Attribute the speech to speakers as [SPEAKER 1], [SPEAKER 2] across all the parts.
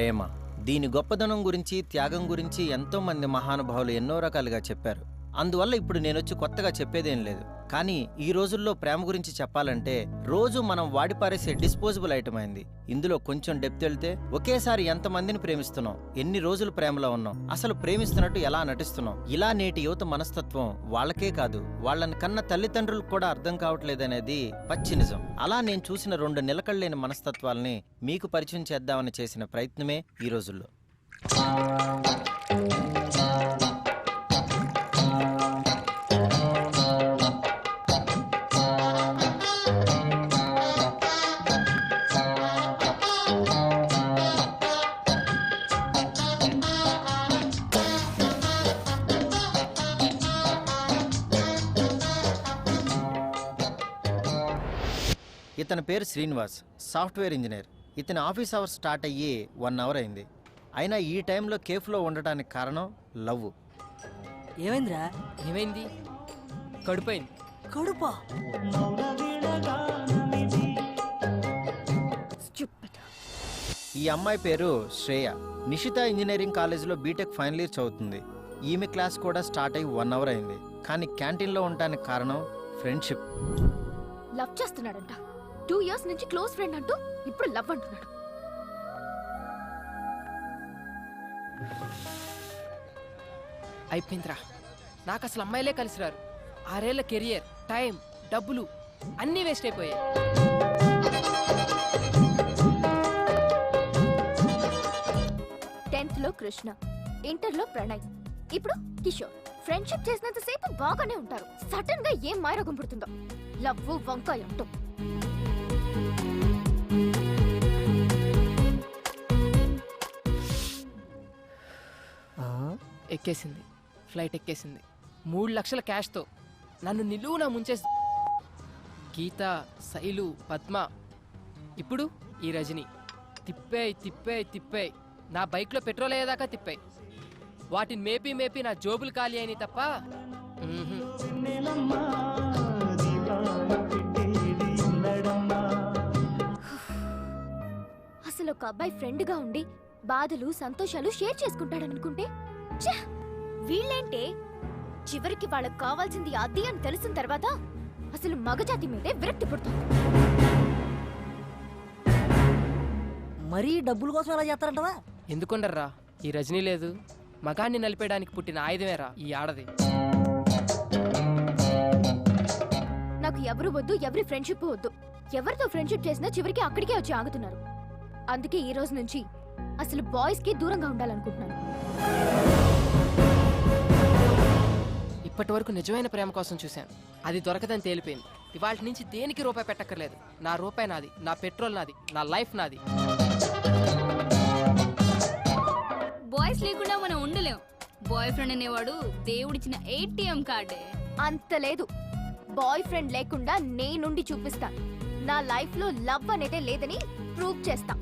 [SPEAKER 1] ప్రేమ. దీని గొప్పదనం గురించి, త్యాగం గురించి ఎంతోమంది మహానుభావులు ఎన్నో రకాలుగా చెప్పారు. అందువల్ల ఇప్పుడు నేనొచ్చి కొత్తగా చెప్పేదేం లేదు. కానీ ఈ రోజుల్లో ప్రేమ గురించి చెప్పాలంటే రోజు మనం వాడిపారేసే డిస్పోజబుల్ ఐటమ్ అయింది. ఇందులో కొంచెం డెప్త్ వెళ్తే ఒకేసారి ఎంతమందిని ప్రేమిస్తున్నాం, ఎన్ని రోజులు ప్రేమలో ఉన్నాం, అసలు ప్రేమిస్తున్నట్టు ఎలా నటిస్తున్నాం, ఇలా నేటి యువత మనస్తత్వం వాళ్ళకే కాదు, వాళ్ళని కన్న తల్లిదండ్రులకు కూడా అర్థం కావట్లేదనేది పచ్చి నిజం. అలా నేను చూసిన 2 నిలకడలేని మనస్తత్వాల్ని మీకు పరిచయం చేద్దామని చేసిన ప్రయత్నమే ఈ రోజుల్లో. ఇతని పేరు శ్రీనివాస్, సాఫ్ట్వేర్ ఇంజనీర్. ఇతని ఆఫీస్ అవర్స్ స్టార్ట్ అయ్యి 1 అవర్ అయింది. అయినా ఈ టైంలో కేఫ్లో ఉండటానికి కారణం లవ్.
[SPEAKER 2] ఏమైందిరా?
[SPEAKER 3] ఏమైంది? కడుపైంది.
[SPEAKER 2] కడుపా?
[SPEAKER 1] ఈ అమ్మాయి పేరు శ్రేయ. నిషిత ఇంజనీరింగ్ కాలేజీలో బీటెక్ ఫైనల్ ఇయర్ చదువుతుంది. ఈమె క్లాస్ కూడా స్టార్ట్ అయ్యి 1 అవర్ అయింది. కానీ క్యాంటీన్లో ఉండటానికి కారణం ఫ్రెండ్షిప్.
[SPEAKER 4] లవ్ చేస్తున్నాడంట. 2 ఇయర్స్ నుంచి క్లోజ్ ఫ్రెండ్ అంటూ ఇప్పుడు లవ్ అంటున్నాడు.
[SPEAKER 3] అయిపోయిందిరా. నాకు అసలు అమ్మాయిలే కలిసిరారు. 6 ఏళ్ల కెరియర్, టైం, డబ్బులు అన్నీ వేస్ట్ అయిపోయాయి.
[SPEAKER 4] లో కృష్ణ, ఇంటర్లో ప్రణయ్, ఇప్పుడు కిషోర్. ఫ్రెండ్షిప్ చేసినంత సేపు బాగానే ఉంటారు. సడన్ గా ఏం మాయరోగం పుడుతుందో. లవ్ వంకాయ అంటూ.
[SPEAKER 3] ఎక్కేసింది, ఫ్లైట్ ఎక్కేసింది. 3 లక్షల క్యాష్తో నన్ను నిలువునా ముంచేసి గీత, శైలు, పద్మ, ఇప్పుడు ఈ రజని. తిప్పాయి నా బైక్లో పెట్రోల్ అయ్యేదాకా తిప్పాయి. వాటిని మేపి నా జోబులు ఖాళీ అయినాయి తప్ప.
[SPEAKER 4] అసలు ఒక అబ్బాయి ఫ్రెండ్ గా ఉండి బాధలు సంతోషాలు షేర్ చేసుకుంటాడనుకుంటే వీళ్ళేంటే చివరికి వాళ్ళకు కావాల్సింది అది అని తెలిసిన తర్వాత అసలు మగజాతి మీదే విరక్తి పుడుతుంది.
[SPEAKER 2] మరీ డబ్బుల కోసం ఎలా చేస్తారంటవా?
[SPEAKER 3] ఎందుకుండర్రా, ఈ రజనీ లేదు, మగాన్ని నలిపేయడానికి పుట్టిన ఆయుధమేరా ఈ ఆడది.
[SPEAKER 4] నాకు ఎవరు వద్దు, ఎవరి ఫ్రెండ్షిప్ వద్దు. ఎవరితో ఫ్రెండ్షిప్ చేసినా చివరికి అక్కడికే వచ్చి ఆగుతున్నారు. అందుకే ఈ రోజు నుంచి అసలు బాయ్స్ కి దూరంగా ఉండాలనుకుంటున్నాను.
[SPEAKER 3] ఇప్పటి వరకు నిజమైన ప్రేమ కోసం చూశాను, అది దొరకదని తేలిపోయింది. ఇవాళ నుంచి దేనికి రూపాయి పెట్టక్కర్లేదు. నా రూపాయి నాది, నా పెట్రోల్ నాది, నా లైఫ్ నాది.
[SPEAKER 5] బాయ్స్ లేకుండా మనం ఉండలేం. బాయ్ ఫ్రెండ్ అనేవాడు దేవుడిచ్చిన ATM కార్డే.
[SPEAKER 4] అంత లేదు. బాయ్ ఫ్రెండ్ లేకుండా నేనుండి చూపిస్తా. నా లైఫ్ లో లవ్ అనేదే లేదని ప్రూవ్ చేస్తా.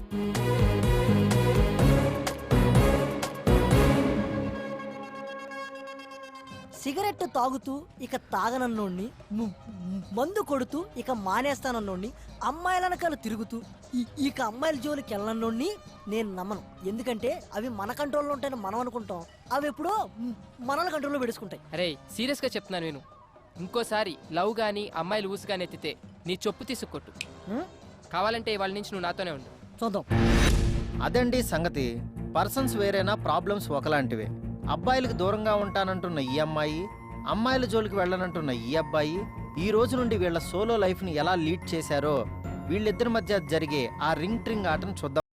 [SPEAKER 2] సిగరెట్ తాగుతూ ఇక తాగనన్నోడిని, మందు కొడుతూ ఇక మానేస్తానన్నోడిని, అమ్మాయిలనకాలు తిరుగుతూ ఇక అమ్మాయిల జోలికి వెళ్ళనన్నోడిని నేను నమ్మను. ఎందుకంటే అవి మన కంట్రోల్లో ఉంటాయని మనం అనుకుంటాం, అవి ఎప్పుడో మనల్ని కంట్రోల్లో పెడుచుకుంటాయి.
[SPEAKER 3] అరే సీరియస్గా చెప్తున్నాను నేను. ఇంకోసారి లవ్ గానీ అమ్మాయిలు ఊసు గానీ ఎత్తితే నీ చొప్పు తీసుకొట్టు. కావాలంటే ఇవాళ నుంచి నువ్వు నాతోనే ఉండు.
[SPEAKER 2] చూద్దాం.
[SPEAKER 1] అదండి సంగతి. పర్సన్స్ వేరేనా, ప్రాబ్లమ్స్ ఒకలాంటివే. అబ్బాయిలకు దూరంగా ఉంటానంటున్న ఈ అమ్మాయి, అమ్మాయిల జోలికి వెళ్ళనంటున్న ఈ అబ్బాయి ఈ రోజు నుండి వీళ్ళ సోలో లైఫ్ని ఎలా లీడ్ చేశారో వీళ్ళిద్దరి మధ్య జరిగే ఆ రింగ్ ట్రింగ్ ఆటను చూద్దాం.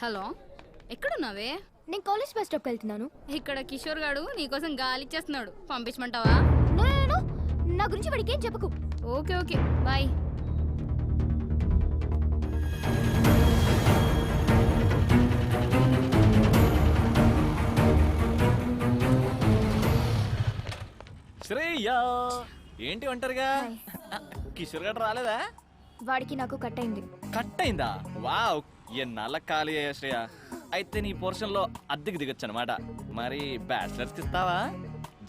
[SPEAKER 5] హలో, ఎక్కడున్నావే?
[SPEAKER 4] నేను కాలేజ్ బస్ స్టాప్కి వెళ్తున్నాను.
[SPEAKER 5] ఇక్కడ కిషోర్ గాడు నీకోసం గాలి ఇచ్చేస్తున్నాడు, పంపించమంటావా?
[SPEAKER 4] నో నో నో, నా గురించి వాడికి ఏం చెప్పకు.
[SPEAKER 5] Okay okay, bye.
[SPEAKER 6] శ్రేయా ఏంటి ఒంటరిగా? కిషోర్ గారు రాలేదా?
[SPEAKER 4] వాడికి నాకు కట్ అయింది.
[SPEAKER 6] కట్ అయిందా? వావ్, ఎన్నాళ్ళ ఖాళీ అయ్యా శ్రేయ. అయితే నీ పోర్షన్ లో అద్దెకి దిగొచ్చు అనమాట. మరి బ్యాచిలర్స్ కి ఇస్తావా?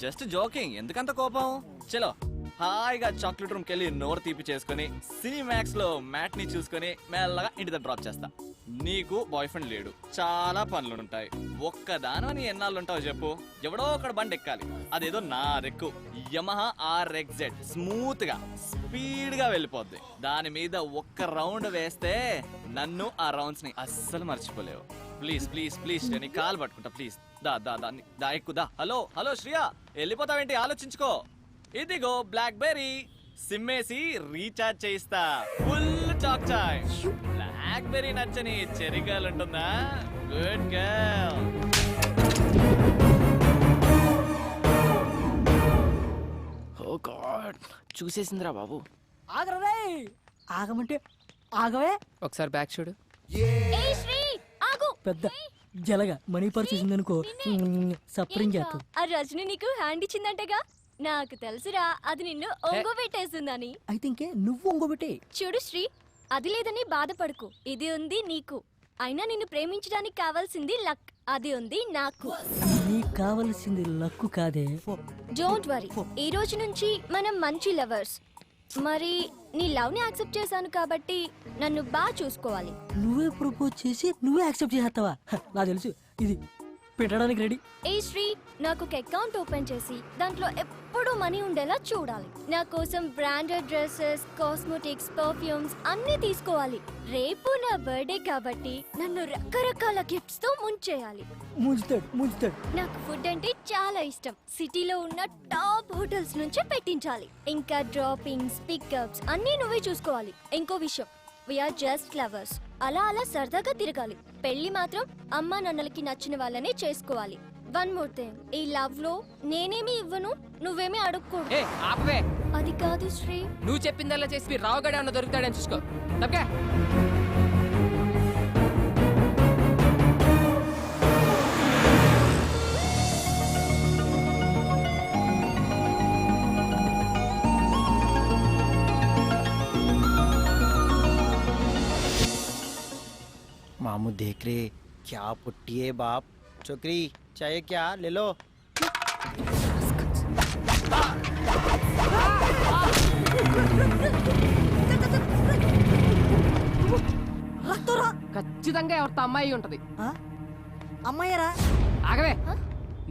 [SPEAKER 6] జస్ట్ జోకింగ్, ఎందుకంత కోపం? చలో హాయిగా చాక్లెట్ రూమ్ కెళ్ళి నోరు తీపి చేసుకుని సినిమాక్స్ లో మ్యాట్ ని చూసుకుని మెల్లగా ఇంటి దగ్గర డ్రాప్ చేస్తా. నీకు బాయ్ ఫ్రెండ్ లేడు, చాలా పనులు ఉంటాయి. ఒక్కదాని ఎన్నాళ్ళు ఉంటావు చెప్పు? ఎవడో ఒకడు బండి ఎక్కాలి, అదేదో నా రెక్కు యమహా RXZ, స్మూత్ గా స్పీడ్ గా వెళ్ళిపోద్ది. దాని మీద ఒక్క రౌండ్ వేస్తే నన్ను ఆ రౌండ్స్ ని అస్సలు మర్చిపోలేవు. ప్లీజ్ ప్లీజ్ ప్లీజ్ నీ కాలు పట్టుకుంటా ప్లీజ్. దా దా దా దా ఎక్కుదా. హలో హలో శ్రియా, వెళ్ళిపోతావేంటి? ఆలోచించుకో. ఇదిగో బ్లాక్ బెర్రీ, సిమ్మేసి రీఛార్జ్ చేయిస్తా. ఫుల్ చాక్ చాయ్. బ్లాక్ బెర్రీ నచ్చని చెర్రీ గర్ల్ ఉంటుందా? Good girl.
[SPEAKER 3] ఓ గాడ్, చూసేసిందిరా బాబు.
[SPEAKER 2] ఆగరే, ఆగమంటే ఆగవే.
[SPEAKER 3] ఒకసారి బ్యాక్ చూడు.
[SPEAKER 4] ఏయ్ శ్రీ, ఆగు.
[SPEAKER 2] పెద్ద జలగా మనీ పర్స్ చూసిందనుకో సప్రింగ్ చేస్తాం.
[SPEAKER 4] ఆ రజని నీకు హ్యాండ్ ఇచ్చిందంటగా? నాకు తెలుసురా, అది నిన్ను ఒంగోబెట్టేస్తుందని.
[SPEAKER 2] అయితే ఇంకే నువ్వు ఇంకోబెట్టే.
[SPEAKER 4] చూడు శ్రీ, అది లేదని బాధపడకు, ఇది ఉంది నీకు. అయినా నిన్ను ప్రేమించడానికి కావాల్సింది లక్, అది ఉంది నాకు.
[SPEAKER 2] నీకు కావలసింది లక్కు కాదే.
[SPEAKER 4] డోంట్ వరీ, ఈ రోజు నుంచి మనం మంచి లవర్స్. మరి నీ లవ్ ని యాక్సెప్ట్ చేశాను కాబట్టి నన్ను బాగా చూసుకోవాలి.
[SPEAKER 2] నువ్వే ప్రపోజ్ చేసి నువ్వే యాక్సెప్ట్ చేస్తావా? నాకు తెలుసు, ఇది పెట్టడానికి రెడీ.
[SPEAKER 4] ఏ శ్రీ, నాకు ఒక అకౌంట్ ఓపెన్ చేసి దాంట్లో ఎప్పుడూ మనీ ఉండేలా చూడాలి. నా కోసం బ్రాండెడ్ డ్రెస్సెస్, కాస్మెటిక్స్, పర్ఫ్యూమ్స్ అన్నీ తీసుకోవాలి. రేపు నా బర్త్డే కాబట్టి నన్ను రకరకాల గిఫ్ట్స్ తో ముంచేయాలి.
[SPEAKER 2] ముంచుతాడు.
[SPEAKER 4] నాకు ఫుడ్ అంటే చాలా ఇష్టం. సిటీలో ఉన్న టాప్ హోటల్స్ నుంచి పెట్టించాలి. ఇంకా డ్రాపింగ్స్, పికప్స్ అన్నీ నువ్వే చూసుకోవాలి. ఇంకో విషయం, వీఆర్ జస్ట్ లవర్స్. అలా అలా సరదాగా తిరగాలి. పెళ్లి మాత్రం అమ్మా నాన్నలకి నచ్చిన వాళ్ళనే చేసుకోవాలి. వన్ మోర్ థింగ్, ఈ లవ్ లో నేనేమి ఇవ్వను, నువ్వేమీ అడుక్కోడు.
[SPEAKER 3] ఏ ఆపవే,
[SPEAKER 4] అది కాదు శ్రీ.
[SPEAKER 3] నువ్వు చెప్పిందల్లా చేసి రావుగడే అన్న దొరుకుతాడని చూసుకో. తప్పకే.
[SPEAKER 1] मामू देख रहे क्या पुट्टी है बाप। छोकरी चाहिए क्या ले लो।
[SPEAKER 2] రక్తరా
[SPEAKER 3] ఖచ్చితంగా ఎవరితో అమ్మాయి ఉంటది.
[SPEAKER 2] అమ్మాయిరా?
[SPEAKER 3] ఆగవే,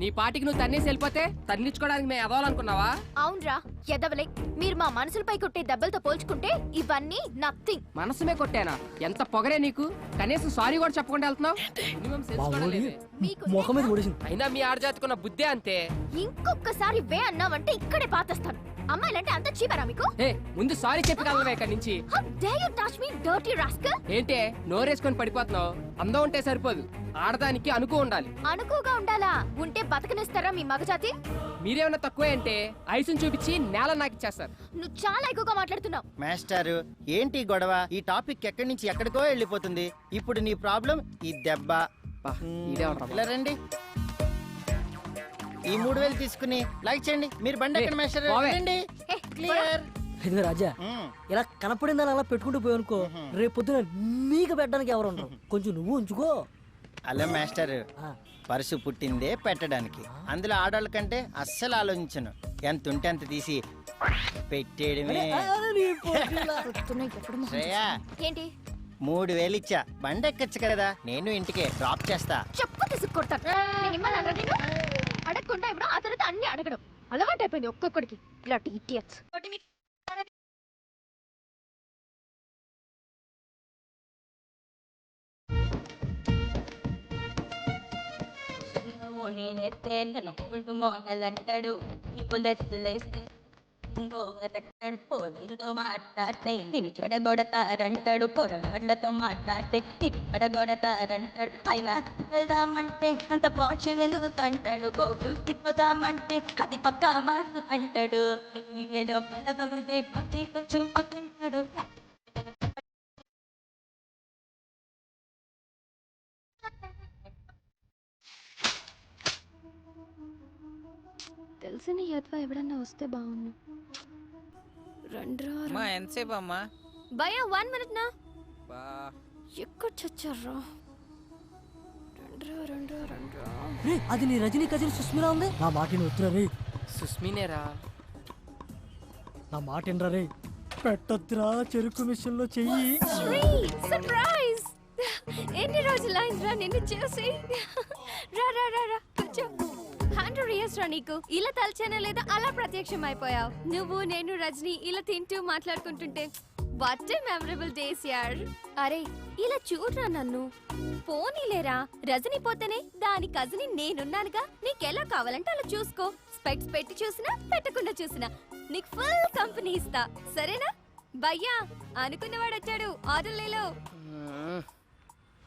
[SPEAKER 3] నీ పాటికి నువ్వు తన్నేసి వెళ్ళిపోతే తన్నించుకోవడానికి మేము ఎదవాలనుకున్నావా?
[SPEAKER 4] అవునరా, ఎదవలే. మీరు మా మనసులపై కొట్టే దెబ్బలతో పోల్చుకుంటే ఇవన్నీ నథింగ్.
[SPEAKER 3] మనసుమే కొట్టానా? ఎంత పొగరే నీకు? కనీసం సారీ కూడా చెప్పకుండా వెళ్తున్నావు. మినిమం సెన్స్ కూడా లేదే.
[SPEAKER 2] ముఖం మీద కొడేసింది.
[SPEAKER 3] అయినా మీ ఆడజాతుకున్న బుద్ధే అంతే.
[SPEAKER 4] ఇంకొకసారి వే అన్నావంటే ఇక్కడే పాతేస్తాను. అమ్మాయిలంటే అంత చీపరా మీకు?
[SPEAKER 3] ఏ ముందు సారీ చెప్పి కలవే ఇక్కడి నుంచి.
[SPEAKER 4] How dare you touch me, dirty rascal?
[SPEAKER 3] ఏంటే నోరేసుకొని పడిపోతున్నావు? అందం ఉంటే సరిపోదు, ఆడదానికి అనుకో ఉండాలి.
[SPEAKER 4] అనుకోగా ఉండాలా? ఉంటే బతకనిస్తారా మీ మగజాతి?
[SPEAKER 3] మీరేమన్నా తక్కువే అంటే ఐసుని చూపించి నేల నాకు ఇచ్చేస్తారు.
[SPEAKER 4] నువ్వు చాలా ఎక్కువగా మాట్లాడుతున్నావు.
[SPEAKER 1] మాస్టారు ఏంటి ఈ గొడవ? ఈ టాపిక్ ఎక్కడి నుంచి ఎక్కడికో వెళ్ళిపోతుంది. ఇప్పుడు నీ ప్రాబ్లం ఈ దెబ్బ. ఇలా రండి, ఈ 3000 తీసుకుని లైక్ చేయండి. మీరు బండి ఎక్కడ మాస్టర్? రండి. క్లియర్.
[SPEAKER 2] ఇదిగో రాజా, ఇలా కనపడిందని అలా పెట్టుకుంటూ పోయానుకో, రేపు పొద్దున నీకు పెట్టడానికి ఎవరు ఉండరు. కొంచెం నువ్వు ఉంచుకో.
[SPEAKER 1] అలా మాస్టర్, పరుసు పుట్టిందే పెట్టడానికి. అందులో ఆడవాళ్ళ కంటే అస్సలు ఆలోచించను. ఎంత ఉంటే అంత తీసి పెట్టేయడమే. శ్రేయా,
[SPEAKER 4] ఏంటి
[SPEAKER 1] 3000 ఇచ్చా, బండి ఎక్కచ్చు కదా, నేను ఇంటికే డ్రాప్ చేస్తా.
[SPEAKER 4] చెప్పు తీసుకొడతాను. నేను ఇమ్మన్నాను నిన్ను? అడగకుండా ఇప్పుడు ఆ తర్వాత అన్ని అడగడం అలవాటు అయిపోయింది ఒక్కొక్కడికి. ఇలాంటి ఇడియట్స్.
[SPEAKER 7] నేనెత్తేళ్ళను మొదలంటాడు ఇప్పుడు పోలీసుతో మాట్లాడితే చెడగొడతారంటాడు, పొరగడ్లతో మాట్లాడితే పడగొడతారంటాడు, పైగా వెళ్దామంటే అంత పాచి వెలుగుతంటాడు, గోకులు తిప్పుదామంటే అది పక్కా మారు అంటాడు, ఏదో పలకముందే పత్తి చూపుతుంటాడు.
[SPEAKER 4] తెలిసిన యద్వా ఎవడన్నా వస్తే బాగుండు. రండ్రా
[SPEAKER 8] అమ్మా ఎంతసేపు అమ్మా?
[SPEAKER 4] భయ 1 minute నా
[SPEAKER 8] బా
[SPEAKER 4] ఎక్కడ చచ్చారా? రండ్రా
[SPEAKER 2] రే అది నీ రజనీ కజిన్ సుస్మిరా ఉంది. నా మాట వద్దురా రే,
[SPEAKER 3] సుస్మినేరా?
[SPEAKER 2] నా మాట ఏంట్రా రే. పెట్టొద్దురా చెరుకు మిషన్ లో చెయ్యి.
[SPEAKER 4] సర్ప్రైజ్! ఎన్ని రోజులైందిరా నిన్ను చూసి. రా రా రా రా కూర్చో. 100 years రా నీకు. ఇలా తలచానే లేదా అలా ప్రత్యక్షం అయిపోయావు. నువ్వు నేను రజనీ ఇలా తింటూ మాట్లాడుకుంటుంటే వాట్ ఏ మెమరబుల్ డేస్ యార్. అరే ఇలా చూడరా నన్ను. పోనీలేరా, రజనీ పోతేనే దాని కజిన్ నేనున్నానుగా. నీకెలా కావాలంటే అలా చూసుకో. స్పెక్ట్స్ పెట్టి చూసినా పెట్టకుండా చూసినా నీకు ఫుల్ కంపెనీ ఇస్తా, సరేనా? భయ్యా అనుకున్నవాడు వచ్చాడు, ఆర్డర్లేలో.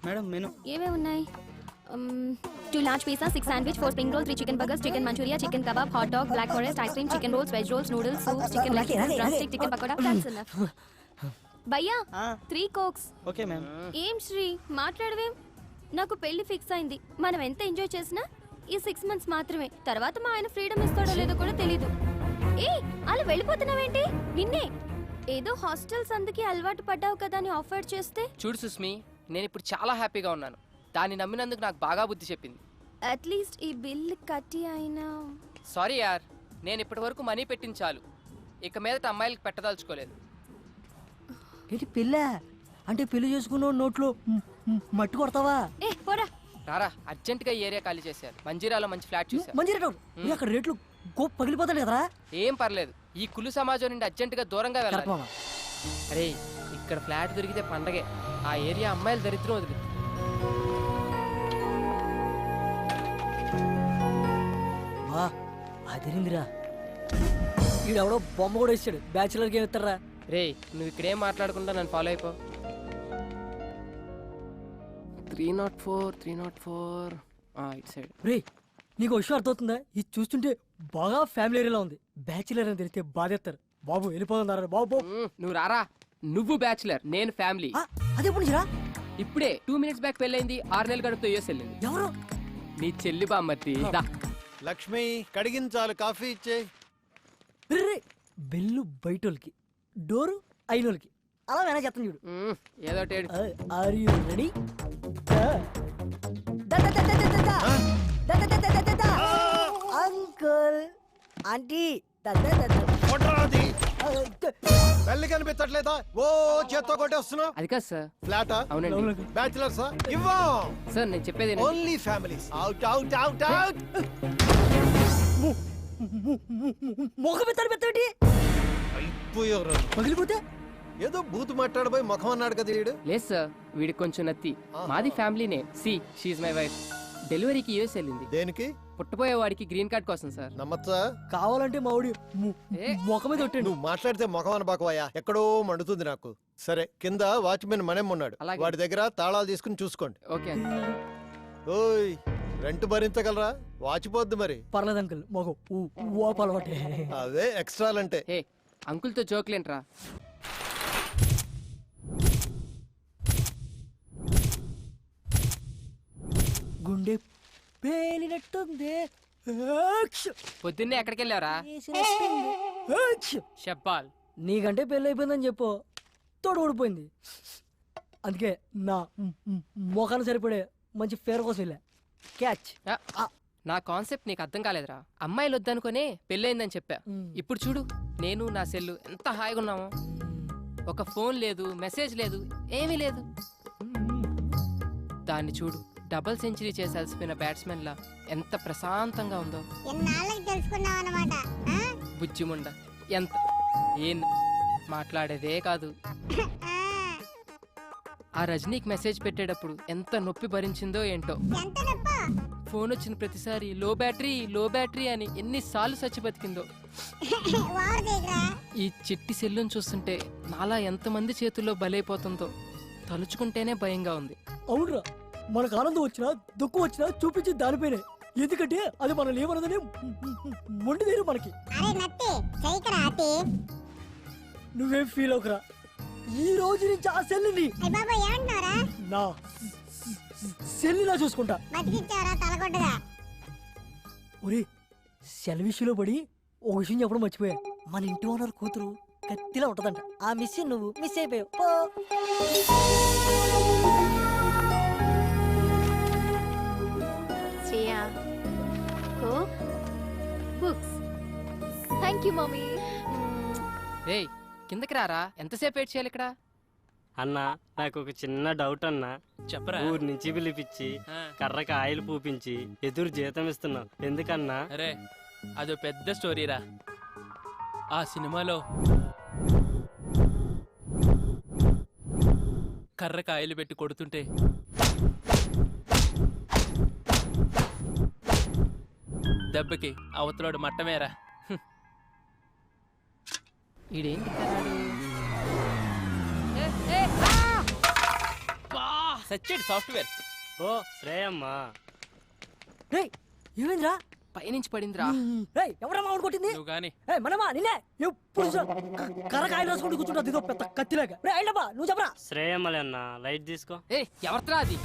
[SPEAKER 8] మేడం మెను
[SPEAKER 4] ఏమేమి ఉన్నాయి? 2 large pizza, 6 sandwich, 4 spring roll, 3 chicken burgers, chicken manchuria, chicken kebab, hot dog, black forest, ice cream, chicken rolls, veg rolls, noodles, soup, chicken leg, drumstick, chicken pakoda. That's enough. భయ్యా 3 cokes.
[SPEAKER 8] Okay ma'am.
[SPEAKER 4] ఏం శ్రీ మాట్లాడవేం? నాకు పెళ్లి fix అయింది. మనం ఎంత enjoy చేసినా ఈ 6 months మాత్రమే. తర్వాత మా ఆయన ఫ్రీడమ్ ఇస్తాడో లేదో కూడా తెలీదు. ఏ అలా వెళ్ళిపోతున్నావేంటి? నిన్నే ఏదో హాస్టల్స్ అందుకే అలవాటు పడ్డావు కదా అని ఆఫర్ చేస్తే.
[SPEAKER 3] చూడు సుస్మి, నేను ఇప్పుడు చాలా హ్యాపీగా ఉన్నాను. దాన్ని నమ్మినందుకు నాకు బాగా బుద్ధి చెప్పింది.
[SPEAKER 4] అట్లీస్ట్ ఈ బిల్ కట్టి అయినా.
[SPEAKER 3] సారీ యార్, నేను ఇప్పటి వరకు మనీ పెట్టింది చాలు. ఇక మీదట అమ్మాయిలకి పెట్టదలుచుకోలేదు.
[SPEAKER 2] ఏంటి పెళ్ళా? అంటే పెళ్లి చేసుకున్న నోట్లో మట్టి కొడతావా?
[SPEAKER 4] ఏ పోరా.
[SPEAKER 3] రారా, అర్జెంటుగా ఈ ఏరియా ఖాళీ చేశారు. మంజీరాలో మంచి ఫ్లాట్ చూశారు.
[SPEAKER 2] మంచి రేట్ అక్కడ రేట్లు గోప్ పగిలిపోతాడు కదరా.
[SPEAKER 3] ఏం పర్లేదు, ఈ కులు సమాజం నుండి అర్జెంటుగా దూరంగా వెళ్ళాలి.
[SPEAKER 2] కరెక్ట్.
[SPEAKER 3] అరే ఇక్కడ ఫ్లాట్ దొరికితే పండగే. ఆ ఏరియా అమ్మాయిలు దరిద్రం వదిలి.
[SPEAKER 2] వా అదిరిందిరా. ఈడెవడో బొమ్మ కూడా ఇచ్చాడు. బ్యాచులర్ గేమ్ ఇస్తారా?
[SPEAKER 3] రే నువ్వు ఇక్కడేం మాట్లాడకుండా నన్ను ఫాలో అయిపో. 304 ఇటు సైడ్.
[SPEAKER 2] రే నీకు విషయం అర్థమవుతుందా? ఇది చూస్తుంటే బాగా ఫ్యామిలీ ఏరియాలో ఉంది. బ్యాచులర్ అని తెలిస్తే బాధేస్తారు. బాబు వెళ్ళిపోతున్నారు బాబు.
[SPEAKER 3] నువ్వు రారా. నువ్వు బ్యాచులర్, నేను ఫ్యామిలీ.
[SPEAKER 2] అదే ఎప్పుడు రా?
[SPEAKER 3] ఇప్పుడే 2 minutes బ్యాక్ పెళ్ళైంది. 6 నెలల గడుపుతో యూఎస్ వెళ్ళింది.
[SPEAKER 2] ఎవరు?
[SPEAKER 3] నీ చెల్లి బామ్మర్తి. దా.
[SPEAKER 9] లక్ష్మి కడిగించాలి, కాఫీ ఇచ్చే.
[SPEAKER 2] రే బెల్లు బయటోళ్ళకి, డోరు అయినోళ్ళకి. అలా మేనేజ్ చేస్తాను చూడు.
[SPEAKER 3] ఏదో టేడు.
[SPEAKER 2] Are you ready? Uncle aunty
[SPEAKER 9] పెళ్లి కనిపించట్లేదా? ఓ చేత్తో కొట్టేస్తున్నావు.
[SPEAKER 3] అది కాదు సార్.
[SPEAKER 9] ఫ్లాటా?
[SPEAKER 3] అవునండి
[SPEAKER 9] బ్యాచిలర్స్ ఇవ్వం.
[SPEAKER 3] సార్, నేను చెప్పేది
[SPEAKER 9] only families. Out out out out.
[SPEAKER 2] మొఖం పెత్తాడు పెత్తాడు
[SPEAKER 9] అయిపోయారు.
[SPEAKER 2] పగిలిపోతే
[SPEAKER 9] ఏదో బూత్ మాట్లాడబోయి ముఖం అన్నాడు కదా వీడు.
[SPEAKER 3] లేదు సార్, వీడికి కొంచెం నత్తి. మాది ఫ్యామిలీనే. See she's my wife. డెలివరీకి యూఎస్ వెళ్ళింది.
[SPEAKER 9] దేనికి?
[SPEAKER 3] పుట్టబోయే వాడికి గ్రీన్ కార్డ్ కోసం సార్.
[SPEAKER 9] నమ్మచ్చా?
[SPEAKER 2] కావాలంటే మా ఊడి ముఖం మీద కొట్టాడు.
[SPEAKER 9] నువ్వు మాట్లాడితే ముఖం అనబాకవయ్యా, ఎక్కడో మండుతుంది నాకు. సరే, కింద వాచ్మెన్ మనేం ఉన్నాడు,
[SPEAKER 3] అలాగే.
[SPEAKER 9] వాడి దగ్గర తాళాలు తీసుకుని చూసుకోండి.
[SPEAKER 3] ఓకే.
[SPEAKER 9] ఓయ్ రెంట్ భరించగలరా? వాచిపోద్ది మరి.
[SPEAKER 2] పర్లేదు అంకుల్, మొగ అలవాటే.
[SPEAKER 9] అవే ఎక్స్ట్రాలంటే.
[SPEAKER 3] హే అంకుల్తో జోక్లేంట్రా.
[SPEAKER 2] గుండె పేలినట్టుంది.
[SPEAKER 3] పొద్దున్నే ఎక్కడికి వెళ్ళావరా? షబ్బాల్.
[SPEAKER 2] నీకంటే పెళ్ళి అయిపోయిందని చెప్పు. తోడు ఊడిపోయింది. అందుకే నా మొఖాన్ని సరిపడే మంచి ఫేర్ కోసం వెళ్ళా. క్యాచ్.
[SPEAKER 3] నా కాన్సెప్ట్ నీకు అర్థం కాలేదురా. అమ్మాయిలు వద్దనుకునే పెళ్ళయిందని చెప్పా. ఇప్పుడు చూడు, నేను నా సెల్లు ఎంత హాయిగా ఉన్నామో. ఒక ఫోన్ లేదు, మెసేజ్ లేదు, ఏమీ లేదు. దాన్ని చూడు, డబుల్ సెంచరీ చేసి అలసిపోయిన బ్యాట్స్మెన్ లా ఎంత ప్రశాంతంగా ఉందో. బుజ్జిముండ ఎంత ఏం మాట్లాడేదే కాదు. ఆ రజనీకి మెసేజ్ పెట్టేటప్పుడు ఎంత నొప్పి భరించిందో ఏంటో. ఫోన్ వచ్చిన ప్రతిసారి లో బ్యాటరీ అని ఎన్నిసార్లు చచ్చి బతికిందో. ఈ చిట్టి సెల్లును చూస్తుంటే నాలా ఎంతమంది చేతుల్లో బలైపోతుందో తలుచుకుంటేనే భయంగా ఉంది.
[SPEAKER 2] అవునరా, మనకు ఆనందం వచ్చినా దుఃఖం వచ్చినా చూపించి దానిపైనే. ఎందుకంటే అది మనం లేవనదని మొండి తీరు మనకి. నువ్వేం ఫీల్ అవుకురా, ఈ రోజు నుంచి ఆ సెల్లుని నా సెల్లులా చూసుకుంటా. ఒరే, సెల్ విషయంలో పడి ఓ విషయం చెప్పడం మర్చిపోయా. మన ఇంటి ఓనర్ కూతురు కత్తిలా ఉంటదంట. ఆ మిస్ నువ్వు మిస్ అయిపోయావు.
[SPEAKER 4] Shreya, books. Thank you mummy.
[SPEAKER 3] రేయ్ కిందకి రారా, ఎంతసేపు వెయిట్ చేయాలి ఇక్కడ?
[SPEAKER 10] అన్నా, నాకు ఒక చిన్న డౌట్ అన్నా.
[SPEAKER 3] చెప్పరా.
[SPEAKER 10] ఊరి నుంచి పిలిపించి కర్రకి ఆయిల్ పూపించి ఎదురు జీతం ఇస్తున్నావు ఎందుకన్నా?
[SPEAKER 3] అరే అదో పెద్ద స్టోరీరా. ఆ సినిమాలో కర్ర కాయలు పెట్టి కొడుతుంటే దెబ్బకి అవతలోడు మట్టమేరా. ఈడేంటి సచ్చాడు సాఫ్ట్వేర్.
[SPEAKER 10] ఓ శ్రేయమ్మా,
[SPEAKER 2] ఏమైందిరా?
[SPEAKER 3] పైనుంచి పడిందిరా.
[SPEAKER 2] ఎవరా మామిడి కొట్టింది?
[SPEAKER 3] నువ్వు గాని
[SPEAKER 2] మనమా నిన్నే ఎప్పుడు కర్రకాయలు రాసుకుంటూ కూర్చుంటా ఇదో పెద్ద కత్తిలాగా. నువ్వు చెప్పరా.
[SPEAKER 10] శ్రేయమ్మలే అన్నా, లైట్ తీసుకో.
[SPEAKER 3] ఏ ఎవరిరా అది?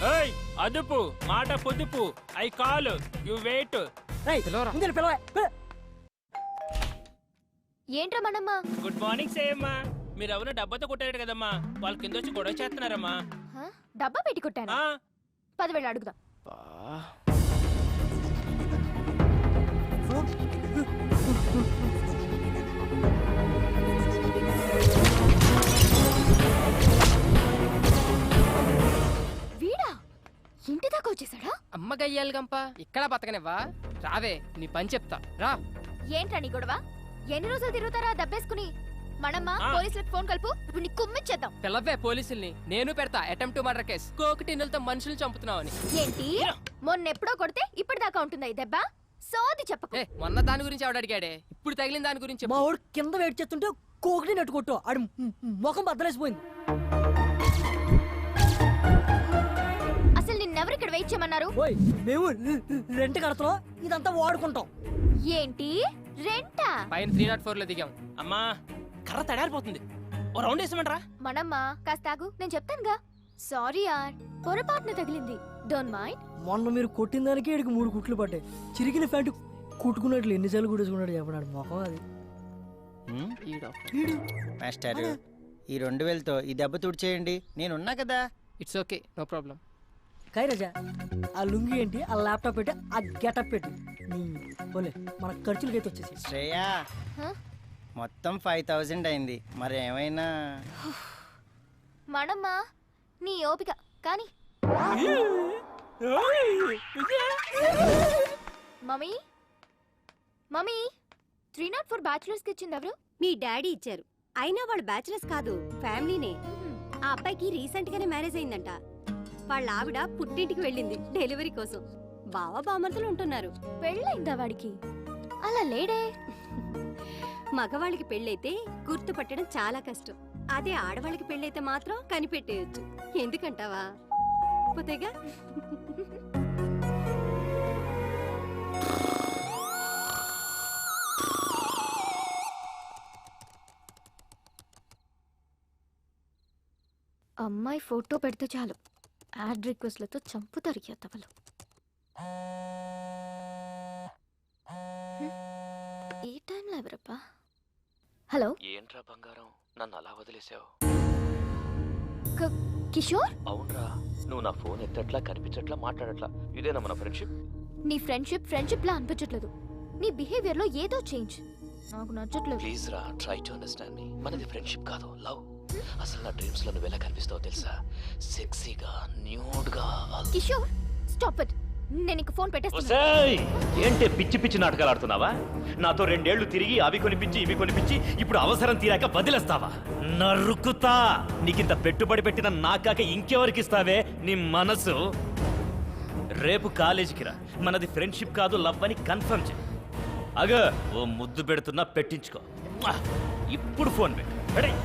[SPEAKER 11] అదుపు మాట పొదుపు. I call you wait.
[SPEAKER 4] ఏంట్రా మనమ్మా?
[SPEAKER 11] Good morning సేయమ్మా. మీరు ఎవరు డబ్బాతో కొట్టారు కదమ్మా, వాళ్ళ కింద వచ్చి గొడవ చేస్తున్నారమ్మా.
[SPEAKER 4] డబ్బా పెట్టి కొట్టాను. 10,000 అడుగుదా. వీడా ఇంటి దాకా వచ్చేసాడా?
[SPEAKER 3] అమ్మ గయ్యాలి గంప, ఇక్కడ బతకనివ్వా? రావే నీ పని చెప్తా రా.
[SPEAKER 4] ఏంట్రా నీ గొడవ? ఎన్ని రోజులు తిరుగుతారా దబ్బేసుకుని? మనమ్మా పోలీసులకు ఫోన్ కలుపు, ఇప్పుడు నీ కుమ్మిచ్చేద్దాం.
[SPEAKER 3] పిల్లవే పోలీసుల్ని, నేను పెడతా అటెంప్ట్ టు మర్డర్ కేసు. కోకిటిన్నులతో మనుషులు చంపుతున్నావని.
[SPEAKER 4] ఏంటి మొన్నెప్పుడో కొడితే ఇప్పటిదాకా ఉంటుందా ఈ దెబ్బ? సోది చెప్పకు.
[SPEAKER 3] మొన్న దాని గురించి ఆవిడ అడిగాడే, ఇప్పుడు తగిలిన దాని గురించి
[SPEAKER 2] మా వాడు కింద వెయిట్ చేస్తుంటే కోకిని నెట్టుకొట్టు, ఆడు ముఖం బద్దలేసిపోయింది.
[SPEAKER 4] అసలు నిన్నెవరు ఇక్కడ వెయిట్ చేయమన్నారు?
[SPEAKER 2] మేము రెంట్ కడతాం, ఇదంతా వాడుకుంటాం.
[SPEAKER 4] ఏంటి రెంటా?
[SPEAKER 3] పైన 304 లో దిగాం.
[SPEAKER 11] అమ్మా కర్ర తడారిపోతుంది, ఓ రౌండ్ వేసమంటారా?
[SPEAKER 4] మనమ్మా కాస్తాగు, నేను చెప్తానుగా. సారీ యార్, పొరపాటున తగిలింది. Don't mind.
[SPEAKER 2] మొన్న మీరు కొట్టిన దానికి ఇడికి 3 కుట్లు పడ్డాయి. చిరిగిన ప్యాంటు కుట్టుకున్నట్లు ఎన్నిసార్లు కుట్టేసుకున్నాడు చెప్పడాడు మొఖం అది.
[SPEAKER 1] మాస్టర్, ఈ 2000తో ఈ దెబ్బ తుడిచేయండి, నేనున్నా కదా.
[SPEAKER 3] It's okay, no problem.
[SPEAKER 2] కైరాజా, ఆ లుంగి ఏంటి, ఆ ల్యాప్టాప్ పెట్టి, ఆ గెటప్ పెట్టి పోలే మన ఖర్చులకైతే వచ్చేసి.
[SPEAKER 1] శ్రేయా, మొత్తం 5000 అయింది, మరి ఏమైనా?
[SPEAKER 4] మనమ్మా నీ ఓపిక కానీ. మమ్మీ మమ్మీ 304 బ్యాచులర్స్ కి ఇచ్చింది ఎవరు?
[SPEAKER 12] మీ డాడీ ఇచ్చారు. అయినా వాళ్ళు బ్యాచులర్స్ కాదు, ఫ్యామిలీనే. ఆ అబ్బాయికి రీసెంట్ గానే మ్యారేజ్ అయిందంట. వాళ్ళ ఆవిడ పుట్టింటికి వెళ్ళింది డెలివరీ కోసం. బావ బామర్తలు ఉంటున్నారు.
[SPEAKER 4] పెళ్ళైందా వాడికి? అలా లేడే.
[SPEAKER 12] మగవాళ్ళకి పెళ్ళైతే గుర్తుపట్టడం చాలా కష్టం. అదే ఆడవాళ్ళకి పెళ్ళైతే మాత్రం కనిపెట్టేయచ్చు. ఎందుకంటావా? పోతేగా.
[SPEAKER 4] అమ్మాయి ఫోటో పెడితే చాలు యాడ్ రిక్వెస్ట్లతో చంపుతారు ఎత్తవలు. ఈ టైంలో ఎవరప్పా? హలో,
[SPEAKER 13] ఏంట్రా బంగారం, నన్ను అలా వదిలేసావు?
[SPEAKER 4] కిషోర్?
[SPEAKER 13] అవునరా, నువ్వు నా ఫోన్ ఎత్తట్లా, కనిపించట్లా, మాట్లాడట్లా. ఇదేనా మన ఫ్రెండ్షిప్?
[SPEAKER 4] నీ ఫ్రెండ్షిప్ లా అనిపించట్లేదు. నీ బిహేవియర్ లో ఏదో చేంజ్ నాకు నచ్చట్లేదు.
[SPEAKER 13] ప్లీజ్ రా, ట్రై టు అండర్స్టాండ్ మీ. మనది ఫ్రెండ్షిప్ కాదు, లవ్. అసలు నా డ్రీమ్స్ లో నువ్వు ఎలా కనిపిస్తావో తెలుసా? సెక్సీగా, న్యూడ్ గా.
[SPEAKER 4] కిషోర్ స్టాప్ ఇట్, నేను ఇంక ఫోన్ పెట్టేస్తాను.
[SPEAKER 13] ఏంటి పిచ్చి పిచ్చి నాటకాలు ఆడుతున్నావా? నాతో 2 ఏళ్లు తిరిగి అవి కొనిపించి ఇవి కొనిపించి ఇప్పుడు అవసరం తీరాక వదిలేస్తావా? నరుకుతా. నీకింత పెట్టుబడి పెట్టిన నాకాక ఇంకెవరికి ఇస్తావే నీ మనసు? రేపు కాలేజీకి రా. మనది ఫ్రెండ్షిప్ కాదు, లవ్ అని కన్ఫర్మ్ చేయి. అగ ఓ ముద్దు పెడుతున్నా పెట్టించుకో. ఇప్పుడు ఫోన్ పెట్టు. పెడేయ్.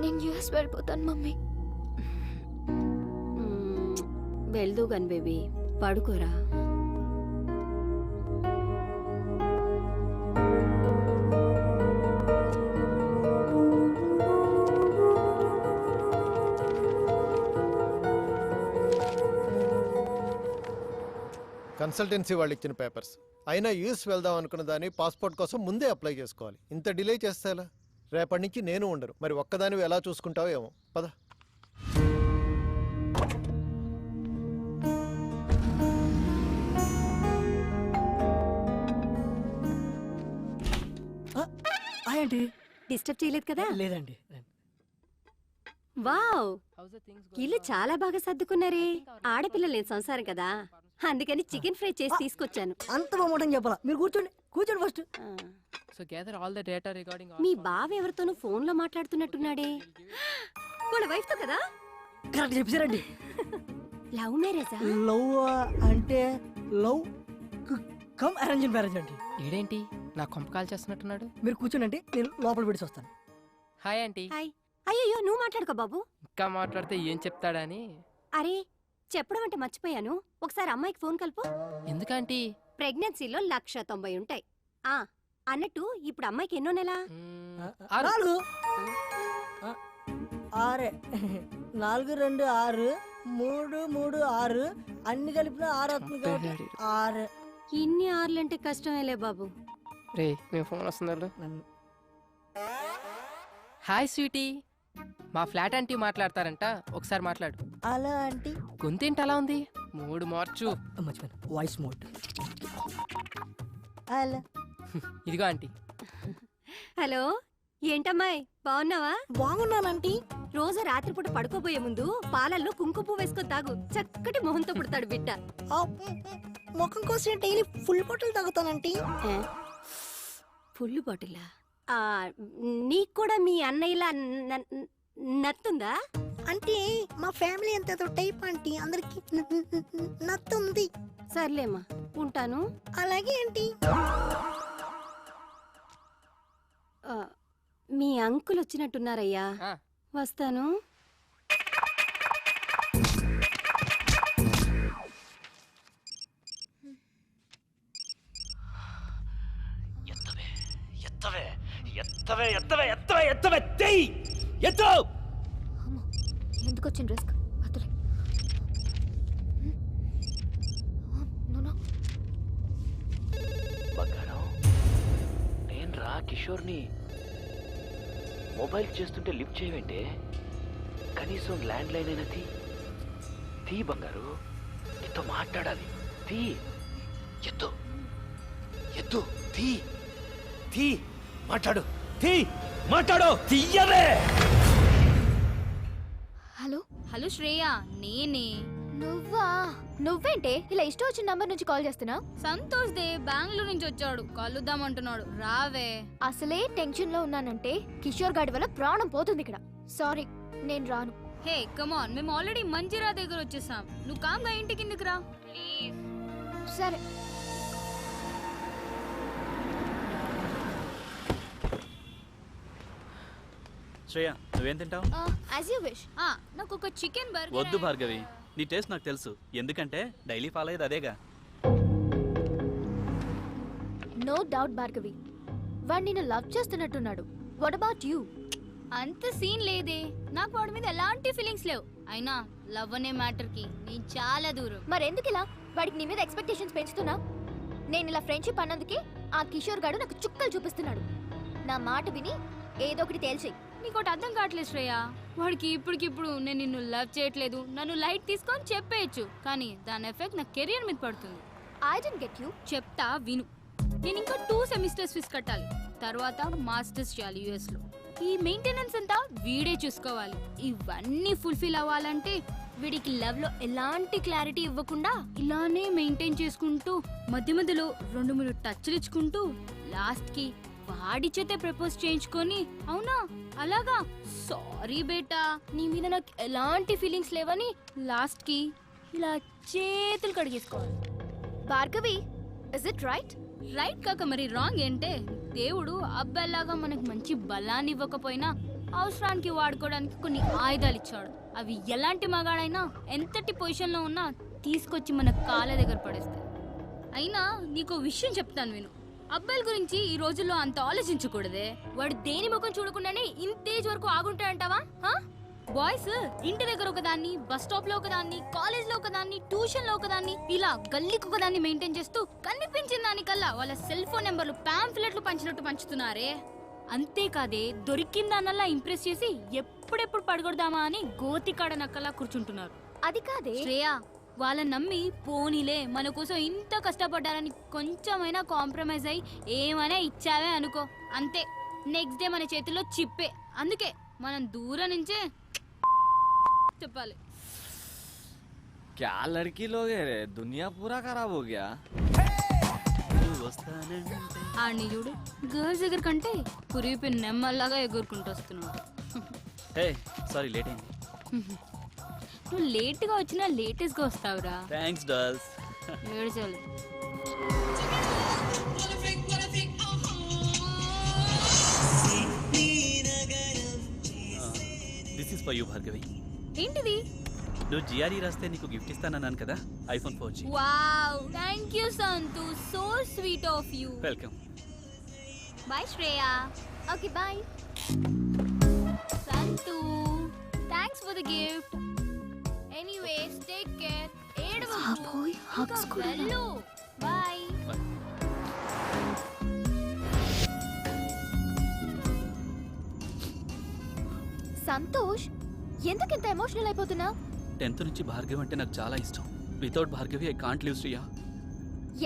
[SPEAKER 4] నేను యూఎస్ వెళ్ళిపోతాను మమ్మీ.
[SPEAKER 12] వెళ్దు గన్ బేబీ, పడుకోరా.
[SPEAKER 9] కన్సల్టెన్సీ వాళ్ళు ఇచ్చిన పేపర్స్ అయినా యూఎస్ వెళ్దాం అనుకున్న దాన్ని పాస్పోర్ట్ కోసం ముందే అప్లై చేసుకోవాలి. ఇంత డిలే చేస్తే ఎలా? రేపటి నుంచి నేను ఉండరు. మరి ఒక్కదానివి ఎలా చూసుకుంటావో ఏమో. పద.
[SPEAKER 2] ఏంటి
[SPEAKER 12] డిస్టర్బ్ చేయలేదు కదా?
[SPEAKER 2] లేదండి.
[SPEAKER 12] వావ్, ఇల్లు చాలా బాగా సర్దుకున్నారే. ఆడపిల్ల లేని సంసారం కదా, అందుకని చికెన్ ఫ్రై చేసి తీసుకొచ్చాను.
[SPEAKER 2] అంత బాగుంటుంది చెప్పాలా? మీరు కూర్చోండి, కూర్చోండి first.
[SPEAKER 3] So gather all the data regarding
[SPEAKER 12] మీ బావ ఎవరితోనూ ఫోన్ లో మాట్లాడుతున్నట్టున్నాడే. వాళ్ళ వైఫ్ తో కదా?
[SPEAKER 2] కరెక్ట్ చెప్పారండి.
[SPEAKER 12] లవ్ మ్యారేజా?
[SPEAKER 2] లవ్ అంటే లవ్ కమ్ అరేంజ్ మ్యారేజ్ అండి.
[SPEAKER 3] ఈడేంటి నా కొంప కాల్ చేస్తున్నట్టున్నాడు?
[SPEAKER 2] మీరు కూర్చోండి, నేను లోపల పెట్టి వస్తాను.
[SPEAKER 3] Hi aunty.
[SPEAKER 12] హాయ్. అయ్యో నువ్వు మాట్లాడుకో బాబు.
[SPEAKER 3] ఇంకా మాట్లాడితే ఏం చెప్తాడని.
[SPEAKER 12] అరే చెప్పడం అంటే మర్చిపోయాను, ఒకసారి అమ్మాయికి ఫోన్ కలుపు.
[SPEAKER 3] ఎందుకంటీ?
[SPEAKER 12] ప్రెగ్నెన్సీలో 190 ఉంటాయి. ఆ అన్నట్టు ఇప్పుడు అమ్మాయికి ఎన్నో నెల?
[SPEAKER 2] 4 6 4 2 6 3 3 6 అన్ని కలిపిన 6 అవుతుంది కాబట్టి 6.
[SPEAKER 12] ఇన్ని ఆర్లంటే కష్టమేలే బాబు.
[SPEAKER 3] రే మేము ఫోన్ వస్తుందా? హాయ్ స్వీటీ, మా ఫ్లాట్ ఆంటీ మాట్లాడతారంట, ఒకసారి మాట్లాడు.
[SPEAKER 2] అలా ఆంటీ
[SPEAKER 3] గొంతేంటి అలా ఉంది? మూడు మార్చు.
[SPEAKER 2] మర్చిపోయాను, వాయిస్ మోడ్. అలా
[SPEAKER 3] ఇదిగో ఆంటీ.
[SPEAKER 12] హలో, ఏంటమ్మాయి బాగున్నావా?
[SPEAKER 2] బాగున్నానంటీ.
[SPEAKER 12] రోజు రాత్రిపూట పడుకోబోయే ముందు పాలల్లో కుంకుమ పువ్వు వేసుకొని తాగు, చక్కటి మొహంతో పుడతాడు బిడ్డ.
[SPEAKER 2] ముఖం కోసం డైలీ ఫుల్ బాటిల్ తాగుతానంటీ.
[SPEAKER 12] ఫుల్ బాటిలా? నీకు కూడా మీ అన్నయ్యలా నత్తుందా?
[SPEAKER 2] అంటే మా ఫ్యామిలీ అంత టైప్ ఆంటీ, అందరికి నత్తుంది.
[SPEAKER 12] సర్లేమ్మా, ఉంటాను.
[SPEAKER 2] అలాగే ఆంటీ.
[SPEAKER 12] మీ అంకుల్ వచ్చినట్టున్నారయ్యా, వస్తాను.
[SPEAKER 4] ఎందుకు వచ్చిన రిస్క్?
[SPEAKER 13] బంగారం, నేను రా కిషోర్ని. మొబైల్ చేస్తుంటే లిఫ్ట్ చేయవేంటే? కనీసం ల్యాండ్ లైన్ అయినా తీ బంగారు, నీతో మాట్లాడాలి. తీ, ఎత్తు ఎత్తు, తీ మాట్లాడు, మాట్లాడు, తీయవే.
[SPEAKER 4] హలో
[SPEAKER 5] హలో శ్రేయ, నేనే.
[SPEAKER 4] నువ్వేంటే ఇలా ఇష్టం వచ్చిన నంబర్ నుంచి కాల్ చేస్తున్నా?
[SPEAKER 5] సంతోష్ దే బెంగళూరు నుంచి వచ్చాడు, కలుద్దామంటున్నాడు, రావే.
[SPEAKER 4] అసలే టెన్షన్ లో ఉన్నానంటే కిషోర్ గాడి వల్ల ప్రాణం పోతుంది ఇక్కడ. సారీ, నేను రాను.
[SPEAKER 5] హే కమాన్, మేము ఆల్రెడీ మంజిరా దగ్గర వచ్చేసాం. నువ్వు కామ్గా ఇంటికి కిందకి రా ప్లీజ్.
[SPEAKER 4] సరే.
[SPEAKER 6] శ్రేయ, నువ్వేం తింటావు?
[SPEAKER 4] As you wish.
[SPEAKER 5] నాకు ఒక చికెన్ బర్గర్.
[SPEAKER 6] వద్దు భార్గవి, నీ టేస్ట్ నాకు తెలుసు, ఎందుకంటే డైలీ ఫాలో అయ్యేది అదేగా.
[SPEAKER 4] నో డౌట్ భార్గవి, వాడు నిన్ను లవ్ చేస్తున్నట్టున్నాడు. What about you?
[SPEAKER 5] అంత సీన్ లేదే, నాకు వాడి మీద ఎలాంటి ఫీలింగ్స్ లేవు. అయినా లవ్ అనే మ్యాటర్ కి నేను చాలా దూరం.
[SPEAKER 4] మరెందుకు ఇలా వాడికి నీ మీద ఎక్స్పెక్టేషన్స్ పెంచుతున్నా? నేను ఇలా ఫ్రెండ్షిప్ అన్నందుకే ఆ కిషోర్ గాడు నాకు చుక్కలు చూపిస్తున్నాడు. నా మాట విని ఏదో ఒకటి తేల్చేయి.
[SPEAKER 5] నీకోటి అర్థం కావట్లేదు శ్రేయ, వాడికి ఇప్పటికిప్పుడు నేను నిన్ను లవ్ చేయట్లేదు, నన్ను లైట్ తీసుకొని చెప్పేయచ్చు, కానీ దాని ఎఫెక్ట్ నా కెరియర్ మీద పడుతుంది.
[SPEAKER 4] I don't get you.
[SPEAKER 5] చెప్తా విను. నేను ఇంకా 2 సెమిస్టర్స్ ఫీజు కట్టాలి, తర్వాత మాస్టర్స్ చేయాలి యుఎస్ లో. ఈ మెయింటెనెన్స్ అంతా వీడే చూసుకోవాలి. ఇవన్నీ ఫుల్ఫిల్ అవ్వాలంటే వీడికి లవ్ లో ఎలాంటి క్లారిటీ ఇవ్వకుండా ఇలానే మెయింటైన్ చేసుకుంటూ మధ్య మధ్యలో 2-3 టచ్లు ఇచ్చుకుంటూ లాస్ట్ కి వాడి చేతే ప్రపోజ్ చేయించుకొని, అవునా అలాగా సారీ బేటా నీ మీద నాకు ఎలాంటి ఫీలింగ్స్ లేవని లాస్ట్ కి ఇలా చేతులు కడిగేసుకోవాలి.
[SPEAKER 4] Bhargavi, is it right?
[SPEAKER 5] Right కాక మరి రాంగ్ ఏంటే? దేవుడు అబ్బాయిలాగా మనకు మంచి బలాన్ని ఇవ్వకపోయినా అవసరానికి వాడుకోవడానికి కొన్ని ఆయుధాలు ఇచ్చాడు. అవి ఎలాంటి మగాడైనా ఎంతటి పొజిషన్లో ఉన్నా తీసుకొచ్చి మన కాళ్ళ దగ్గర పడేస్తాయి. అయినా నీకు విషయం చెప్తాను విను. అబ్బాయిల గురించి ఈ రోజుల్లో అంత ఆలోచించకూడదే. వాడు దేని ముఖం చూడకుండానే ఇంతేజ్ వరకు ఆగుంటాడంటావా? బాయ్స్ ఇంటి దగ్గర ఒకదాన్ని, బస్ స్టాప్ లో ఒకదాన్ని, కాలేజ్ లో ఒకదాన్ని, ట్యూషన్ లో ఒకదాన్ని, ఇలా గల్లీకి ఒకదాన్ని మెయింటైన్ చేస్తూ కనిపించిన దానికల్లా వాళ్ళ సెల్ ఫోన్ నెంబర్లు పాంఫ్లెట్లు పంచినట్టు పంచుతున్నారే. అంతేకాదే దొరికిన దానల్లా ఇంప్రెస్ చేసి ఎప్పుడెప్పుడు పడగొడదామా అని గోతికాడ నక్కలా కూర్చుంటున్నారు.
[SPEAKER 4] అది కాదే
[SPEAKER 5] శ్రేయ, వాళ్ళని నమ్మి పోనీలే మన కోసం ఇంత కష్టపడ్డారని కొంచెమైనా కాంప్రమైజ్ అయ్యి ఏమైనా ఇచ్చావే అనుకో, అంతే నెక్స్ట్ డే మన చేతిలో చిప్పే. అందుకే మనం దూరం నుంచే చెప్పాలి.
[SPEAKER 6] क्या लड़की लोग है रे, दुनिया पूरा खराब हो गया.
[SPEAKER 5] ఆడిని చూడు, గర్ల్స్ దగ్గర కంటే కురిపి నెమ్మల్లాగా ఎగురుకుంటూ వస్తున్నాడు.
[SPEAKER 8] హే సారీ లేట్ అయింది.
[SPEAKER 5] నువ్వు లేట్గా వచ్చినా లేటెస్ట్గా వస్తావురా.
[SPEAKER 8] Thanks dolls.
[SPEAKER 5] ఏడ్చాలి.
[SPEAKER 8] This is for you Bhargavi.
[SPEAKER 5] ఏంటిది?
[SPEAKER 8] నువ్వు జిఆర్ఈ రాస్తే నీకు గిఫ్ట్ ఇస్తానన్నాను కదా, iPhone 4G.
[SPEAKER 5] Wow, thank you Santhu, so sweet of you.
[SPEAKER 8] Welcome.
[SPEAKER 5] Bye Shreya.
[SPEAKER 4] Okay bye.
[SPEAKER 5] Santhu, thanks for the gift. Anyways take care. ఏడవకు. వెళ్ళు. బై.
[SPEAKER 4] సంతోష్, ఎందుకు ఇంత ఎమోషనల్ అయిపోతున్నావు?
[SPEAKER 8] 10th నుంచి భార్గవి అంటే నాకు చాలా ఇష్టం. Without Bhargavi I can't live Shriya.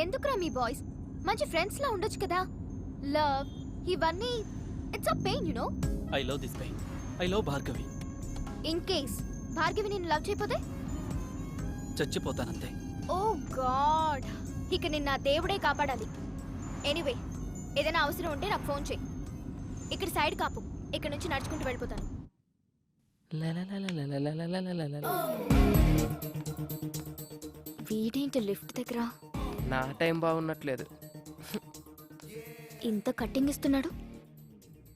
[SPEAKER 4] ఎందుకురా మీ బాయ్స్ మంచి ఫ్రెండ్స్ లా ఉండొచ్చు కదా? లవ్ ఇవన్నీ it's a pain you know.
[SPEAKER 8] I love this pain. I love Bhargavi.
[SPEAKER 4] In case Bhargavi నిన్ను లవ్ చేయకపోతే
[SPEAKER 8] చచ్చిపోతానంతే.
[SPEAKER 4] ఓ గాడ్, ఇక నిన్న దేవుడే కాపాడాలి. ఎనీవే, ఏదైనా అవసరం ఉంటే నాకు ఫోన్ చేయి. ఇక్కడ సైడ్ కాపు, ఇక్కడ నుంచి నడుచుకుంటూ వెళ్ళిపోతాను. వీడేంటి లిఫ్ట్ దగ్గర?
[SPEAKER 3] నా టైం బాగున్నట్లేదు.
[SPEAKER 4] ఇంత కట్టింగ్ ఇస్తున్నాడు,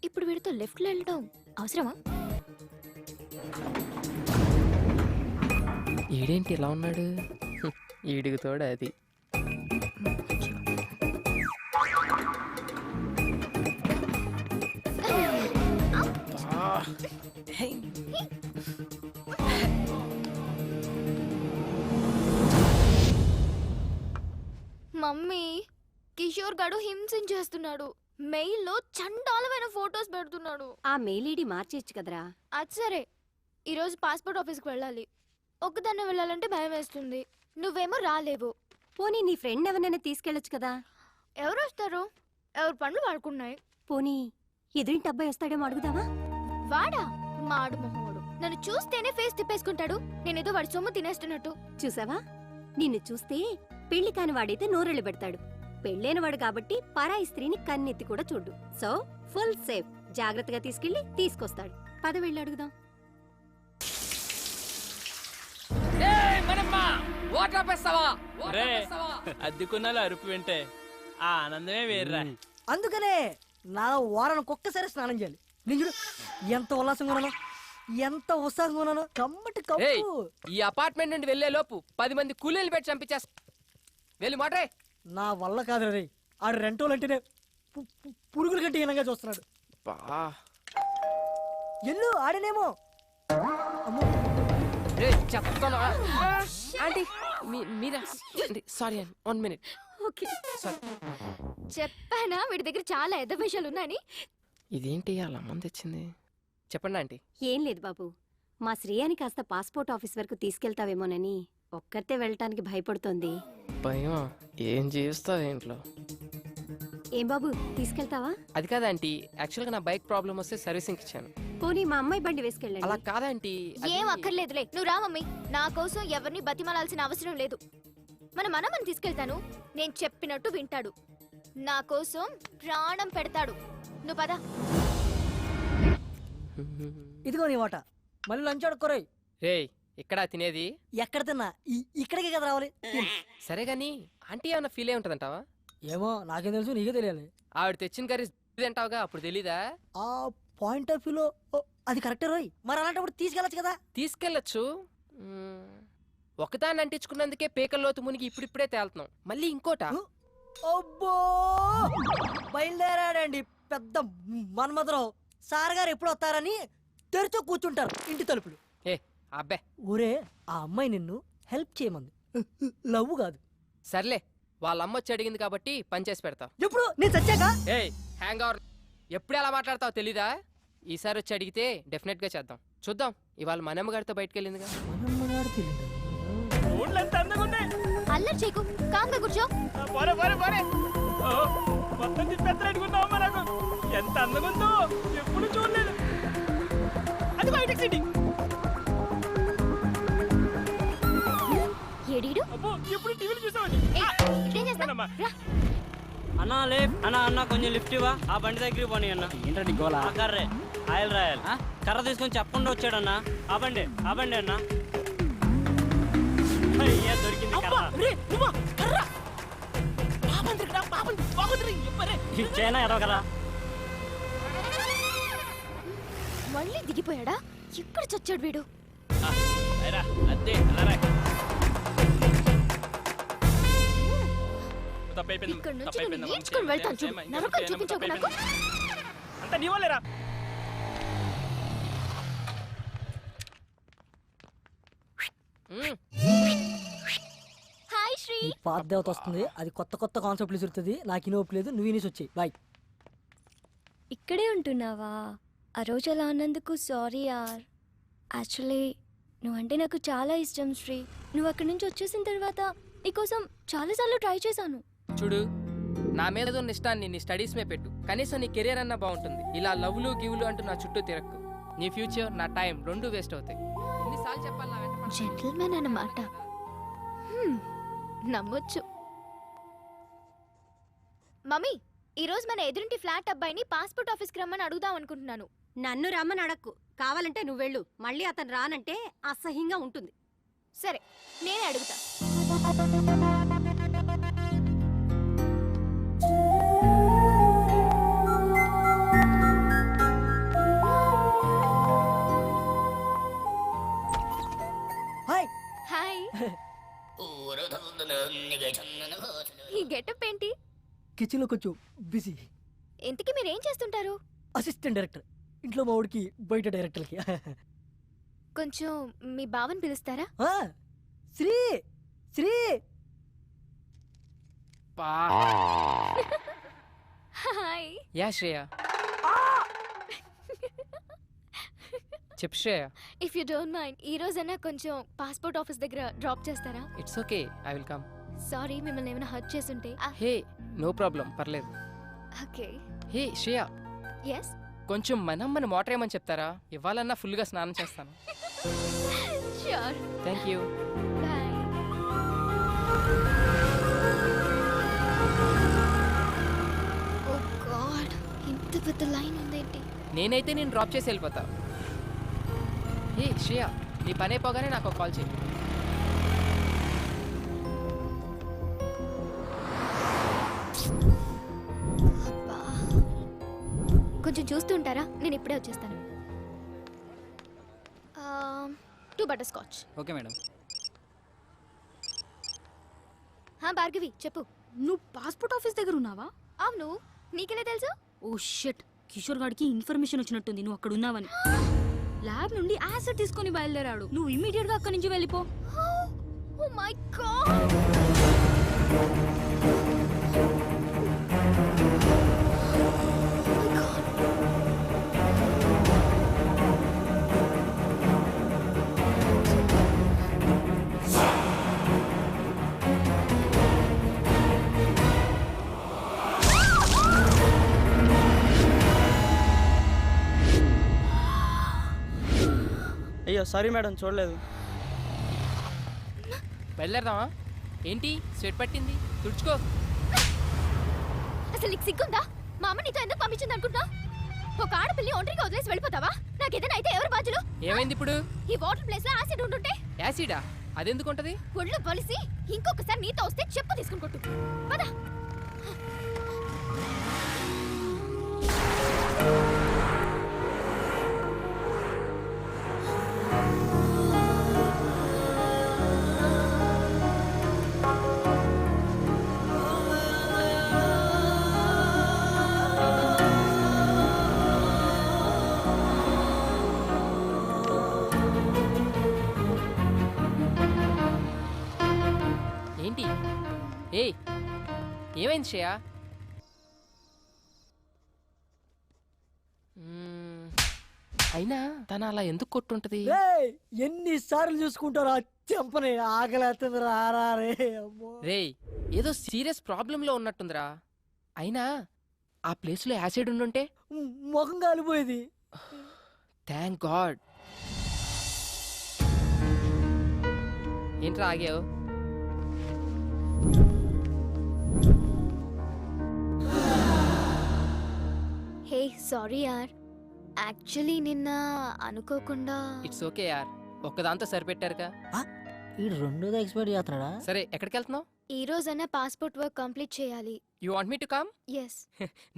[SPEAKER 4] ఇప్పుడు వీడితో లెఫ్ట్లో వెళ్ళడం అవసరమా?
[SPEAKER 3] ఈడేంటి ఇలా ఉన్నాడు? ఈడికి తోడు అది.
[SPEAKER 4] మమ్మీ, కిషోర్ గాడు హింసించేస్తున్నాడు. మెయిల్లో చండాలమైన ఫొటోస్ పెడుతున్నాడు.
[SPEAKER 12] ఆ మెయిల్ ఐడి మార్చేయచ్చు కదరా.
[SPEAKER 4] అది సరే, ఈరోజు పాస్పోర్ట్ ఆఫీస్కి వెళ్ళాలి. ఒక్కదాన్నే వెళ్ళాలంటే భయం వేస్తుంది. నువ్వేమో రాలేవు.
[SPEAKER 12] పోనీ నీ ఫ్రెండ్ ఎవరైనా తీసుకెళ్ళొచ్చు కదా.
[SPEAKER 4] ఎవరు వస్తారు? ఎవరి పనులు వాడుకున్నాయి.
[SPEAKER 12] పోనీ ఎదురింటి అబ్బాయి వస్తాడేమో అడుగుదావా?
[SPEAKER 4] వాడా? మాడు మొహోడు. నన్ను చూస్తేనే ఫేస్ తిప్పేసుకుంటాడు. నేనేదో వాడి సొమ్ము తినేస్తున్నట్టు.
[SPEAKER 12] చూసావా, నిన్ను చూస్తే పెళ్లి కాని వాడైతే నోరెళ్ళు పెడతాడు. పెళ్ళైన వాడు కాబట్టి పరాయి స్త్రీని కన్నెత్తి కూడా చూడు. So full safe. జాగ్రత్తగా తీసుకెళ్లి తీసుకొస్తాడు. పద వెళ్ళి అడుగుదాం.
[SPEAKER 11] అద్దెకున్నాలో అరుపు వింటే ఆ ఆనందమే వేర్రా.
[SPEAKER 2] అందుకనే నా వారానికి ఒక్కసారి స్నానం చేయాలి. నేను చూడు ఎంత ఉల్లాసంగా ఉన్నాను, ఎంత ఉత్సాహంగా ఉన్నాను. కమ్మటి
[SPEAKER 3] ఏయ్,
[SPEAKER 2] కప్పు.
[SPEAKER 3] ఈ అపార్ట్మెంట్ నుండి వెళ్లే లోపు 10 మంది కూలీలు పెట్టి చంపించేస్తా. వెళ్ళి మాట్రే.
[SPEAKER 2] నా వల్ల కాదు రే. ఆడు రెంటోలు అంటేనే పురుగుల కంటే హీనంగా చూస్తున్నాడు. ఎల్లు ఆడనేమో.
[SPEAKER 3] చెప్తాను ఆంటీ, మీరా? సారీ అండి, 1 minute.
[SPEAKER 4] ఓకే, చెప్పానా వీడి దగ్గర చాలా ఎద్ద విషయాలు ఉన్నాయని.
[SPEAKER 3] ఇదేంటి అలా మంది తెచ్చింది? చెప్పండి ఆంటీ.
[SPEAKER 12] ఏం లేదు బాబు, మా శ్రేయాని కాస్త పాస్పోర్ట్ ఆఫీస్ వరకు తీసుకెళ్తావేమోనని ఒక్కరితే వెళ్ళటానికి భయపడుతోంది.
[SPEAKER 3] భయం? ఏం చేస్తావు ఇంట్లో?
[SPEAKER 12] ఏం బాబు, తీసుకెళ్తావా?
[SPEAKER 3] అది కాదు ఆంటీ, యాక్చువల్గా నా బైక్ ప్రాబ్లం వస్తే సర్వీసింగ్ ఇచ్చాను.
[SPEAKER 12] పోనీ మా అమ్మాయి బండి వేసుకెళ్ళండి.
[SPEAKER 3] అలా కాదంటీ.
[SPEAKER 4] ఏం అక్కర్లేదులే, నువ్వు రా మమ్మీ. నా కోసం ఎవరిని బతిమాలాల్సిన అవసరం లేదు. మన మనమని తీసుకెళ్తాను, నేను చెప్పినట్టు వింటాడు, నా కోసం ప్రాణం పెడతాడు. నువ్వు పద.
[SPEAKER 2] ఇదిగో నీ వాట, మళ్ళీ లంచ్ అడుక్కోరాయి.
[SPEAKER 3] రేయ్, ఇక్కడ తినేది?
[SPEAKER 2] ఎక్కడ తిన్నా ఇక్కడికే కదా రావాలి.
[SPEAKER 3] సరే గాని ఆంటీ ఏమన్నా ఫీల్ అయి ఉంటదంటావా?
[SPEAKER 2] ఏమో నాకేం తెలుసు, నీకే తెలియాలి.
[SPEAKER 3] ఆవిడ తెచ్చిన కర్రీ తింటావుగా, అప్పుడు తెలీదా?
[SPEAKER 2] ఆ పాయింట్ ఆఫ్ వ్యూలో అది కరెక్టే రోయ్. మరి అలాంటప్పుడు తీసుకెళ్ళచ్చు కదా.
[SPEAKER 3] తీసుకెళ్ళచ్చు. ఒకదాన్ని అంటించుకున్నందుకే పేకల్లోతు మునిగి ఇప్పుడిప్పుడే తేలుతున్నాం, మళ్ళీ ఇంకోట.
[SPEAKER 2] అబ్బో, బయలుదేరాడండి పెద్ద మన్మధరావు. సార్ గారు ఎప్పుడు వస్తారని తెరిచో కూర్చుంటారు ఇంటి తలుపులు.
[SPEAKER 3] ఏ అబ్బే,
[SPEAKER 2] ఊరే ఆ అమ్మాయి నిన్ను హెల్ప్ చేయమంది, లవ్ కాదు.
[SPEAKER 3] సర్లే, వాళ్ళ అమ్మ వచ్చి అడిగింది కాబట్టి పని చేసి పెడతా.
[SPEAKER 2] ఎప్పుడు నేను చచ్చాక?
[SPEAKER 3] ఏయ్ హ్యాంగ్ అవర్, ఎప్పుడు ఎలా మాట్లాడతావు తెలీదా? ఈసారి వచ్చి అడిగితే డెఫినెట్ గా చేద్దాం. చూద్దాం, ఇవాళ మనమ్మ గారితో బయటకు వెళ్ళిందిగా.
[SPEAKER 4] అల్లరి చేయకు, కాంగా కూర్చో.
[SPEAKER 11] మొత్తం తిప్పేస్తారనుకున్నావమ్మా, నాకు ఎంత అందంగా ఉందో ఎప్పుడు చూడలేదు. అది బయటకు సిటీ.
[SPEAKER 4] ఏడీడు?
[SPEAKER 11] అబ్బో, ఎప్పుడు టీవీలు చూసామండి.
[SPEAKER 10] అన్నా లే అన్నా, అన్న కొంచెం లిఫ్ట్ ఇవ్వా, ఆ బండి దగ్గరికి పోనీ అన్న. ఏంటండి గోలా? కర్రే ఆయిల్ రాయాలి. కర్ర తీసుకొని చెప్పకుండా వచ్చాడన్నా. ఆ బండి అన్న. దొరికింది ఇచ్చేనా ఎరవ కదా.
[SPEAKER 4] మళ్ళీ దిగిపోయాడా? ఎక్కడ చచ్చాడు వీడు? ఇక్కడ నుంచి నేను ఈడ్చుకొని వెళ్తాను చూడు. నరకం చూపించకు నాకు.
[SPEAKER 11] అంత నీ వాళ్ళేరా.
[SPEAKER 4] హాయ్ శ్రీ.
[SPEAKER 2] పాత దేవత వస్తుంది, అది కొత్త కొత్త కాన్సెప్ట్లు చూస్తుంది. నాకు ఇనోపు లేదు, నువ్వు ఇనేసి వచ్చాయి. బాయ్.
[SPEAKER 4] ఇక్కడే ఉంటున్నావా? ఆ రోజు అలా అన్నందుకు సారీ యార్. యాక్చువల్లీ నువ్వంటే నాకు చాలా ఇష్టం శ్రీ. నువ్వు అక్కడి నుంచి వచ్చేసిన తర్వాత నీకోసం చాలాసార్లు ట్రై చేశాను.
[SPEAKER 3] చూడు, నా మీద ఉన్న ఇష్టాన్ని నీ స్టడీస్ మీద పెట్టు. కనీసం నీ కెరీర్ అన్నా బాగుంటుంది. ఇలా లవ్లు గివ్లు అంటూ నా చుట్టూ తిరక్కు. నీ ఫ్యూచర్, నా టైం రెండు వేస్ట్ అవుతాయి. ఎన్నిసార్లు చెప్పాలి నా వెంట?
[SPEAKER 4] జెంటిల్మెన్ అన్నమాట. నమ్మొచ్చు. మమ్మీ, ఈరోజు మన ఎదురింటి ఫ్లాట్ అబ్బాయిని పాస్పోర్ట్ ఆఫీస్కి రమ్మని అడుగుదాం అనుకుంటున్నాను.
[SPEAKER 12] నన్ను రమ్మని అడక్కు, కావాలంటే నువ్వు వెళ్ళు. మళ్ళీ అతను రానంటే అసహ్యంగా ఉంటుంది.
[SPEAKER 4] సరే, నేనే అడుగుతా.
[SPEAKER 2] హాయ్.
[SPEAKER 4] హాయ్. ఈ గెటప్ ఏంటి?
[SPEAKER 2] కిచెన్ లో కొంచెం బిజీ.
[SPEAKER 4] ఇంతకీ మీరేం చేస్తుంటారు?
[SPEAKER 2] Assistant director. ఇంట్లో మా వాడికి, బయట డైరెక్టర్కి.
[SPEAKER 4] కొంచెం మీ బావని పిలుస్తారా?
[SPEAKER 2] శ్రీ శ్రీ.
[SPEAKER 4] హాయ్.
[SPEAKER 3] యా శ్రేయ. చెప్పు Shreya.
[SPEAKER 4] If you don't mind, ఈ రోజైనా కొంచెం పాస్పోర్ట్ ఆఫీస్ దగ్గర డ్రాప్ చేస్తారా?
[SPEAKER 3] It's okay, I will come.
[SPEAKER 4] Sorry, మిమ్మల్ని ఏమైనా హర్ట్ చేసుంటే.
[SPEAKER 3] హే, నో ప్రాబ్లం, పర్లేదు.
[SPEAKER 4] ఓకే.
[SPEAKER 3] హే శ్రేయ,
[SPEAKER 4] ఎస్.
[SPEAKER 3] కొంచెం మనమ్మని మోటర్ ఏమని చెప్తారా? ఇవ్వాలన్నా ఫుల్గా స్నానం చేస్తాను.
[SPEAKER 4] Sure.
[SPEAKER 3] Thank you.
[SPEAKER 4] Bye. Oh God, ఇంత పెద్ద లైన్ ఉందేంటి?
[SPEAKER 3] నేనైతే నేను డ్రాప్ చేసి వెళ్ళిపోతా. హే శ్రేయ, నీ పని అయిపోగానే నాకు ఒక కాల్ చేయి.
[SPEAKER 4] కొంచెం చూస్తుంటారా? నేను ఇప్పుడే వచ్చేస్తాను. 2 butter scotch.
[SPEAKER 10] Okay madam.
[SPEAKER 4] Bhargavi చెప్పు.
[SPEAKER 5] నువ్వు పాస్పోర్ట్ ఆఫీస్ దగ్గర ఉన్నావా?
[SPEAKER 4] అవును, నీకెలా తెలుసు?
[SPEAKER 5] ఓ షిట్, కిషోర్ గాడికి ఇన్ఫర్మేషన్ వచ్చినట్టుంది నువ్వు అక్కడ ఉన్నావని. ల్యాబ్ నుండి యాసిడ్ తీసుకొని బయలుదేరాడు. నువ్వు ఇమ్మీడియట్ గా అక్కడి నుంచి వెళ్ళిపో.
[SPEAKER 4] Oh my God.
[SPEAKER 10] అయ్యో సారీ మేడం, చూడలేదు.
[SPEAKER 3] బయలుదేరదామా? ఏంటి స్వెట్ పట్టింది, తుడుచుకో.
[SPEAKER 4] అసలు నీకు సిగ్గుందా? మా అమ్మ నీతో ఎందుకు పంపించింది అనుకుంటా? ఒక ఆడపిల్లి ఒంటరిగా వదిలేసి వెళ్ళిపోతావా? నాకేదైనా అయితే ఎవరు బాధ్యులు?
[SPEAKER 3] ఏమైంది ఇప్పుడు?
[SPEAKER 4] ఈ వాటర్ ప్లేస్ లో యాసిడ్ ఉంటుంటే.
[SPEAKER 3] యాసిడా? అదెందుకు ఉంటది?
[SPEAKER 4] ఒళ్ళు బలిసి ఇంకొకసారి నీతో వస్తే చెప్పు తీసుకుని కొట్టు. పద.
[SPEAKER 3] ఏంటి? ఏయ్, ఏమైంది శ్రేయ? అయినా తను అలా ఎందుకు కొట్టుంటది?
[SPEAKER 2] ఎన్నిసార్లు చూసుకుంటారా చెంపని? ఆకలేస్తుంది రారా రే.
[SPEAKER 3] రేయ్, ఏదో సీరియస్ ప్రాబ్లంలో ఉన్నట్టుందిరా. అయినా ఆ ప్లేస్లో యాసిడ్ ఉండుంటే
[SPEAKER 2] ముఖం కాలిపోయేది.
[SPEAKER 3] Thank God. ఏంట్రా ఆగావు?
[SPEAKER 4] హే సారీ యార్, యాక్చువల్లీ నిన్న అనుకోకుండా.
[SPEAKER 3] ఇట్స్ ఓకే యార్, ఒక్కదాంతో సరిపెట్టారుగా.
[SPEAKER 2] ఈ రెండోది ఎక్స్పైర్ చేస్తున్నాడా?
[SPEAKER 3] సరే, ఎక్కడికి వెళ్తున్నావు?
[SPEAKER 4] ఈ రోజైనా పాస్పోర్ట్ వర్క్ కంప్లీట్ చేయాలి.
[SPEAKER 3] You want me to come?
[SPEAKER 4] Yes.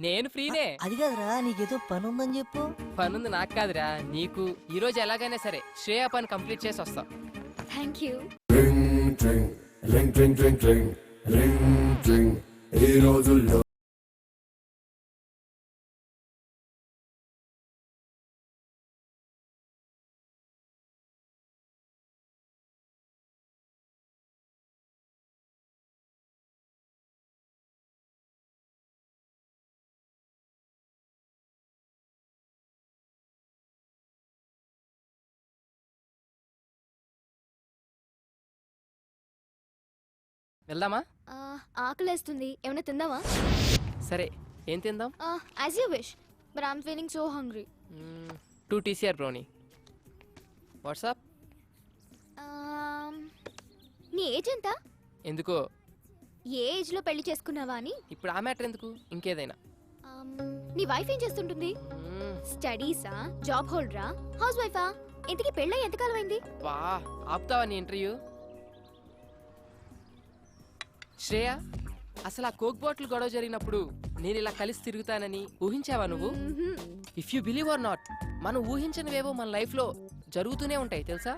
[SPEAKER 3] నేను ఫ్రీనే.
[SPEAKER 2] అది కాదురా, నీకేదో పని ఉందని చెప్పు.
[SPEAKER 3] పనుంది నాకు కాదురా, నీకు. ఈ రోజు ఎలాగైనా సరే శ్రేయ పని కంప్లీట్ చేసి వస్తాం.
[SPEAKER 4] Thank you.
[SPEAKER 14] ఈ రోజుల్లో
[SPEAKER 3] వెళ్దామా?
[SPEAKER 4] ఆకలేస్తుంది, ఏమైనా తిందామా?
[SPEAKER 3] సరే, ఏం తిందాం?
[SPEAKER 4] As you wish, but I'm feeling so hungry.
[SPEAKER 3] 2 TCR brownie. WhatsApp?
[SPEAKER 4] నీ ఏజ్ ఎంత?
[SPEAKER 3] ఎందుకో?
[SPEAKER 4] ఏ ఏజ్ లో పెళ్లి చేసుకున్నావా అని.
[SPEAKER 3] ఇప్పుడు ఆ మ్యాటర్ ఎందుకు, ఇంకేదైనా.
[SPEAKER 4] నీ వైఫ్ ఏం చేస్తుంటుంది? స్టడీసా, జాబ్ హోల్డరా, హౌస్ వైఫా? ఇంతకీ పెళ్ళై ఎంతకాలం అయింది?
[SPEAKER 3] వా, ఆపుతావా నీ ఇంటర్వ్యూ? శ్రేయ, అసలు ఆ కోక్ బాటిల్ గొడవ జరిగినప్పుడు నేను ఇలా కలిసి తిరుగుతానని ఊహించావా నువ్వు? If you believe are not, మనం ఊహించనివేవో మన లైఫ్ లో జరుగుతూనే ఉంటాయి తెలుసా?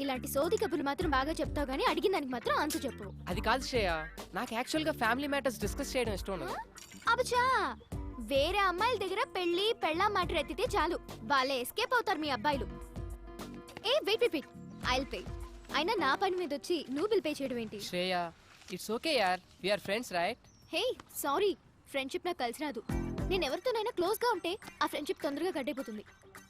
[SPEAKER 4] ఇలాంటి సోది కబుర్లు మాత్రం బాగా చెప్తావు గానీ అడిగిన దానికి మాత్రం ఆన్సర్ చెప్పు.
[SPEAKER 3] అది కాదు శ్రేయ, నాకు యాక్చువల్ గా ఫ్యామిలీ మ్యాటర్స్ డిస్కస్ చేయడం ఇష్టం ఉండదు.
[SPEAKER 4] అబచా, వేరే అమ్మాయిల దగ్గర పెళ్ళాం మ్యాటర్ ఎత్తితే చాలు, వాళ్ళే ఎస్కేప్ అవుతారు మీ అబ్బాయిలు. ఏ wait wait wait, I'll pay. అయినా నా పని మీద వచ్చి నువ్వు బిల్ పే చేయడం ఏంటి?
[SPEAKER 3] శ్రేయ, ఇట్స్ ఓకే యార్, we are friends right?
[SPEAKER 4] Hey sorry, friendship నాకు కలిసి రాదు. నేను ఎవరితోనైనా క్లోజ్ గా ఉంటే ఆ ఫ్రెండ్షిప్ తొందరగా గడ్డైపోతుంది.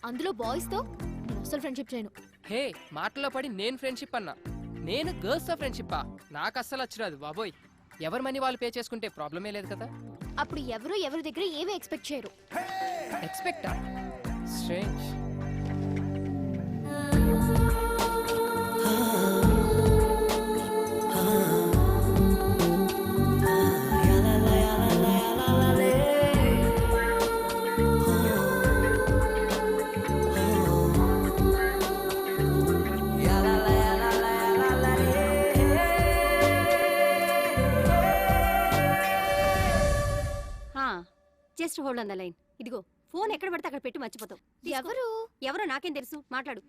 [SPEAKER 4] అందులో బాయ్స్ తో నేను అసలు ఫ్రెండ్షిప్ చేయను.
[SPEAKER 3] హే, మాటల్లో పడి నేను ఫ్రెండ్షిప్ అన్నా, నేను గర్ల్స్ తో ఫ్రెండ్షిప్పా? నాకు అస్సలు వచ్చిరాదు బాబోయ్. ఎవరి మనీ వాళ్ళు పే చేసుకుంటే ప్రాబ్లమే లేదు కదా.
[SPEAKER 4] అప్పుడు ఎవరి దగ్గర ఏమీ ఎక్స్పెక్ట్ చేయరు.
[SPEAKER 3] ఎక్స్పెక్టా? Strange.
[SPEAKER 12] Just hold on the line. ఇదిగో ఫోన్ ఎక్కడ పడితే అక్కడ పెట్టి మర్చిపోతావు. ఎవరో నాకేం తెలుసు, మాట్లాడు.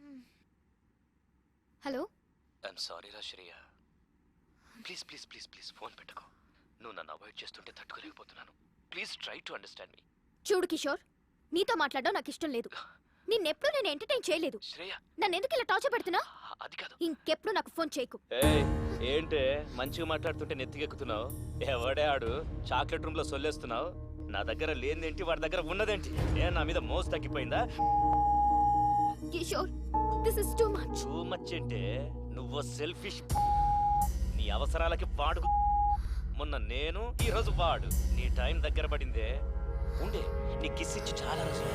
[SPEAKER 4] హలో.
[SPEAKER 13] ఐఎమ్ సారీ రా Shreya, please please please please phone పెట్టుకో. నువ్వు నన్ను అవాయిడ్ చేస్తుంటే తట్టుకోలేకపోతున్నాను. ప్లీజ్ ట్రై టు అండర్స్టాండ్ మీ.
[SPEAKER 4] చూడు కిషోర్, నీతో మాట్లాడడం నాకు ఇష్టం లేదు. నిన్నెప్పుడు నేను ఎంటర్టైన్ చేయలేదు. నన్ను ఎందుకు ఇలా టార్చర్ పెడుతున్నా?
[SPEAKER 13] అది కాదు,
[SPEAKER 4] ఇంకెప్పుడు నాకు ఫోన్ చేయకు.
[SPEAKER 13] ఏంటే మంచిగా మాట్లాడుతుంటే నెత్తికెక్కుతున్నావు? ఎవడే ఆడు చాక్లెట్ రూమ్ లో సొల్లేస్తున్నావు? నా దగ్గర లేనిదేంటి, వాడి దగ్గర ఉన్నదేంటి? నా మీద మోసు తగ్గిపోయిందా?
[SPEAKER 4] Kishore, this is too much.
[SPEAKER 13] Too much అంటే నువ్వు సెల్ఫిష్. నీ అవసరాలకి వాడు. మొన్న నేను, ఈ రోజు వాడు. నీ టైం దగ్గర పడిందే. ఉండే నీ కిస్ ఇచ్చి చాలా రోజులు.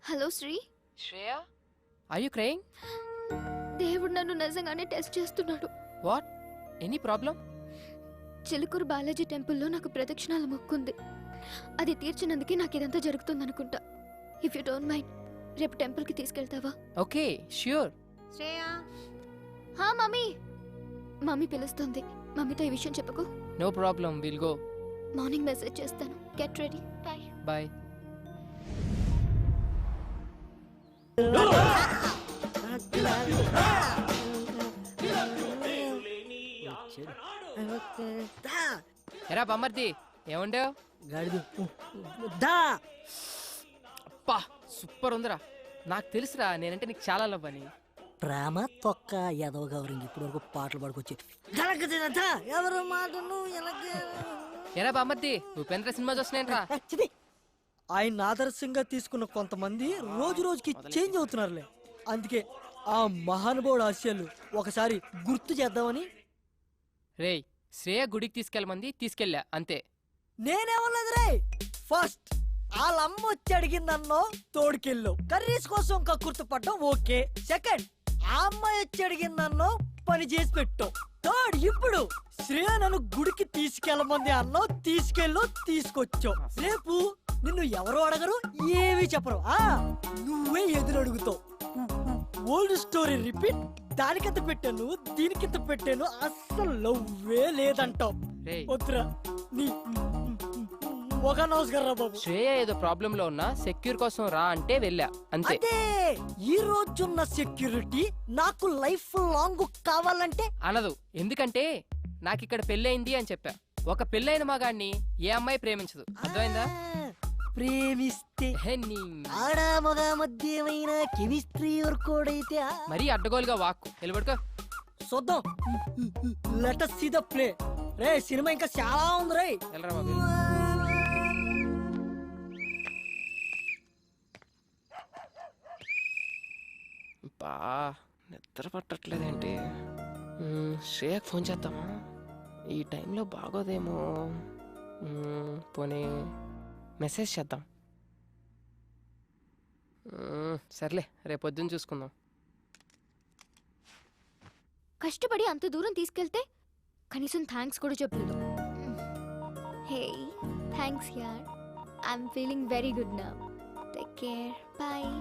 [SPEAKER 4] Hello Shri.
[SPEAKER 3] Shreya are you crying?
[SPEAKER 4] దేవుడు నన్ను నిజంగానే టెస్ట్ చేస్తున్నాడు.
[SPEAKER 3] What? Any problem?
[SPEAKER 4] Chilkur Balaji టెంపుల్లో నాకు ప్రదక్షిణాల మొక్కుంది. అది తీర్చినందుకే నాకు ఇదంతా జరుగుతుందనుకుంటా. ఇఫ్ యూ డోంట్ మైండ్ రేపు టెంపుల్కి తీసుకెళ్తావా?
[SPEAKER 3] Okay sure.
[SPEAKER 12] శ్రేయా
[SPEAKER 4] హా మమ్మీ. మమ్మీ పిలుస్తుంది. మమ్మీతో ఈ విషయం చెప్పకు.
[SPEAKER 3] No problem, will go.
[SPEAKER 4] Morning message చేస్తాను. Get ready. బాయ్.
[SPEAKER 3] బాయ్. ఎరా బమ్మర్ది ఏముండేవు? అప్పా సూపర్ ఉందిరా. నాకు తెలుసురా నేనంటే నీకు చాలా లవ్ అని.
[SPEAKER 2] ప్రేమ తొక్క ఎదవ గౌరింగ్ ఇప్పుడు వరకు పాటలు పాడుకొచ్చి ఎవరు మాటను
[SPEAKER 3] ఎరా బామ్మర్ది ఉపేంద్ర సినిమా చూస్తున్నాయంట్రా.
[SPEAKER 2] ఆయన ఆదర్శంగా తీసుకున్న కొంతమంది రోజు రోజుకి చేంజ్ అవుతున్నారులే. అందుకే ఆ మహానుభావుడు ఆశయాలు ఒకసారి గుర్తు చేద్దామని.
[SPEAKER 3] రేయ్ శ్రేయ గుడికి తీసుకెళ్ళమంది, తీసుకెళ్ళా అంతే.
[SPEAKER 2] నేనేమన్నది రే. ఫస్ట్ వాళ్ళమ్మ వచ్చి అడిగిందన్నో తోడుకెళ్ళు, కర్రీస్ కోసం కక్కుర్తి పడ్డం ఓకే. సెకండ్ ఆ అమ్మాయి వచ్చి అడిగిందన్నో పని చేసి పెట్టు. థర్డ్ ఇప్పుడు శ్రేయ నన్ను గుడికి తీసుకెళ్ళమంది అన్నో తీసుకెళ్ళు తీసుకొచ్చావు. రేపు నిన్ను ఎవరు అడగరు, ఏమీ చెప్పరు. నువ్వే ఎదురు అడుగుతావు. Old story repeat. దానికింత పెట్టాను దీనికింత పెట్టాను అస్సలు లవ్వే లేదంటావు. వద్దురా నీ ఒక నమస్కారం రా బాబు.
[SPEAKER 3] శ్రేయ ఏదో ప్రాబ్లం లో ఉన్నా సెక్యూర్ కోసం రా అంటే వెళ్ళా అంతే.
[SPEAKER 2] అదే ఈ రోజున్న సెక్యూరిటీ నాకు లైఫ్ లాంగ్ కావాలంటే
[SPEAKER 3] అనదు. ఎందుకంటే నాకు ఇక్కడ పెళ్ళయింది అని చెప్పా. ఒక పెళ్ళైన మగాడిని ఏ అమ్మాయి ప్రేమించదు, అర్థమైందా?
[SPEAKER 2] ప్రేమిస్తే ఆడా మగ మధ్య ఏమైనా కెమిస్ట్రీ వర్కౌట్ అయితే
[SPEAKER 3] మరీ అడ్డగోలుగా వాక్కు నిలబడుకో.
[SPEAKER 2] చూద్దాం. Let us see the play. Ray cinema ఇంకా చాలా ఉంది రే.
[SPEAKER 3] వెళ్ళరా బాబు. బా నిద్ర పట్టట్లేదేంటి? శ్రేయకు ఫోన్ చేద్దామా? ఈ టైంలో బాగోదేమో. పోనీ మెసేజ్ చేద్దాం. సర్లే రేపొద్దున చూసుకుందాం.
[SPEAKER 4] కష్టపడి అంత దూరం తీసుకెళ్తే కనీసం థ్యాంక్స్ కూడా చెప్పలేదు. హే థ్యాంక్స్ యార్. I'm feeling very good now. Take care. Bye.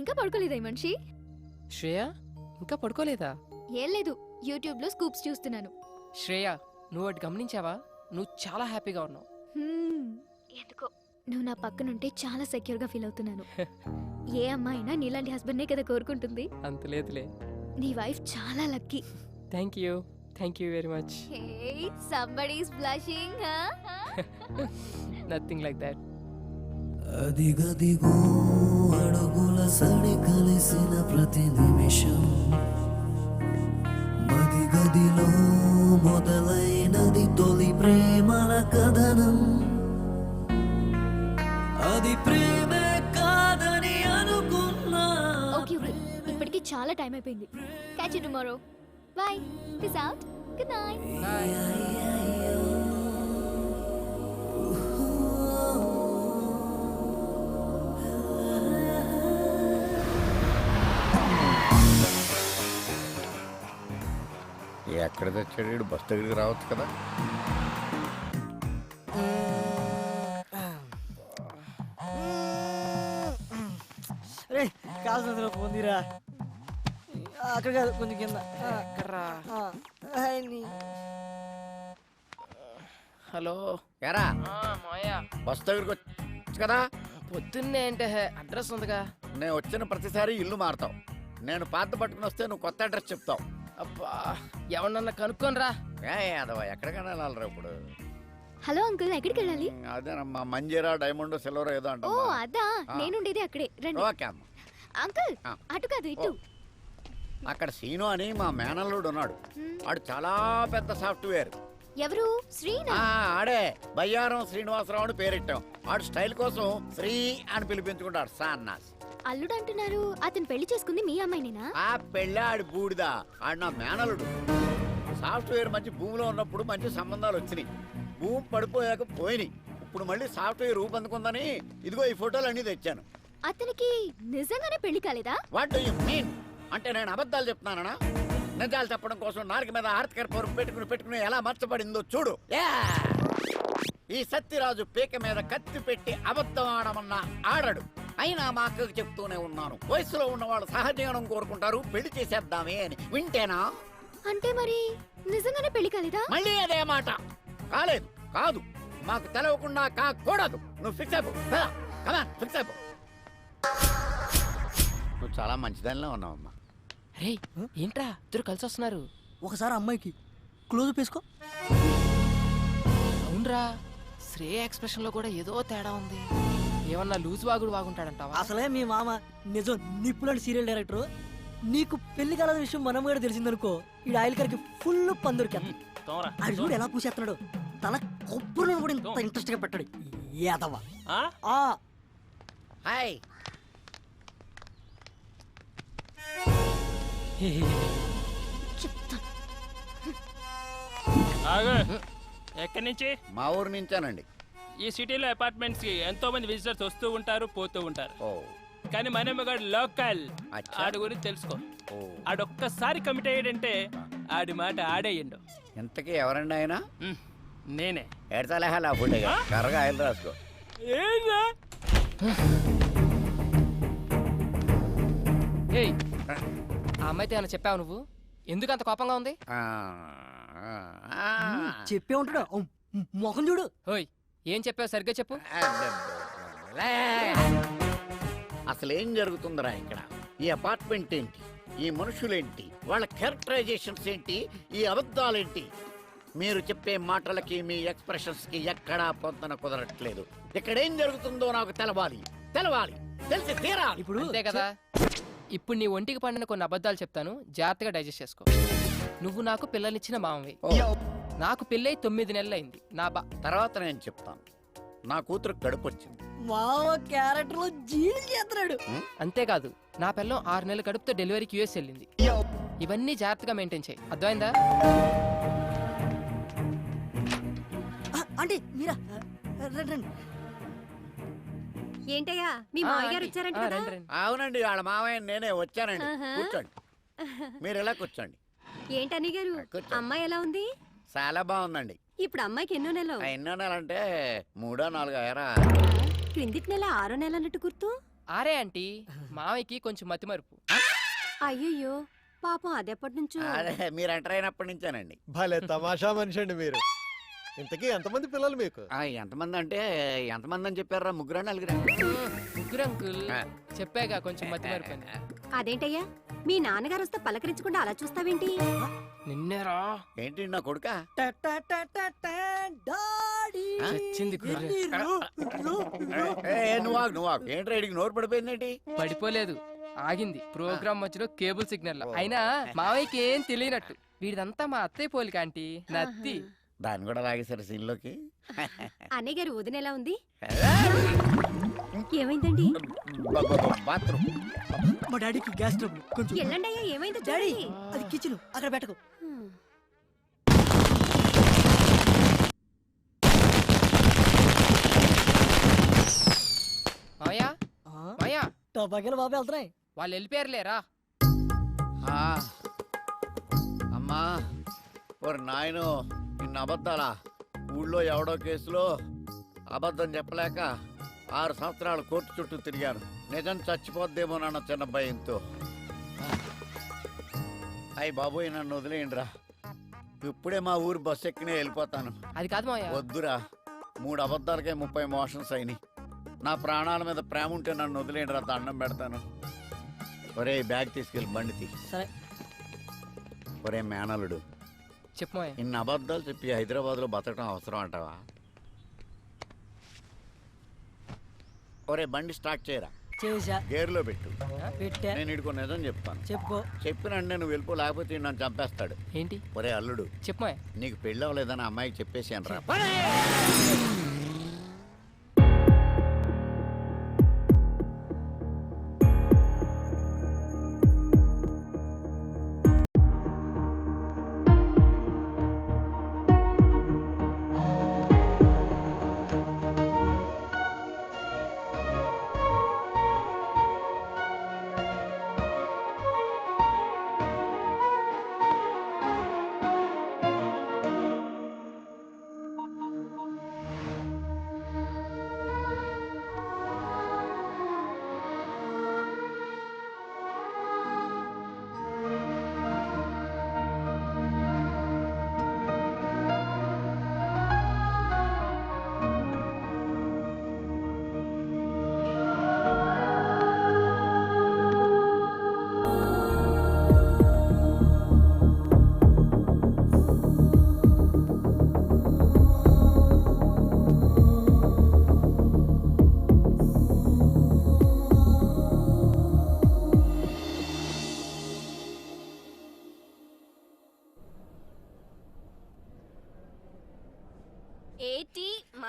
[SPEAKER 4] ఇంకా పడుకోలేదా ఈ మనిషి?
[SPEAKER 3] శ్రేయ ఇంకా పడుకోలేదా?
[SPEAKER 4] ఏం లేదు, యూట్యూబ్ లో స్కూప్స్ చూస్తున్నాను.
[SPEAKER 3] శ్రేయ నువ్వు అటు గమనించావా? నువ్వు చాలా హ్యాపీగా ఉన్నావు.
[SPEAKER 4] ఎందుకో నువ్వు నా పక్కనుంటే చాలా సెక్యూర్ గా ఫీల్ అవుతున్నాను. ఏ అమ్మాయినా నీలాంటి హస్బెండ్ నే కదా కోరుకుంటుంది.
[SPEAKER 3] అంత లేదులే.
[SPEAKER 4] నీ వైఫ్ చాలా lucky.
[SPEAKER 3] Thank you very much.
[SPEAKER 4] Hey, somebody is blushing, huh?
[SPEAKER 3] Nothing like that.
[SPEAKER 14] అదిగదిగో అడుగుల సడి కలిసిన ప్రతి నిమిషం మదిగదిలో మొదలైనది తొలి ప్రేమల కథనం. అది ప్రేమే కాదని అనుకున్నా.
[SPEAKER 4] ఓకే ఓకే, ఇప్పటికి చాలా టైం అయిపోయింది. Catch you tomorrow. By. Peace out. Good night.
[SPEAKER 15] ఎక్కడ తెచ్చాడు? బస్ దగ్గరికి రావచ్చు కదా.
[SPEAKER 2] రే కాల్సిన పొందిరా. అక్కడ కాదు, కొంచెం కింద.
[SPEAKER 3] హలో
[SPEAKER 15] ఎరా
[SPEAKER 3] మాయా,
[SPEAKER 15] బస్ దగ్గరికి వచ్చు కదా.
[SPEAKER 3] పొద్దున్నే అంటే అడ్రస్ ఉందిగా.
[SPEAKER 15] నేను వచ్చిన ప్రతిసారి ఇల్లు మారుతావు. నేను పాత పట్టుకుని వస్తే నువ్వు కొత్త అడ్రస్ చెప్తావు.
[SPEAKER 3] అబ్బా ఎవరన్నా కనుక్కొని రా.
[SPEAKER 15] అదవా ఎక్కడికైనా వెళ్ళాలరా ఇప్పుడు.
[SPEAKER 4] హలో అంకుల్, ఎక్కడికి వెళ్ళాలి?
[SPEAKER 15] అదేనమ్మా మంజీరా డైమండ్ సిల్వర్ ఏదో
[SPEAKER 4] ఓ
[SPEAKER 15] అంటావు.
[SPEAKER 4] అదా, నేనుండేది అక్కడే. రండి.
[SPEAKER 15] ఓకే అమ్మ.
[SPEAKER 4] అంకుల్ అటు కాదు ఇటు.
[SPEAKER 15] అక్కడ సీను అని మా మేనల్లుడు ఉన్నాడు. వాడు చాలా పెద్ద సాఫ్ట్వేర్.
[SPEAKER 4] ఎవరు? శ్రీనా?
[SPEAKER 15] ఆడే బయ్యారం శ్రీనివాసరావు అని పేరెట్టాం. వాడు స్టైల్ కోసం శ్రీ అని పిలిపించుకుంటాడు. సాన్నాస్.
[SPEAKER 4] అల్లుడు అంటున్నారు, అతను పెళ్లి చేసుకుంది మీ అమ్మాయినేనా?
[SPEAKER 15] ఆ పెళ్ళాడి బూడిదా ఆడు నా మేనలుడు. సాఫ్ట్వేర్ మంచి భూమిలో ఉన్నప్పుడు మంచి సంబంధాలు వచ్చినాయి. భూమి పడిపోయాక పోయినాయి. ఇప్పుడు మళ్ళీ సాఫ్ట్వేర్ రూపొందుకుందని ఇదిగో ఈ ఫోటోలు అన్ని తెచ్చాను.
[SPEAKER 4] అతనికి నిజంగానే పెళ్లి కాలేదా?
[SPEAKER 15] What do you mean? అంటే నేను అబద్ధాలు చెప్తున్నానా? నిజాలు చెప్పడం కోసం నాలుగు మీద ఆర్థిక పరుపు పెట్టుకుని ఎలా మర్చబడిందో చూడు. ఈ సత్యరాజు పీక మీద కత్తి పెట్టి అబద్ధం ఆడమన్నా ఆడడు. అయినా మా అక్కకు చెప్తూనే ఉన్నాను, వయసులో ఉన్నవాళ్ళు సహజీవనం కోరుకుంటారు, పెళ్లి చేసేద్దామే అని. వింటేనా?
[SPEAKER 4] అంటే మరి నిజంగానే పెళ్లి కాలేదా?
[SPEAKER 15] మళ్ళీ అదే మాట. కాలేదు, కాదు, మాకు తెలవకుండా కాకూడదు. నువ్వు ఫిక్స్ అయిపో, ఫిక్స్ అయిపో. నువ్వు చాలా మంచిదానిలో ఉన్నావమ్మా.
[SPEAKER 3] రే ఏంట్రా ఇద్దరు కలిసి వస్తున్నారు?
[SPEAKER 2] ఒకసారి అమ్మాయికి క్లోజ్ వేసుకో.
[SPEAKER 3] అవునరా, శ్రేయ ఎక్స్ప్రెషన్ లో కూడా ఏదో తేడా ఉంది. ఏమన్నా లూజ్ వాగుడు వాగుంటాడంటావా?
[SPEAKER 2] అసలే మీ మామ నిజం నిప్పులాంటి సీరియల్ డైరెక్టర్. నీకు పెళ్లి కాలేద విషయం మనం కూడా తెలిసిందనుకో, ఈ ఆయిల్ కరికి ఫుల్ పందురికి అది చూడు ఎలా పూసేస్తున్నాడు. తన కొబ్బరి కూడా ఇంత ఇంట్రెస్ట్ గా పెట్టాడు యాదవ.
[SPEAKER 15] హాయ్.
[SPEAKER 11] ఎక్కడి నుంచి?
[SPEAKER 15] మా ఊరు నుంచానండి.
[SPEAKER 11] ఈ సిటీలో అపార్ట్మెంట్స్ కి ఎంతో మంది విజిటర్స్ వస్తూ ఉంటారు, పోతూ ఉంటారు. కానీ మనమ్మగాడు లోకల్. ఆడి గురించి తెలుసుకో. ఆడొక్కసారి కమిట్ అయ్యాడంటే ఆడి మాట ఆడేయండు.
[SPEAKER 15] ఇంతకీ ఎవరండి ఆయన?
[SPEAKER 11] నేనే.
[SPEAKER 15] ఎడతలేహాలి ఆ ఫుడ్ కర్రగా ఆయిల్ రాసుకో.
[SPEAKER 3] ఏయ్, ఆ అమ్మాయితో ఏమైనా చెప్పావు నువ్వు? ఎందుకు అంత కోపంగా ఉంది?
[SPEAKER 2] చెప్పే ఉంటాడు, మొఖం చూడు.
[SPEAKER 3] ఓయ్, ఏం చెప్పావు సరిగ్గా చెప్పు.
[SPEAKER 15] అసలు ఏం జరుగుతుందిరా ఇక్కడ? ఈ అపార్ట్మెంట్ ఏంటి? ఈ మనుషులేంటి? వాళ్ళ క్యారెక్టరైజేషన్స్ ఏంటి? ఈ అబద్ధాలేంటి? మీరు చెప్పే మాటలకి మీ ఎక్స్ప్రెషన్స్ కి ఎక్కడా పొంతన కుదరట్లేదు. ఇక్కడ ఏం జరుగుతుందో నాకు తెలవాలి, తెలిసి తీరాలి.
[SPEAKER 3] ఇప్పుడు అంతే కదా. ఇప్పుడు నీ ఒంటికి పండిన కొన్ని అబద్ధాలు చెప్తాను, జాగ్రత్తగా డైజెస్ట్ చేసుకో. నువ్వు నాకు పిల్లనిచ్చిన మామవి. నాకు పెళ్ళై 9 నెలలు అయింది. నా
[SPEAKER 15] తర్వాత నేను చెప్తాను. నా కూతురు కడుపు వచ్చింది.
[SPEAKER 2] మామ క్యారెక్టర్ లో జీని చేస్తున్నాడు.
[SPEAKER 3] అంతేకాదు, నా పిల్లం 6 నెలల కడుపుతో డెలివరీకి యూఎస్ వెళ్ళింది. ఇవన్నీ జాగ్రత్తగా మెయింటైన్ చేయి, అర్థమైందా?
[SPEAKER 2] అంటే మీరా? రండి.
[SPEAKER 12] ఏంటయ్యా మీ మామయ్య గారు వచ్చారంట కదా?
[SPEAKER 15] అవునండి, వాళ్ళ మామయ్య నేనే వచ్చానండి. కూర్చోండి, మీరు ఎలా కూర్చోండి.
[SPEAKER 12] ఏంటని గారు, అమ్మాయి ఎలా ఉంది?
[SPEAKER 15] చాలా బాగుందండి.
[SPEAKER 12] ఇప్పుడు అమ్మాయికి ఎన్నో నెల?
[SPEAKER 15] ఎన్నో నెల అంటే 3 4 ఏరా.
[SPEAKER 12] క్రిందిటి నెల 6 నెల అన్నట్టు గుర్తు.
[SPEAKER 3] ఆరే ఆంటీ, మామయ్యకి కొంచెం మతిమరుపు.
[SPEAKER 12] అయ్యయ్యో పాపం, అదెప్పటి నుంచో.
[SPEAKER 15] అదే మీరు ఎంటర్ అయినప్పటి నుంచేనండి.
[SPEAKER 9] భలే తమాషా మనిషి అండి మీరు. ఇంతకీ ఎంతమంది పిల్లలు మీకు?
[SPEAKER 15] ఎంతమంది అంటే ఎంతమంది అని చెప్పారా? 3 4.
[SPEAKER 3] ముగ్గురు అంకుల్. చెప్పాగా కొంచెం మతిమరుపు అని.
[SPEAKER 12] అదేంటయ్యా, మీ నాన్నగారు వస్తే పలకరించకుండా అలా చూస్తావేంటి?
[SPEAKER 3] నిన్నేరా.
[SPEAKER 15] ఏంటి నా కొడుక?
[SPEAKER 3] వచ్చింది
[SPEAKER 15] నువ్వు ఏంటి ఇడికి నోరు పడిపోయిందేంటి?
[SPEAKER 3] పడిపోలేదు, ఆగింది. ప్రోగ్రామ్ మధ్యలో కేబుల్ సిగ్నల్. అయినా మావయ్యకి ఏం తెలియనట్టు. వీడిదంతా మా అత్తయ్య పోలిక ఆంటీ, నత్తి.
[SPEAKER 15] దాన్ని కూడా లాగేశారు సీన్ లోకి.
[SPEAKER 12] అన్నయ్య గారు వదిన ఎలా ఉంది? ఏమైందండి?
[SPEAKER 15] బాత్రూమ్.
[SPEAKER 2] మా డాడీకి గ్యాస్ ట్రబుల్. కొంచెం
[SPEAKER 12] ఎల్లండి అయ్యా, ఏమైందో
[SPEAKER 2] డాడీ.
[SPEAKER 12] చూడండి.
[SPEAKER 2] అది కిచెన్, అక్కడ పెట్టకు.
[SPEAKER 3] మాయా మాయా,
[SPEAKER 2] టపాకాయలు బాబు వెళ్తున్నాయి.
[SPEAKER 3] వాళ్ళు వెళ్ళిపోయారులేరా.
[SPEAKER 15] అమ్మా ఓరి నాయను, ఇన్ని అబద్ధాలా? ఊళ్ళో ఎవడో కేసులో అబద్ధం చెప్పలేక 6 సంవత్సరాలు కోర్టు చుట్టూ తిరిగాను. నిజం చచ్చిపోద్దేమో నాన్న చిన్న భయంతో. అయ్యి బాబోయ్, నన్ను వదిలేయండిరా. ఇప్పుడే మా ఊరు బస్సు ఎక్కినే వెళ్ళిపోతాను.
[SPEAKER 3] అది కాదు మాయా.
[SPEAKER 15] వద్దురా, 3 అబద్ధాలకే 30 మోషన్స్ అయినాయి. నా ప్రాణాల మీద ప్రేమ ఉంటే నన్ను వదిలేయండిరా, దండం పెడతాను. ఒరే బ్యాగ్ తీసుకెళ్ళి బండి తీ.
[SPEAKER 2] సరే.
[SPEAKER 15] ఒరే మేనలుడు,
[SPEAKER 3] చెప్పు మాయా.
[SPEAKER 15] ఇన్ని అబద్ధాలు చెప్పి హైదరాబాద్లో బతకడం అవసరం అంటావా? ఒరే బండి స్టార్ట్ చేయరా.
[SPEAKER 2] చేసా.
[SPEAKER 15] గేర్లో పెట్టు.
[SPEAKER 2] పెట్టా.
[SPEAKER 15] నేను ఇడుకో నిజం చెప్తాను.
[SPEAKER 2] చెప్పుకో.
[SPEAKER 15] చెప్పినంటే నువ్వు వెళ్ళిపో, లేకపోతే నన్ను చంపేస్తాడు.
[SPEAKER 3] ఏంటి?
[SPEAKER 15] ఒరే అల్లుడు,
[SPEAKER 3] చెప్పు మాయా.
[SPEAKER 15] నీకు పెళ్ళి అవ్వలేదని అమ్మాయికి చెప్పేసాను రా.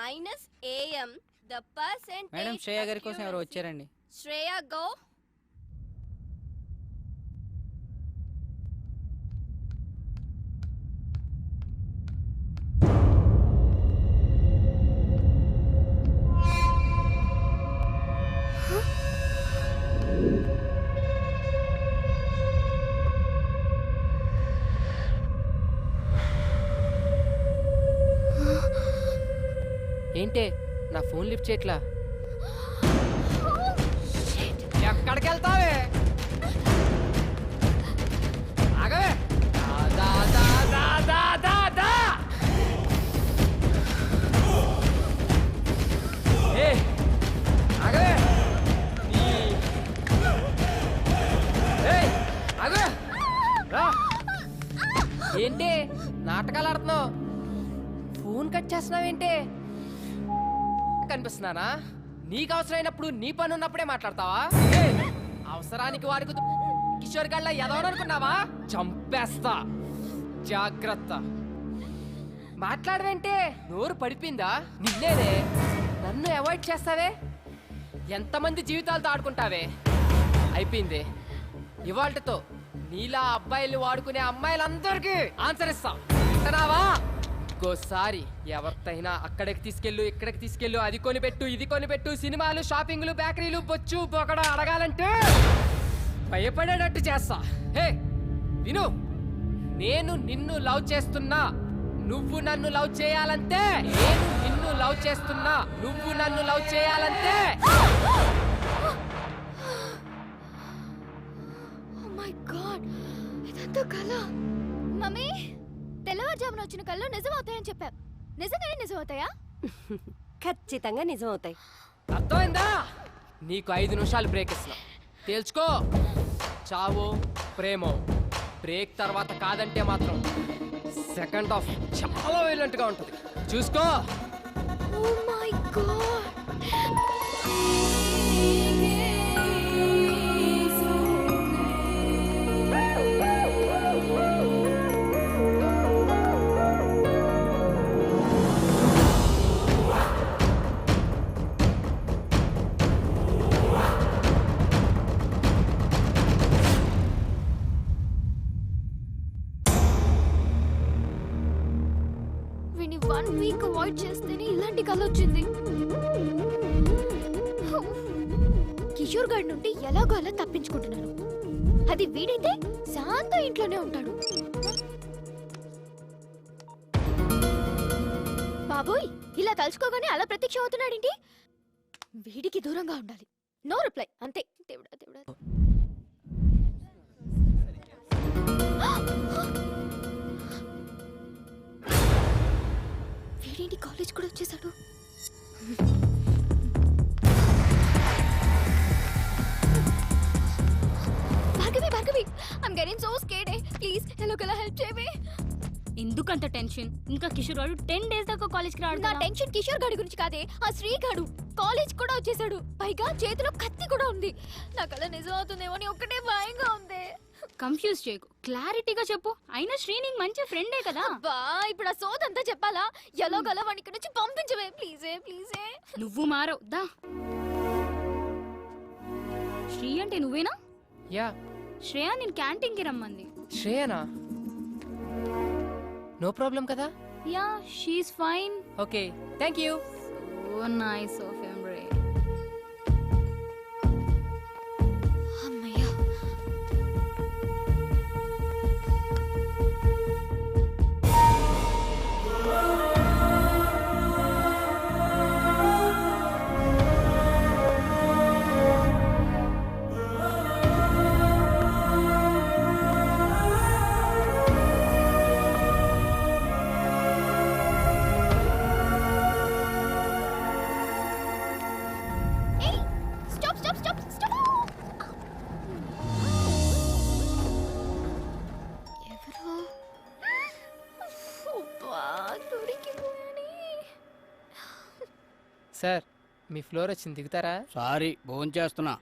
[SPEAKER 12] Minus AM the percentage.
[SPEAKER 3] Madam Shreya గారి కోసం ఎవరు వచ్చారండి?
[SPEAKER 12] శ్రేయ గో.
[SPEAKER 3] ఏంటే నా ఫోన్ లిఫ్ట్ చేయట్లా? ఎక్కడికి వెళ్తావే? ఆగవే. దా, దా, దా, దా, దా, దా. ఏయ్, ఆగవే. ఏయ్, ఆగవే. రా. ఏంటి నాటకాలు ఆడుతున్నావు? ఫోన్ కట్ చేస్తున్నావేంటి? కనిపిస్తున్నానా? నీకు అవసరమైనప్పుడు నీ పని ఉన్నప్పుడే మాట్లాడతావా? అవసరానికి వాడికి కిషోర్ గళ్ళ ఎదవననుకున్నావా? చంపేస్తా, జాగ్రత్త. మాట్లాడవేంటే? నోరు పడిపోయిందా? నిన్నేనే నన్ను అవాయిడ్ చేస్తావే? ఎంతమంది జీవితాలతో ఆడుకుంటావే? అయిపోయింది. ఇవాళ్టితో నీలా అబ్బాయిలు వాడుకునే అమ్మాయిలందరికీ ఆన్సర్ ఇస్తా. వింటున్నావా? ఇంకోసారి ఎవరితైనా అక్కడికి తీసుకెళ్ళు, ఇక్కడికి తీసుకెళ్ళు, అది కొనిపెట్టు, ఇది కొనిపెట్టు, సినిమాలు, షాపింగ్లు, బేకరీలు, బొచ్చు పొగడ అడగాలంటే భయపడేటట్టు చేస్తా. హే విను, నేను నిన్ను లవ్ చేస్తున్నా, నువ్వు నన్ను లవ్ చేయాలంటే. నేను నిన్ను లవ్ చేస్తున్నా, నువ్వు నన్ను లవ్ చేయాలంటే.
[SPEAKER 4] ఓ మై గాడ్, ఇదంతా కల. మమ్మీ, తెల్లవారుజామున వచ్చిన కళ్ళు నిజం అవుతాయని చెప్పావు. నిజంగానే నిజం అవుతాయా?
[SPEAKER 12] ఖచ్చితంగా నిజం అవుతాయి.
[SPEAKER 3] అర్థమైందా? నీకు 5 నిమిషాలు బ్రేక్ ఇస్తున్నా, తేల్చుకో. చావో ప్రేమో. బ్రేక్ తర్వాత కాదంటే మాత్రం సెకండ్ హాఫ్ చాలా వైలెంట్ గా ఉంటది, చూసుకో.
[SPEAKER 4] Oh my God. వీని 1 వీక్ అవాయిడ్ చేస్తేనే ఇలాంటి కళ వచ్చింది. కిషోర్ గారి నుండి ఎలాగో అలా తప్పించుకుంటున్నాను. అది వీడైతే శాంత ఇంట్లోనే ఉంటాడు. బాబోయ్, ఇలా తలుచుకోగానే అలా ప్రత్యక్షం అవుతున్నాడేంటి? వీడికి దూరంగా ఉండాలి. నో రిప్లై, అంతే. దేవుడా దేవుడా. వీడేంటి కాలేజ్ కూడా వచ్చేసాడు? Bhargavi, Bhargavi, I'm getting so scared. Please ఎలాగోలా హెల్ప్ చేయవే.
[SPEAKER 5] ఎందుకంత టెన్షన్? ఇంకా కిషోర్ గారు 10 days దాకా కాలేజ్కి రాడు.
[SPEAKER 4] నా టెన్షన్ కిషోర్ గాడి గురించి కాదే, ఆ శ్రీ గాడు కాలేజ్ కూడా వచ్చేసాడు. పైగా చేతిలో కత్తి కూడా ఉంది. నాకు అలా నిజం అవుతుందేమో అని ఒక్కటే భయంగా ఉంది.
[SPEAKER 5] కన్ఫ్యూజ్ చేయకు, క్లారిటీగా చెప్పు. అయినా శ్రీ నీకు మంచి ఫ్రెండే కదా.
[SPEAKER 4] బా, ఇప్పుడు ఆ సోదంతా చెప్పాలా? ఎలాగోలా వాడిని ఇక్కడి నుంచి పంపించవే ప్లీజే, ప్లీజే.
[SPEAKER 5] నువ్వు మారవు దా. శ్రీ అంటే నువ్వేనా?
[SPEAKER 3] యా.
[SPEAKER 5] శ్రేయ నేను క్యాంటీన్కి రమ్మంది.
[SPEAKER 3] శ్రేయనా? నో ప్రాబ్లం కదా?
[SPEAKER 5] Yeah, she's fine.
[SPEAKER 3] Okay, thank you.
[SPEAKER 5] So nice of him రే.
[SPEAKER 4] అమ్మయ్యా.
[SPEAKER 3] సార్, మీ ఫ్లోర్ వచ్చింది, దిగుతారా?
[SPEAKER 10] సారీ, భోజనం చేస్తున్నా.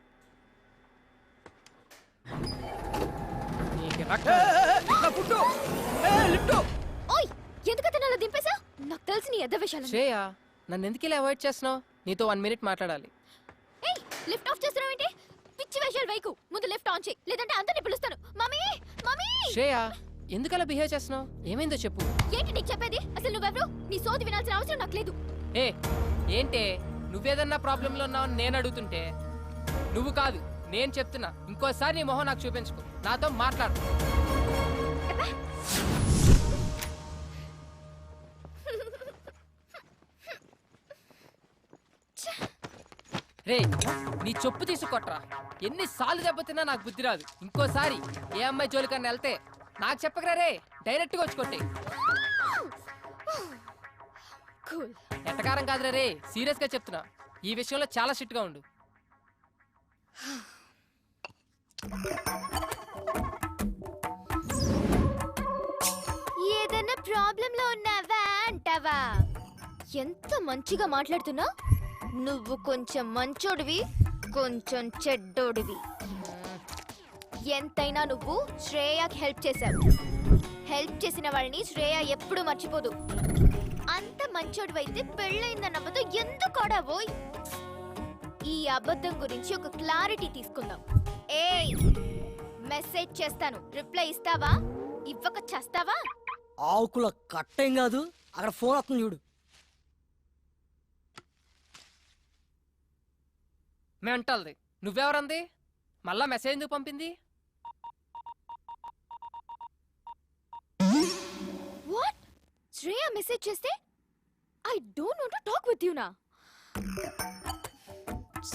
[SPEAKER 4] ఓయ్, ఎందుకు అతను అలా దింపేశా? నాకు తెలిసి నీ ఎద్ద విషయాలు.
[SPEAKER 3] శ్రేయ, నన్ను ఎందుకు ఇలా అవాయిడ్ చేస్తున్నావు? నీతో 1 minute మాట్లాడాలి.
[SPEAKER 4] ఏయ్ లిఫ్ట్ ఆఫ్ చేస్తున్నావేంటి? పిచ్చి వేషాలు వైకు. ముందు లిఫ్ట్ ఆన్ చేయి, లేదంటే అందరిని పిలుస్తాను. Mummy mummy.
[SPEAKER 3] శ్రేయ, ఎందుకు అలా బిహేవ్ చేస్తున్నావు? ఏమైందో చెప్పు.
[SPEAKER 4] ఏంటి నీకు చెప్పేది? అసలు నువ్వెవరు? నీ సోది వినాల్సిన అవసరం నాకు లేదు.
[SPEAKER 3] ఏ ఏంటే, నువ్వేదన్నా ప్రాబ్లంలో ఉన్నావని నేను అడుగుతుంటే నువ్వు కాదు నేను చెప్తున్నా. ఇంకోసారి నీ మొహం నాకు చూపించుకో, నాతో మాట్లాడు. రే, నీ చెప్పు తీసుకొట్రా. ఎన్నిసార్లు దెబ్బతిన్నా నాకు బుద్ధి రాదు. ఇంకోసారి ఏ అమ్మాయి జోలికన్నా వెళ్తే నాకు చెప్పకరా రే, డైరెక్ట్గా వచ్చి కొట్టే. ఎట్టకారం కాదురా రే, సీరియస్గా చెప్తున్నా. ఈ విషయంలో చాలా స్ట్రిక్ట్గా ఉండు.
[SPEAKER 4] ఏదైనా ప్రాబ్లంలో ఉన్నావా అంటావా? ఎంత మంచిగా మాట్లాడుతున్నా. నువ్వు కొంచెం మంచోడివి, కొంచెం చెడ్డోడివి. ఎంతైనా నువ్వు శ్రేయకి హెల్ప్ చేశావు. హెల్ప్ చేసిన వాళ్ళని శ్రేయ ఎప్పుడు మర్చిపోదు. అంత మంచోడివైతే పెళ్ళైందన్న అబద్ధం ఎందుకు ఆడావోయ్? ఈ అబద్ధం గురించి ఒక క్లారిటీ తీసుకుందాం. ఏయ్, మెసేజ్ చేస్తాను, రిప్లై ఇస్తావా? ఇవ్వక చేస్తావా?
[SPEAKER 2] ఆకుల కట్టేం కాదు, అక్కడ ఫోన్ వస్తుంది చూడు.
[SPEAKER 3] మెంటల్ది. నువ్వెవరంది? మళ్ళా మెసేజ్ ఎందుకు పంపింది?
[SPEAKER 4] వాట్? శ్రేయ మెసేజ్ చేస్తే I don't want to talk with you నా.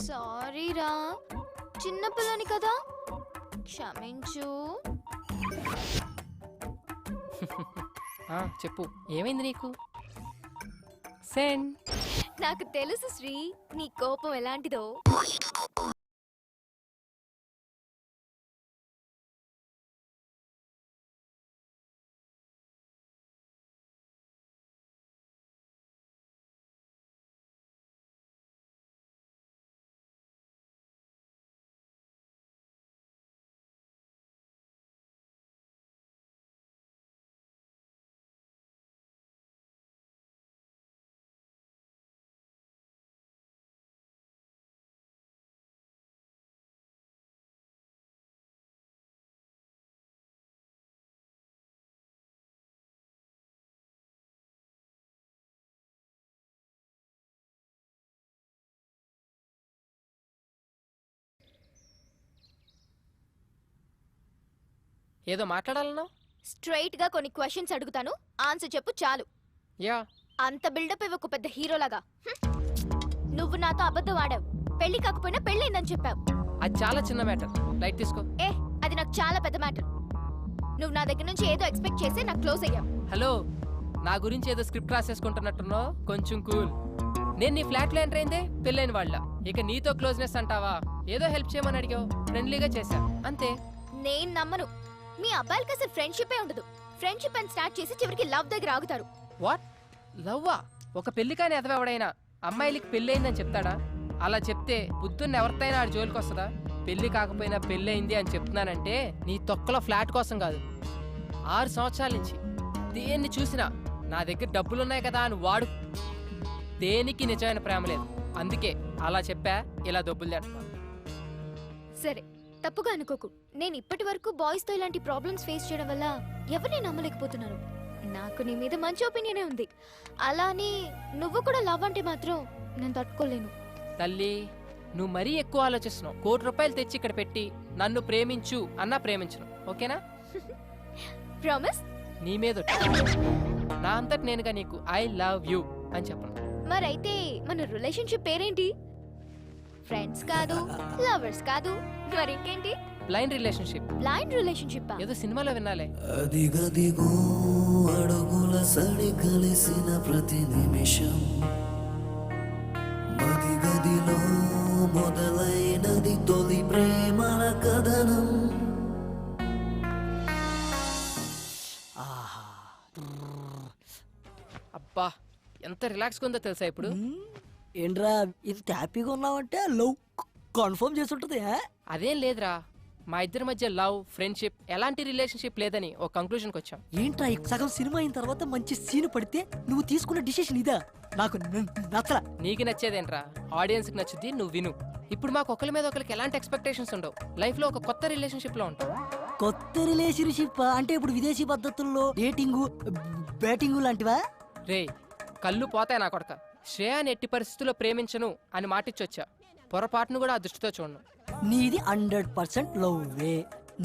[SPEAKER 4] సారీ రా, చిన్నపిల్లని కదా, క్షమించు.
[SPEAKER 3] చెప్పు, ఏమైంది నీకు? సెండ్.
[SPEAKER 4] నాకు తెలుసు శ్రీ, నీ కోపం ఎలాంటిదో.
[SPEAKER 3] ఏదో మాట్లాడాలన్నా?
[SPEAKER 4] స్ట్రైట్ గా కొన్ని క్వశ్చన్స్ అడుగుతాను, ఆన్సర్ చెప్పు చాలు.
[SPEAKER 3] యా.
[SPEAKER 4] అంత బిల్డప్ ఇవ్వకు పెద్ద హీరోలాగా. నువ్వు నాతో అబద్ధం ఆడావు. పెళ్లి కాకపోయినా పెళ్ళైందని చెప్పావు.
[SPEAKER 3] అది చాలా చిన్న మ్యాటర్, లైట్ తీసుకో.
[SPEAKER 4] ఏ, అది నాకు చాలా పెద్ద మ్యాటర్. నువ్వు నా దగ్గర నుంచి ఏదో ఎక్స్పెక్ట్ చేసి నాకు క్లోజ్ అయ్యావు.
[SPEAKER 3] హలో, నా గురించి ఏదో స్క్రిప్ట్ రాసేసుకుంటున్నట్టున్నావు. కొంచెం కూల్. నేను నీ ఫ్లాట్ లో ఎంటర్ అయిందే పెళ్ళైన వాళ్ళ. ఇక నీతో క్లోజ్నెస్ అంటావా? ఏదో హెల్ప్ చేయమని అడిగావు, ఫ్రెండ్లీగా చేశా, అంతే.
[SPEAKER 4] నేను నమ్మను. మీ అబ్బాయిలకి అసలు ఫ్రెండ్షిపే ఉండదు. ఫ్రెండ్షిప్ అని స్టార్ట్ చేసి చివరికి లవ్ దగ్గర ఆగుతారు.
[SPEAKER 3] వాట్? లవ్వా? ఒక పెళ్లి కాని ఎదవెవడైనా అమ్మాయిలకి పెళ్ళయిందని చెప్తాడా? అలా చెప్తే బుద్ధున్న ఎవరితైనా ఆడి జోలికి వస్తుందా? పెళ్లి కాకపోయినా పెళ్ళయింది అని చెప్తున్నానంటే నీ తొక్కలో ఫ్లాట్ కోసం కాదు. 6 సంవత్సరాల నుంచి దేన్ని చూసినా నా దగ్గర డబ్బులున్నాయి కదా అని వాడు. దేనికి నిజమైన ప్రేమ లేదు. అందుకే అలా చెప్పా, ఇలా డబ్బులు తెస్తా.
[SPEAKER 4] సరే, తప్పుగా అనుకోకు. నేను ఇప్పటి వరకు బాయ్స్ తో ఇలాంటి ప్రాబ్లమ్స్ ఫేస్ చేయడం వల్ల ఎవరిని నమ్మలేకపోతున్నాను. నాకు నీ మీద మంచి ఒపీనియనే ఉంది. అలానే నువ్వు కూడా లవ్ అంటే మాత్రం నేను తట్టుకోలేను.
[SPEAKER 3] తల్లి, నువ్వు మరీ ఎక్కువ ఆలోచిస్తున్నావు. 1 కోటి రూపాయలు తెచ్చి ఇక్కడ పెట్టి నన్ను ప్రేమించు అన్నా ప్రేమించను, ఓకేనా?
[SPEAKER 4] ప్రామిస్?
[SPEAKER 3] నీ మీద నా అంతటి నేనుగా నీకు ఐ లవ్ యూ అని చెప్పను.
[SPEAKER 4] మరైతే మన రిలేషన్షిప్ పేరేంటి? ఫ్రెండ్స్ కాదు, లవర్స్ కాదు, మరింకేంటి?
[SPEAKER 3] Blind relationship.
[SPEAKER 4] బ్లైండ్ రిలేషన్షిప్
[SPEAKER 3] ఏదో సినిమాలో వినాలే.
[SPEAKER 14] అదిగదిగో అడుగుల సడి కలిసిన ప్రతి నిమిషం మదిగదిలో మొదలైనది తొలి ప్రేమల కథనం.
[SPEAKER 3] అబ్బా, ఎంత రిలాక్స్గా ఉందో తెలుసా ఇప్పుడు?
[SPEAKER 2] ఏంట్రా ఇది హ్యాపీగా ఉన్నావంటే లవ్ కన్ఫర్మ్ చేసి ఉంటుంది.
[SPEAKER 3] అదేం లేదురా, మా ఇద్దరి మధ్య లవ్ ఫ్రెండ్షిప్ ఎలాంటి రిలేషన్షిప్ లేదని ఒక కంక్లూజన్కి వచ్చాం.
[SPEAKER 2] ఏంట్రా ఈ సగం సినిమా అయిన తర్వాత మంచి సీన్ పడితే నువ్వు తీసుకున్న డిసిషన్ ఇదా? నాకు నచ్చలా.
[SPEAKER 3] నీకు నచ్చేదేంట్రా, ఆడియన్స్కి నచ్చుద్ది, నువ్వు విను. ఇప్పుడు మాకు ఒకరి మీద ఒకరికి ఎలాంటి ఎక్స్పెక్టేషన్స్ ఉండవు. లైఫ్లో ఒక కొత్త రిలేషన్షిప్లో ఉంటాం.
[SPEAKER 2] కొత్త రిలేషన్షిప్ అంటే ఇప్పుడు విదేశీ పద్ధతుల్లో డేటింగు బ్యాటింగు లాంటివా?
[SPEAKER 3] రే కళ్ళు పోతాయి నా కొడక. శ్రేయాని ఎట్టి పరిస్థితుల్లో ప్రేమించను అని మాటిచ్చొచ్చా. పొరపాటును కూడా ఆ దృష్టితో చూడను.
[SPEAKER 2] నీది 100% లవ్వే.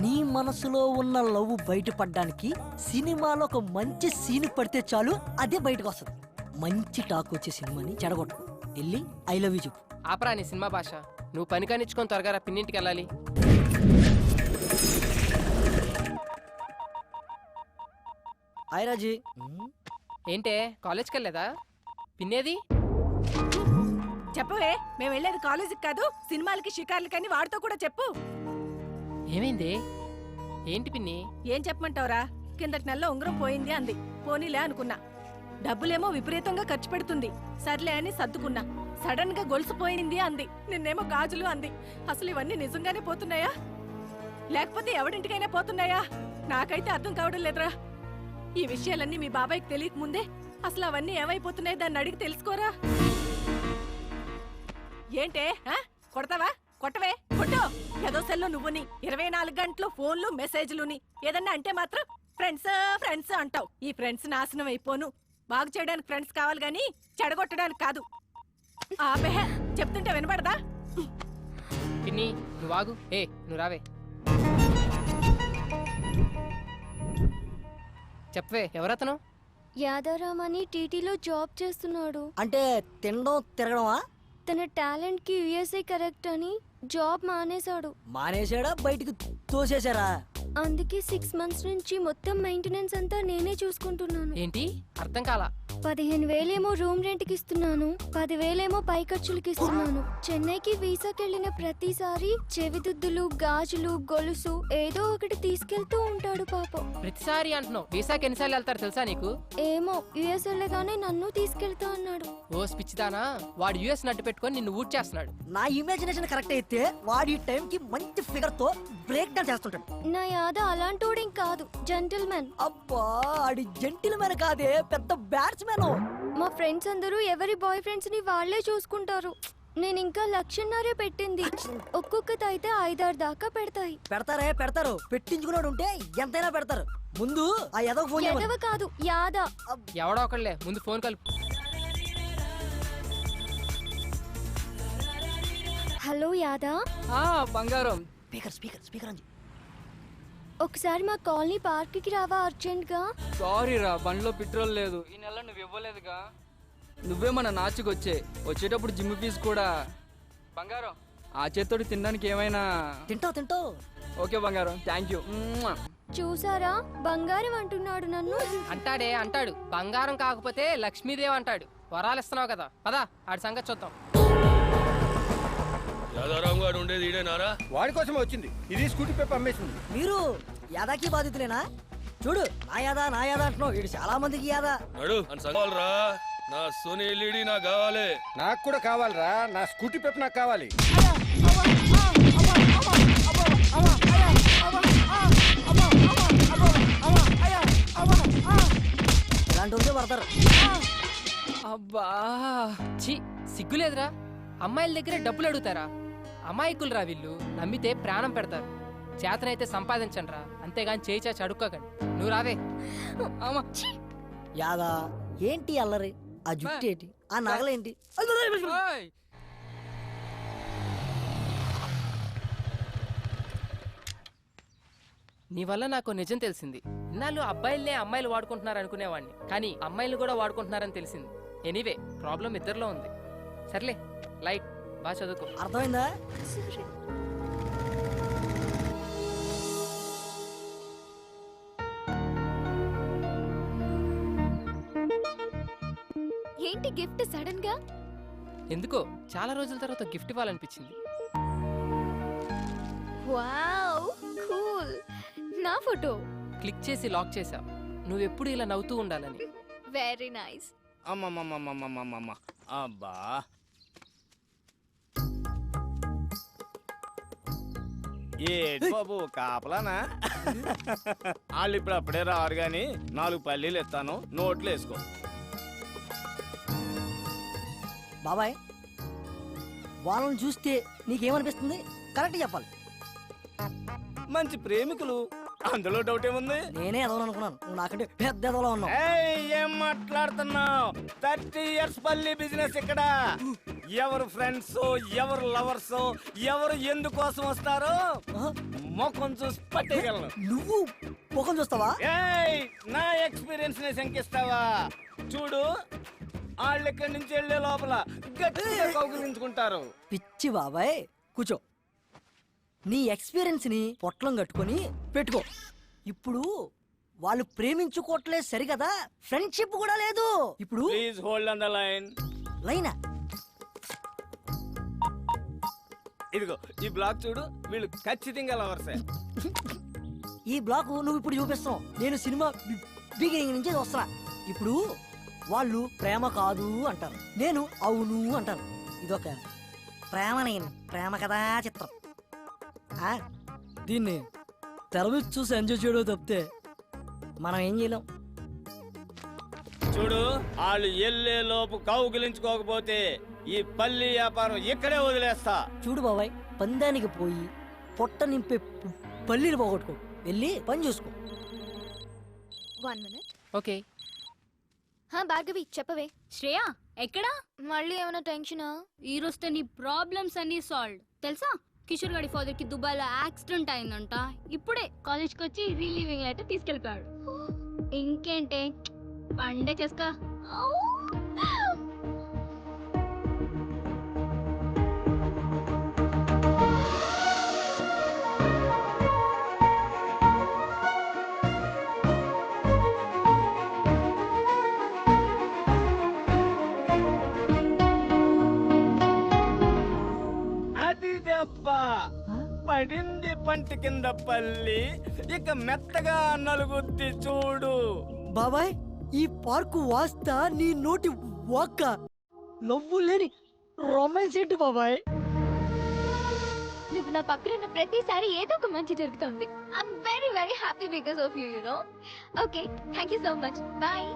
[SPEAKER 2] నీ మనసులో ఉన్న లవ్ బయటపడడానికి సినిమాలో ఒక మంచి సీన్ పడితే చాలు, అదే బయటకు వస్తుంది. మంచి టాక్ వచ్చే సినిమాని చెడగొట్టు. వెళ్ళి ఐ లవ్ యూ చెప్పు.
[SPEAKER 3] ఆపరా నీ సినిమా భాష. నువ్వు పని కానిచ్చుకొని త్వరగా పిన్నింటికి వెళ్ళాలి.
[SPEAKER 2] హాయ్ రాజీ.
[SPEAKER 3] ఏంటే కాలేజ్కి వెళ్ళలేదా? పిన్నేది?
[SPEAKER 16] చెప్పవే, మేము వెళ్ళేది కాలేజీకి కాదు, సినిమాలకి షికార్లకని వాడితో కూడా చెప్పు.
[SPEAKER 3] ఏమైంది? ఏంటి పిన్ని?
[SPEAKER 16] ఏం చెప్పమంటావురా? కిందటి నెలలో ఉంగరం పోయింది అంది. పోనీలే అనుకున్నా. డబ్బులేమో విపరీతంగా ఖర్చు పెడుతుంది. సర్లే అని సర్దుకున్నా. సడన్ గా గొలుసు పోయింది అంది. నిన్నేమో గాజులు అంది. అసలు ఇవన్నీ నిజంగానే పోతున్నాయా లేకపోతే ఎవడింటికైనా పోతున్నాయా? నాకైతే అర్థం కావడం లేదురా. ఈ విషయాలన్నీ మీ బాబాయ్కి తెలియక ముందే అసలు అవన్నీ ఏమైపోతున్నాయి దాన్ని అడిగి తెలుసుకోరా. ఏంటే కొడతావా? కొట్టవే, కొట్టు. ఏదో సెల్లో నువ్వుని 24 గంటలు ఫోన్లు మెసేజ్లుని ఏదన్నా అంటే మాత్రం ఫ్రెండ్స్ ఫ్రెండ్స్ అంటావు. ఈ ఫ్రెండ్స్ నాశనం అయిపోను. బాగు చేయడానికి ఫ్రెండ్స్ కావాలి గాని చెడగొట్టడానికి కాదు. ఆపే, చెప్తుంటే వినపడదా?
[SPEAKER 3] పిన్ని నువ్వు ఆగు. నువ్వు రావే. చెప్పవే, ఎవరతను?
[SPEAKER 4] యాదారామ్ అని టీటీలో జాబ్ చేస్తున్నాడు.
[SPEAKER 2] అంటే తినడం తిరగడమా?
[SPEAKER 4] తన టాలెంట్ కి యుఎస్ఏ కరెక్ట్ అని జాబ్ మానేశాడు.
[SPEAKER 2] మానేశాడా? బయటికి తోసేశారా?
[SPEAKER 4] అందుకే 6 months నుంచి మొత్తం మెయింటెనెన్స్ అంతా నేనే చూసుకుంటున్నాను.
[SPEAKER 3] ఏంటి? అర్థం కాలా.
[SPEAKER 4] 15,000 రూమ్ రెంట్ కి ఇస్తున్నాను, 10,000 పై ఖర్చులకి ఇస్తున్నాను. చెన్నైకి వీసాకెళ్ళిన ప్రతిసారి చెవిదుద్దులు, గాజులు, గొలుసు ఏదో ఒకటి తీసుకెళ్తూ ఉంటాడు పాపం.
[SPEAKER 3] ప్రతిసారి అంటున్నావు. వీసాకి ఎన్నిసార్లు వెళ్తారు తెలుసా నీకు?
[SPEAKER 4] ఏమో, యుఎస్ వెళ్ళగానే నన్ను తీసుకెళ్తా అన్నాడు.
[SPEAKER 3] ఓ పిచ్చిదానా, వాడు యుఎస్ నట్టు పెట్టుకొని నిన్ను ఊట్ చేస్తున్నాడు.
[SPEAKER 2] నా ఇమాజినేషన్ కరెక్ట్ అయితే వాడి టైం కి మంచి ఫిగర్ తో బ్రేక్ డాన్స్ చేస్తుంటాడు.
[SPEAKER 4] నా యాద అలాంటోడేం కాదు, జెంటిల్మెన్.
[SPEAKER 2] అబ్బా, ఆడి జెంటిల్మెన్ కాదే, పెద్ద బ్యాట్స్మెన్.
[SPEAKER 4] మా ఫ్రెండ్స్ అందరూ ఎవరి బాయ్ ఫ్రెండ్స్ ని వాళ్లే చూసుకుంటారు. నేను ఇంకా 1,00,000 పెట్టింది. ఒక్కొక్కటి అయితే 5-6 దాకా పెడతాయి.
[SPEAKER 2] పెడతారు. పెట్టించుకున్నాడు ఉంటే ఎంతైనా పెడతారు. ముందు ఆ ఎదవ ఫోన్
[SPEAKER 4] ఎదవ కాదు, యాద.
[SPEAKER 3] ఎవడో ఒకళ్ళే, ముందు ఫోన్ కలుపు.
[SPEAKER 4] హలో యాదా.
[SPEAKER 3] బంగారం.
[SPEAKER 2] స్పీకర్ అంజి.
[SPEAKER 4] ఒకసారి మా కాలనీ పార్క్ కి రావా అర్జెంట్ గా?
[SPEAKER 17] సారీ రా, బండ్లో పెట్రోల్ లేదు. ఈ నెల నువ్వు ఇవ్వలేదుగా. నువ్వే మన నాచుకు వచ్చేటప్పుడు జిమ్ ఫీజు కూడా. బంగారం, ఆ చేత్తోటి తినడానికి ఏమైనా?
[SPEAKER 2] తింటావు.
[SPEAKER 17] ఓకే బంగారం, థ్యాంక్ యూ.
[SPEAKER 4] చూసారా, బంగారం అంటున్నాడు నన్ను.
[SPEAKER 3] అంటాడు. బంగారం కాకపోతే లక్ష్మీదేవి అంటాడు. వరాలు ఇస్తున్నావు కదా, పదా ఆడి సంగతి చూద్దాం.
[SPEAKER 18] యాదారాం గారు ఉండేది ఈడేనారా?
[SPEAKER 19] వాడి కోసమే వచ్చింది. ఇది స్కూటీ పేపర్ అమ్మేసింది.
[SPEAKER 2] మీరు యాదాకి బాధితులేనా? చూడు, నా యాదా అంటున్నావు. వీడు చాలా మందికి యాదా.
[SPEAKER 18] నడు అని సంగవాలరా. నా సోనీ ఎల్ఈడి నాకు కావాలి.
[SPEAKER 19] నాకు కూడా కావాలరా. నా స్కూటీ పేపర్ నాకు కావాలి.
[SPEAKER 2] ఇలాంటి ఉంటే పడతారు.
[SPEAKER 3] అబ్బా ఛీ, సిగ్గులేదురా. అమ్మాయిల దగ్గర డబ్బులు అడుగుతారా? అమాయకులు రా వీళ్ళు. నమ్మితే ప్రాణం పెడతారు. చేతనైతే సంపాదించండి రా, అంతేగాని చేయి చాచి అడుక్కోకండి. నువ్వు రావే.
[SPEAKER 2] యాదా, ఏంటి అల్లరి? ఆ జుట్టు ఏంటి? ఆ నగలేంటి?
[SPEAKER 3] నీ వల్ల నాకు నిజం తెలిసింది. ఇన్నాళ్ళు అబ్బాయిలనే అమ్మాయిలు వాడుకుంటున్నారు అనుకునేవాడిని, కానీ అమ్మాయిలు కూడా వాడుకుంటున్నారని తెలిసింది. ఎనీవే, ప్రాబ్లం ఇద్దరిలో ఉంది. సర్లే, లైట్ బాగా చదువుకో.
[SPEAKER 2] అర్థమైందా?
[SPEAKER 4] ఏంటి గిఫ్ట్ సడన్ గా?
[SPEAKER 3] ఎందుకో చాలా రోజుల తర్వాత గిఫ్ట్ ఇవ్వాలనిపించింది.
[SPEAKER 4] Wow, cool. నా ఫోటో
[SPEAKER 3] క్లిక్ చేసి లాక్ చేసా. నువ్వెప్పుడు ఇలా నవ్వుతూ ఉండాలని.
[SPEAKER 4] Very nice.
[SPEAKER 15] అమ్మమ్మమ్మమ్మమ్మమ్మమ్మ, అబ్బా
[SPEAKER 20] ఏంటి బాబు కాపలానా? వాళ్ళు ఇప్పుడు అప్పుడే రారు గాని 4 పల్లీలు ఇస్తాను, నోట్లు వేసుకో.
[SPEAKER 2] బాబాయ్ వాళ్ళని చూస్తే నీకేమనిపిస్తుంది? కరెక్ట్ చెప్పాలి.
[SPEAKER 20] మంచి ప్రేమికులు, అందులో డౌట్ ఏముంది?
[SPEAKER 2] నేనే ఎదవను అనుకున్నాను, నువ్వు నాకంటే పెద్ద ఎదవలా ఉన్నావు.
[SPEAKER 20] ఏం మాట్లాడుతున్నావు? 30 years పల్లి బిజినెస్ ఇక్కడ. ఎవరు ఫ్రెండ్స్, ఎవరు లవర్స్, ఎవరు ఎందుకోసం వస్తారో ముఖం చూసి పట్టేయగలను.
[SPEAKER 2] నువ్వు ముఖం చూస్తావా?
[SPEAKER 20] నా ఎక్స్పీరియన్స్ ని శంకిస్తావా? చూడు, వాళ్ళు ఇక్కడి నుంచి వెళ్లే లోపల గట్టిగా కౌగిలించుకుంటారు.
[SPEAKER 2] పిచ్చి బాబాయ్, కూర్చో. నీ ఎక్స్పీరియన్స్ ని పొట్లం కట్టుకొని పెట్టుకో. ఇప్పుడు వాళ్ళు ప్రేమించుకోవట్లేదు సరికదా, ఫ్రెండ్షిప్ కూడా లేదు. ఇప్పుడు
[SPEAKER 20] please hold on the line.
[SPEAKER 2] లైనా?
[SPEAKER 20] ఇదిగో ఈ బ్లాక్ చూడు, వీళ్ళు ఖచ్చితంగా లవర్సే.
[SPEAKER 2] ఈ బ్లాక్ నువ్వు ఇప్పుడు చూపిస్తున్నావు, నేను సినిమా బిగినింగ్ నుంచి వస్తున్నా. ఇప్పుడు వాళ్ళు ప్రేమ కాదు అంటారు, నేను అవును అంటాను. ఇదొక ప్రేమ కథా చిత్రం. దీన్ని తెర మీద చూసి ఎంజాయ్ చేయడం తప్పితే మనం ఏం చేయలేం.
[SPEAKER 20] చూడు, వాళ్ళు ఎల్లే లోపు కౌగిలించుకోకపోతే ఈ పల్లి వ్యాపారం ఇక్కడే వదిలేస్తా.
[SPEAKER 2] చూడు బాబాయ్, పందానికి పోయి పొట్ట నింపే పల్లీలు పోగొట్టుకో, వెళ్ళి పని చూసుకో.
[SPEAKER 4] 1 minute.
[SPEAKER 3] ఓకే.
[SPEAKER 4] భార్గవి చెప్పవే.
[SPEAKER 5] శ్రేయా ఎక్కడా?
[SPEAKER 4] మళ్ళీ ఏమైనా టెన్షనా?
[SPEAKER 5] ఈ రోజుతో నీ ప్రాబ్లమ్స్ అన్ని సాల్వ్. తెలుసా, కిషోర్ గారి ఫాదర్ కి దుబాయ్ లో యాక్సిడెంట్ అయిందంట. ఇప్పుడే కాలేజ్ కి వచ్చి రిలీవింగ్ లెటర్ తీసుకెళ్ళిపోయాడు. ఇంకేంటే పండే చేసుకో.
[SPEAKER 20] అది దెబ్బ పడింది పంటి కింద పల్లి, ఇక మెత్తగా నలుగుద్ది చూడు.
[SPEAKER 2] బాబాయ్, ఈ పార్కు వాస్తా నీ నోటి వాక్క నవ్వు లేని రొమాన్స్ ఏంటి బాబాయ్?
[SPEAKER 4] నువ్వు నా పక్కన ఉన్న ప్రతిసారి ఏదో ఒక మంచి జరుగుతుంది. I'm very very happy because of you, you know. Okay, thank you so much. Bye.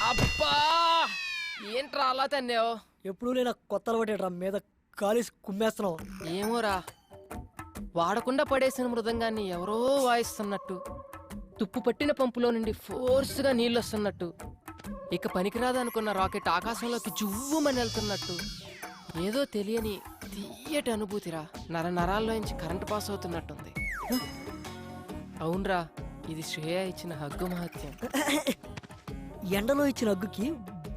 [SPEAKER 3] అబ్బా, ఏంట్రా అలా తన్నావు?
[SPEAKER 2] ఎప్పుడు నేను కొత్త అలవాటు మీద కాలేసి కుమ్మేస్తున్నావు.
[SPEAKER 3] ఏమోరా, వాడకుండా పడేసిన మృదంగాన్ని ఎవరో వాయిస్తున్నట్టు, తుప్పు పట్టిన పంపులో నుండి ఫోర్స్గా నీళ్ళు వస్తున్నట్టు, ఇక పనికిరాదనుకున్న రాకెట్ ఆకాశంలోకి జువ్వుమని వెళ్తున్నట్టు, ఏదో తెలియని తీయటి అనుభూతిరా. నరాల్లోంచి కరెంటు పాస్ అవుతున్నట్టుంది. అవునరా, ఇది శ్రేయ ఇచ్చిన హగ్గు మహత్యం.
[SPEAKER 2] ఎండలో ఇచ్చిన హగ్గుకి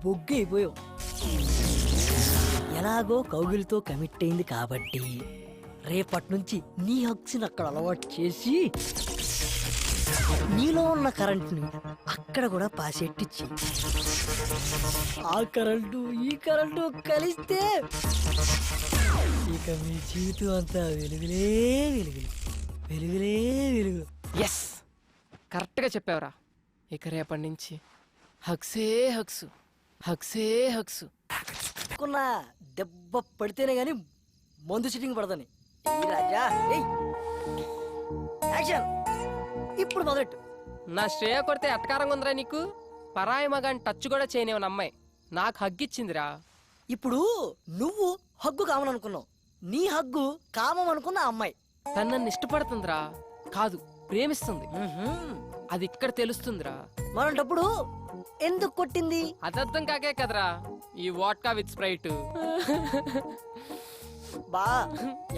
[SPEAKER 2] బొగ్గు అయిపోయావు. ఎలాగో కౌగిలితో కమిట్ అయింది కాబట్టి రేపటి నుంచి నీ హగ్స్ని అక్కడ అలవాటు చేసి నీలో ఉన్న కరెంట్ని అక్కడ కూడా పాసెట్టిచ్చి ఆ కరెంటు ఈ కరెంటు కలిస్తే ఇక మీ జీవితం అంతా వెలుగులే వెలుగులు, వెలుగులే వెలుగులు.
[SPEAKER 3] ఎస్, కరెక్ట్గా చెప్పావురా. ఇక రేపటి నుంచి హగ్సే హగ్స్, హగ్సే హగ్స్.
[SPEAKER 2] కొన్నా దెబ్బ పడితేనే గాని మందు సిట్టింగ్ పడదని. ఈ రాజా యాక్షన్ ఇప్పుడు మొదలెట్టు.
[SPEAKER 3] నా శ్రేయ కొడితే అటకారంగా ఉందిరా నీకు? పరాయి మగాని టచ్ కూడా చేయనివని అమ్మాయి నాకు హగ్గిచ్చిందిరా.
[SPEAKER 2] ఇప్పుడు నువ్వు హగ్గు కామననుకున్నావు, నీ హగ్గు కామం అనుకున్న అమ్మాయి
[SPEAKER 3] తను నన్ను ఇష్టపడుతుందిరా, కాదు ప్రేమిస్తుంది. అది ఇక్కడ తెలుస్తుందిరా.
[SPEAKER 2] మరంటప్పుడు ఎందుకు కొట్టింది?
[SPEAKER 3] అదర్థం కాకే కదరా ఈ వాట్కా విత్ స్ప్రైట్.
[SPEAKER 2] బా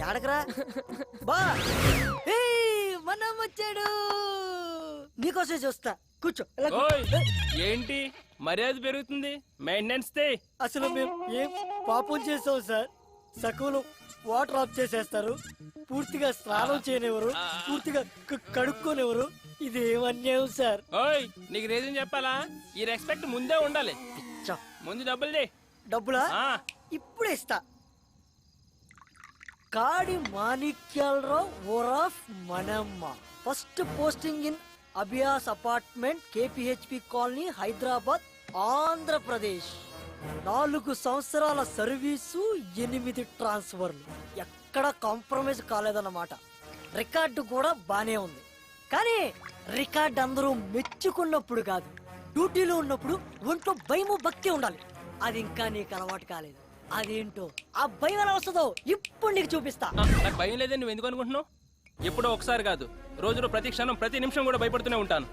[SPEAKER 2] యాడకరా బా, మనం వచ్చాడు, నీకోసే చూస్తా, కూర్చో.
[SPEAKER 11] ఓయ్, ఏంటి మర్యాద పెరుగుతుంది? మెయింటెనెన్స్ తే.
[SPEAKER 2] అసలు మేము ఏం పాపం చేసాం సార్? సకులు వాటర్ ఆఫ్ చేసేస్తారు, పూర్తిగా స్నానం చేయనివ్వరు, పూర్తిగా కడుక్కోనివ్వరు, ఇదేమన్యాయం సార్.
[SPEAKER 11] ఓయ్ నీకు రీజన్ చెప్పాలా? ఈ రెస్పెక్ట్ ముందే ఉండాలి. ముందు డబ్బులు దే.
[SPEAKER 2] డబ్బులా? ఇప్పుడే ఇస్తా. కాడి Manikyalarao ఓరాఫ్ మనమ్మ, first posting in Abhiyan apartment, కేపీహెచ్పి colony, Hyderabad, Andhra Pradesh. 4 సంవత్సరాల సర్వీసు, 8 ట్రాన్స్ఫర్లు. ఎక్కడ కాంప్రమైజ్ కాలేదన్నమాట. రికార్డు కూడా బానే ఉంది. కానీ రికార్డ్ అందరూ మెచ్చుకున్నప్పుడు కాదు, డ్యూటీలో ఉన్నప్పుడు ఒంట్లో భయము భక్తి ఉండాలి. అది ఇంకా నీకు అలవాటు కాలేదు. అదేంటో ఆ భయం ఎలా వస్తుందో ఇప్పుడు నీకు చూపిస్తా.
[SPEAKER 11] నాకు భయం లేదని నువ్వు ఎందుకు అనుకుంటున్నావు? ఎప్పుడో ఒకసారి కాదు, రోజులో ప్రతి క్షణం ప్రతి నిమిషం కూడా భయపడుతూనే ఉంటాను.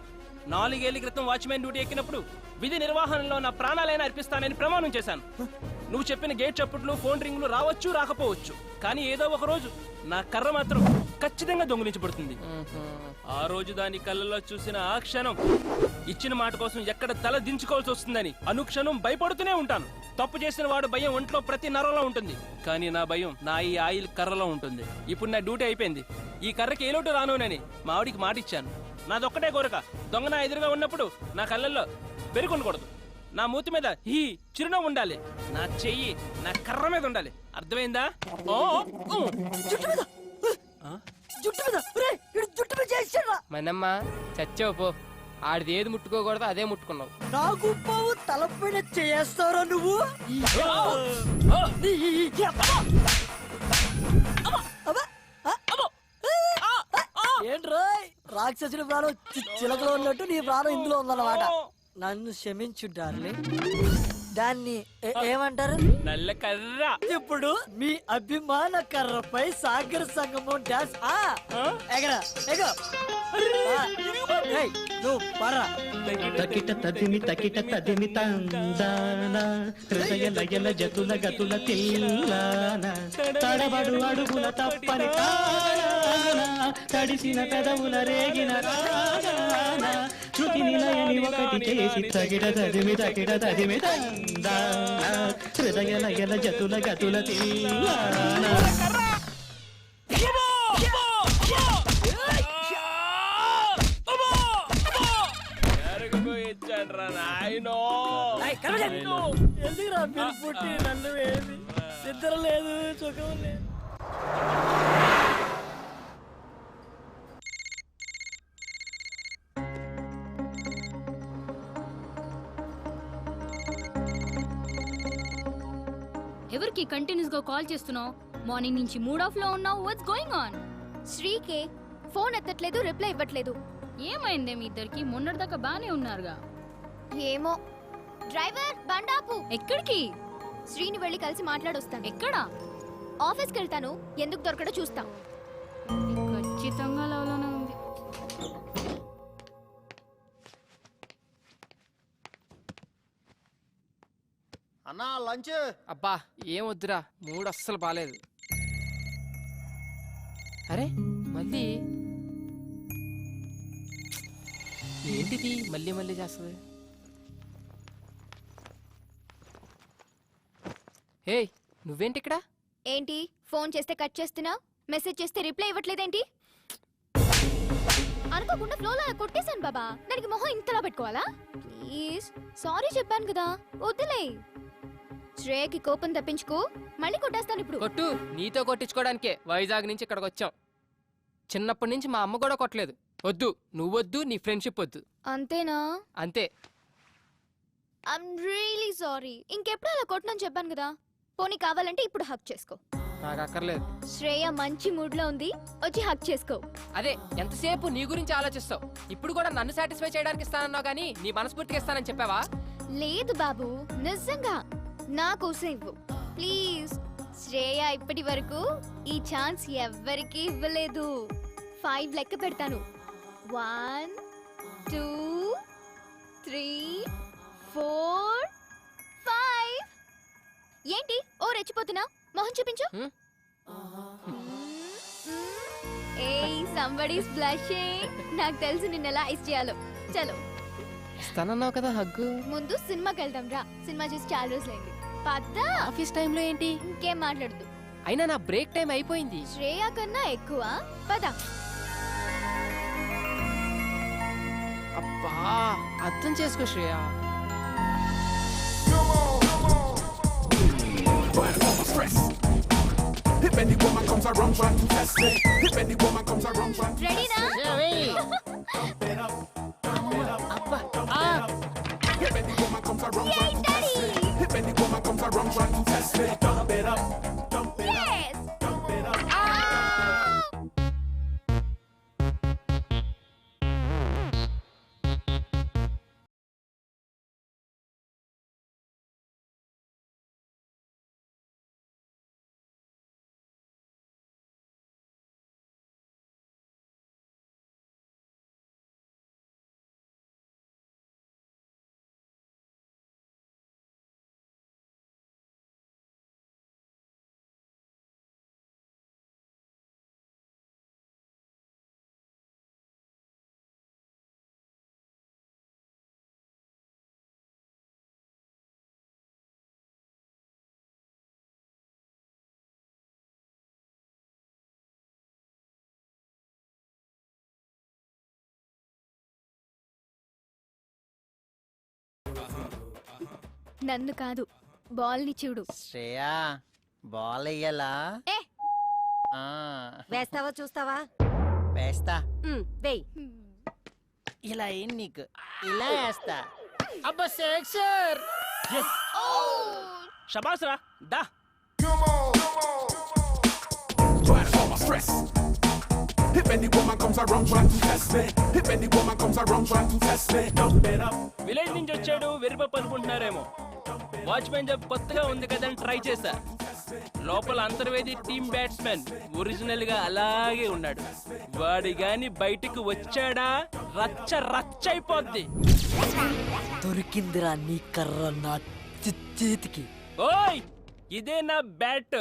[SPEAKER 11] 4 ఏళ్ల క్రితం వాచ్మెన్ డ్యూటీ ఎక్కినప్పుడు విధి నిర్వహణలో నా ప్రాణాలైనా అర్పిస్తానని ప్రమాణం చేశాను. నువ్వు చెప్పిన గేట్ చప్పుట్లు, ఫోన్ రింగులు రావచ్చు రాకపోవచ్చు, కానీ ఏదో ఒక రోజు నా కర్ర మాత్రం ఖచ్చితంగా దొంగిలించబడుతుంది. ఆ రోజు దాని కళ్ళలో చూసిన ఆ క్షణం ఇచ్చిన మాట కోసం ఎక్కడ తల దించుకోవాల్సి వస్తుందని అనుక్షణం భయపడుతూనే ఉంటాను. తప్పు చేసిన వాడు భయం ఒంట్లో ప్రతి నరంలో ఉంటుంది, కానీ నా భయం నా ఈ ఆయిల్ కర్రలో ఉంటుంది. ఇప్పుడు నా డ్యూటీ అయిపోయింది. ఈ కర్రకి ఏ లోటు రానునని మా ఆవిడికి మాట ఇచ్చాను. నాదొక్కటే కోరిక, దొంగ నా ఎదురుగా ఉన్నప్పుడు నా కళ్ళల్లో పెరుగుండకూడదు, నా మూతి మీద ఈ చిరునవ్వు ఉండాలి, నా చెయ్యి నా కర్ర మీద ఉండాలి. అర్థమైందా?
[SPEAKER 3] మనమ్మ చచ్చావు పో. ఆడిది ఏది ముట్టుకోకూడదు అదే ముట్టుకున్నావు.
[SPEAKER 2] నాకు పావు తలపైన చేస్తారా నువ్వు? ఏంట్రా రాక్షసుడి ప్రాణం చిలకలో ఉన్నట్టు నీ ప్రాణం ఇందులో ఉందన్నమాట. నన్ను క్షమించు డార్లింగ్. దాన్ని ఏమంటారు?
[SPEAKER 11] నల్ల కర్ర.
[SPEAKER 2] ఇప్పుడు మీ అభిమాన కర్రపై సాగర సంగమం డాన్స్. ఎగరా ఎగో. నువ్వు పరా.
[SPEAKER 21] తకిట తదిమి తందాన, హృదయ లయల జతుల గతుల తిల్లాన, తడబడు అడుగుల తప్పని తారాన, తడిసిన పెదవుల రేగిన రాగాన, శృతి నిలయని ఒకటి చేసి తగిట తదిమి తందాన, హృదయ లయల జతుల గతుల తిల్లాన.
[SPEAKER 2] ఎందుకురా మీరు పుట్టి నన్ను వేసి నిద్ర లేదు, సుఖం లేదు.
[SPEAKER 5] ఎవరికి కంటిన్యూస్ గా కాల్ చేస్తున్నావు? మార్నింగ్ నుంచి మూడ్ ఆఫ్ లో ఉన్నావు. What's going on?
[SPEAKER 4] శ్రీకే ఫోన్ ఎత్తట్లేదు, రిప్లై ఇవ్వట్లేదు.
[SPEAKER 5] ఏమైందే మీ ఇద్దరికి? మొన్నటిదాకా బానే ఉన్నారుగా.
[SPEAKER 4] ఏమో. డ్రైవర్ బండాపు.
[SPEAKER 5] ఎక్కడికి?
[SPEAKER 4] శ్రీని వెళ్ళి కలిసి మాట్లాడొస్తాను.
[SPEAKER 5] ఎక్కడ?
[SPEAKER 4] ఆఫీస్కి వెళ్తాను, ఎందుకు దొరకడో చూస్తా.
[SPEAKER 5] ఖచ్చితంగా లవ్లోనే ఉంది.
[SPEAKER 1] అన్నా లంచ్.
[SPEAKER 3] అబ్బా ఏం వద్దురా, మూడు అస్సలు బాలేదు. అరే మళ్ళీ ఏంటిది మళ్ళీ మళ్ళీ చేస్తుంది? హే నువ్వేంటి ఇక్కడ?
[SPEAKER 4] ఏంటి ఫోన్ చేస్తే కట్ చేస్తున్నా, మెసేజ్ చేస్తే రిప్లై ఇవ్వట్లేదేంటి? అనుకోకుండా ఫ్లోలో కొట్టేశాను బాబా, దానికి మొహం ఇంతలా పెట్టుకోవాలా? ప్లీజ్ సారీ చెప్పాను కదా, వద్దులే. శ్రేయకి కోపం తప్పించుకో, మళ్ళీ కొట్టేస్తాను ఇప్పుడు.
[SPEAKER 3] కొట్టు, నీతో కొట్టించుకోవడానికే వైజాగ్ నుంచి ఇక్కడికి వచ్చాం. చిన్నప్పటి నుంచి మా అమ్మ కూడా కొట్టలేదు. వద్దు, నువ్వొద్దు, నీ ఫ్రెండ్షిప్ వద్దు.
[SPEAKER 4] అంతేనా?
[SPEAKER 3] అంతే.
[SPEAKER 4] I'm really sorry. ఇంకెప్పుడు అలా కొట్టనని చెప్పాను కదా. పోనీ కావాలంటే ఇప్పుడు హక్ చేసుకో.
[SPEAKER 3] నాకు అక్కర్లేదు.
[SPEAKER 4] శ్రేయ మంచి మూడ్ లో ఉంది, వచ్చి హక్ చేసుకో.
[SPEAKER 3] అదే ఎంతసేపు నీ గురించి ఆలోచిస్తావు. ఇప్పుడు కూడా నన్ను సాటిస్ఫై చేయడానికి ఇస్తానన్నావు కానీ నీ మనస్ఫూర్తిగా ఇస్తానని చెప్పావా?
[SPEAKER 4] లేదు బాబు, నిజంగా నా కోసం ఇవ్వు ప్లీజ్. శ్రేయ ఇప్పటి వరకు ఈ ఛాన్స్ ఎవ్వరికి ఇవ్వలేదు. 5 లెక్క పెడతాను. 1 2 3 4 5. ఏంటి ఓ రెచ్చిపోతున్నా? మొహం చూపించు. ఏయ్ సంబడీస్ బ్లషింగ్. నాకు తెలుసు నిన్నెలా ఐస్ చేయాలో. చలో
[SPEAKER 3] ఇస్తానన్నావు కదా హగ్గు.
[SPEAKER 4] ముందు సినిమాకి వెళ్దాం రా. సినిమా చూసి చాలా రోజులైంది. పద్దా.
[SPEAKER 3] ఆఫీస్ టైంలో ఏంటి?
[SPEAKER 4] ఇంకేం మాట్లాడదు.
[SPEAKER 3] అయినా నా బ్రేక్ టైం అయిపోయింది.
[SPEAKER 4] శ్రేయ కన్నా ఎక్కువ. పద.
[SPEAKER 3] బా అర్థం చేసుకో శ్రేయ.
[SPEAKER 4] నన్ను కాదు, బాల్ని చూడు.
[SPEAKER 1] శ్రేయా బాల్ అయ్యలా
[SPEAKER 12] వేస్తావా చూస్తావా?
[SPEAKER 1] వేస్తా.
[SPEAKER 12] వేయ్.
[SPEAKER 1] ఇలా ఏం నీకు ఇలా వేస్తా. అబ్బా సిక్సర్.
[SPEAKER 11] శబాస్ రా దా.
[SPEAKER 7] If any woman comes around trying to test me, if any woman comes around trying to test me, dump it up.
[SPEAKER 11] Village నుంచి వచ్చాడు వెరిపప్పు అనుకుంటున్నారేమో. వాచ్మెన్ జాబ్ కొత్తగా ఉంది కదని ట్రై చేశా. లోపల అంతర్వేది టీమ్ బ్యాట్స్మెన్ ఒరిజినల్ గా అలాగే ఉన్నాడు. వాడి గాని బయటకు వచ్చాడా రచ్చ రచ్చ అయిపోద్ది.
[SPEAKER 2] దొరికిందిరా నీ కర్ర నా చేతికి.
[SPEAKER 11] ఓయ్ ఇదే నా బ్యాట్.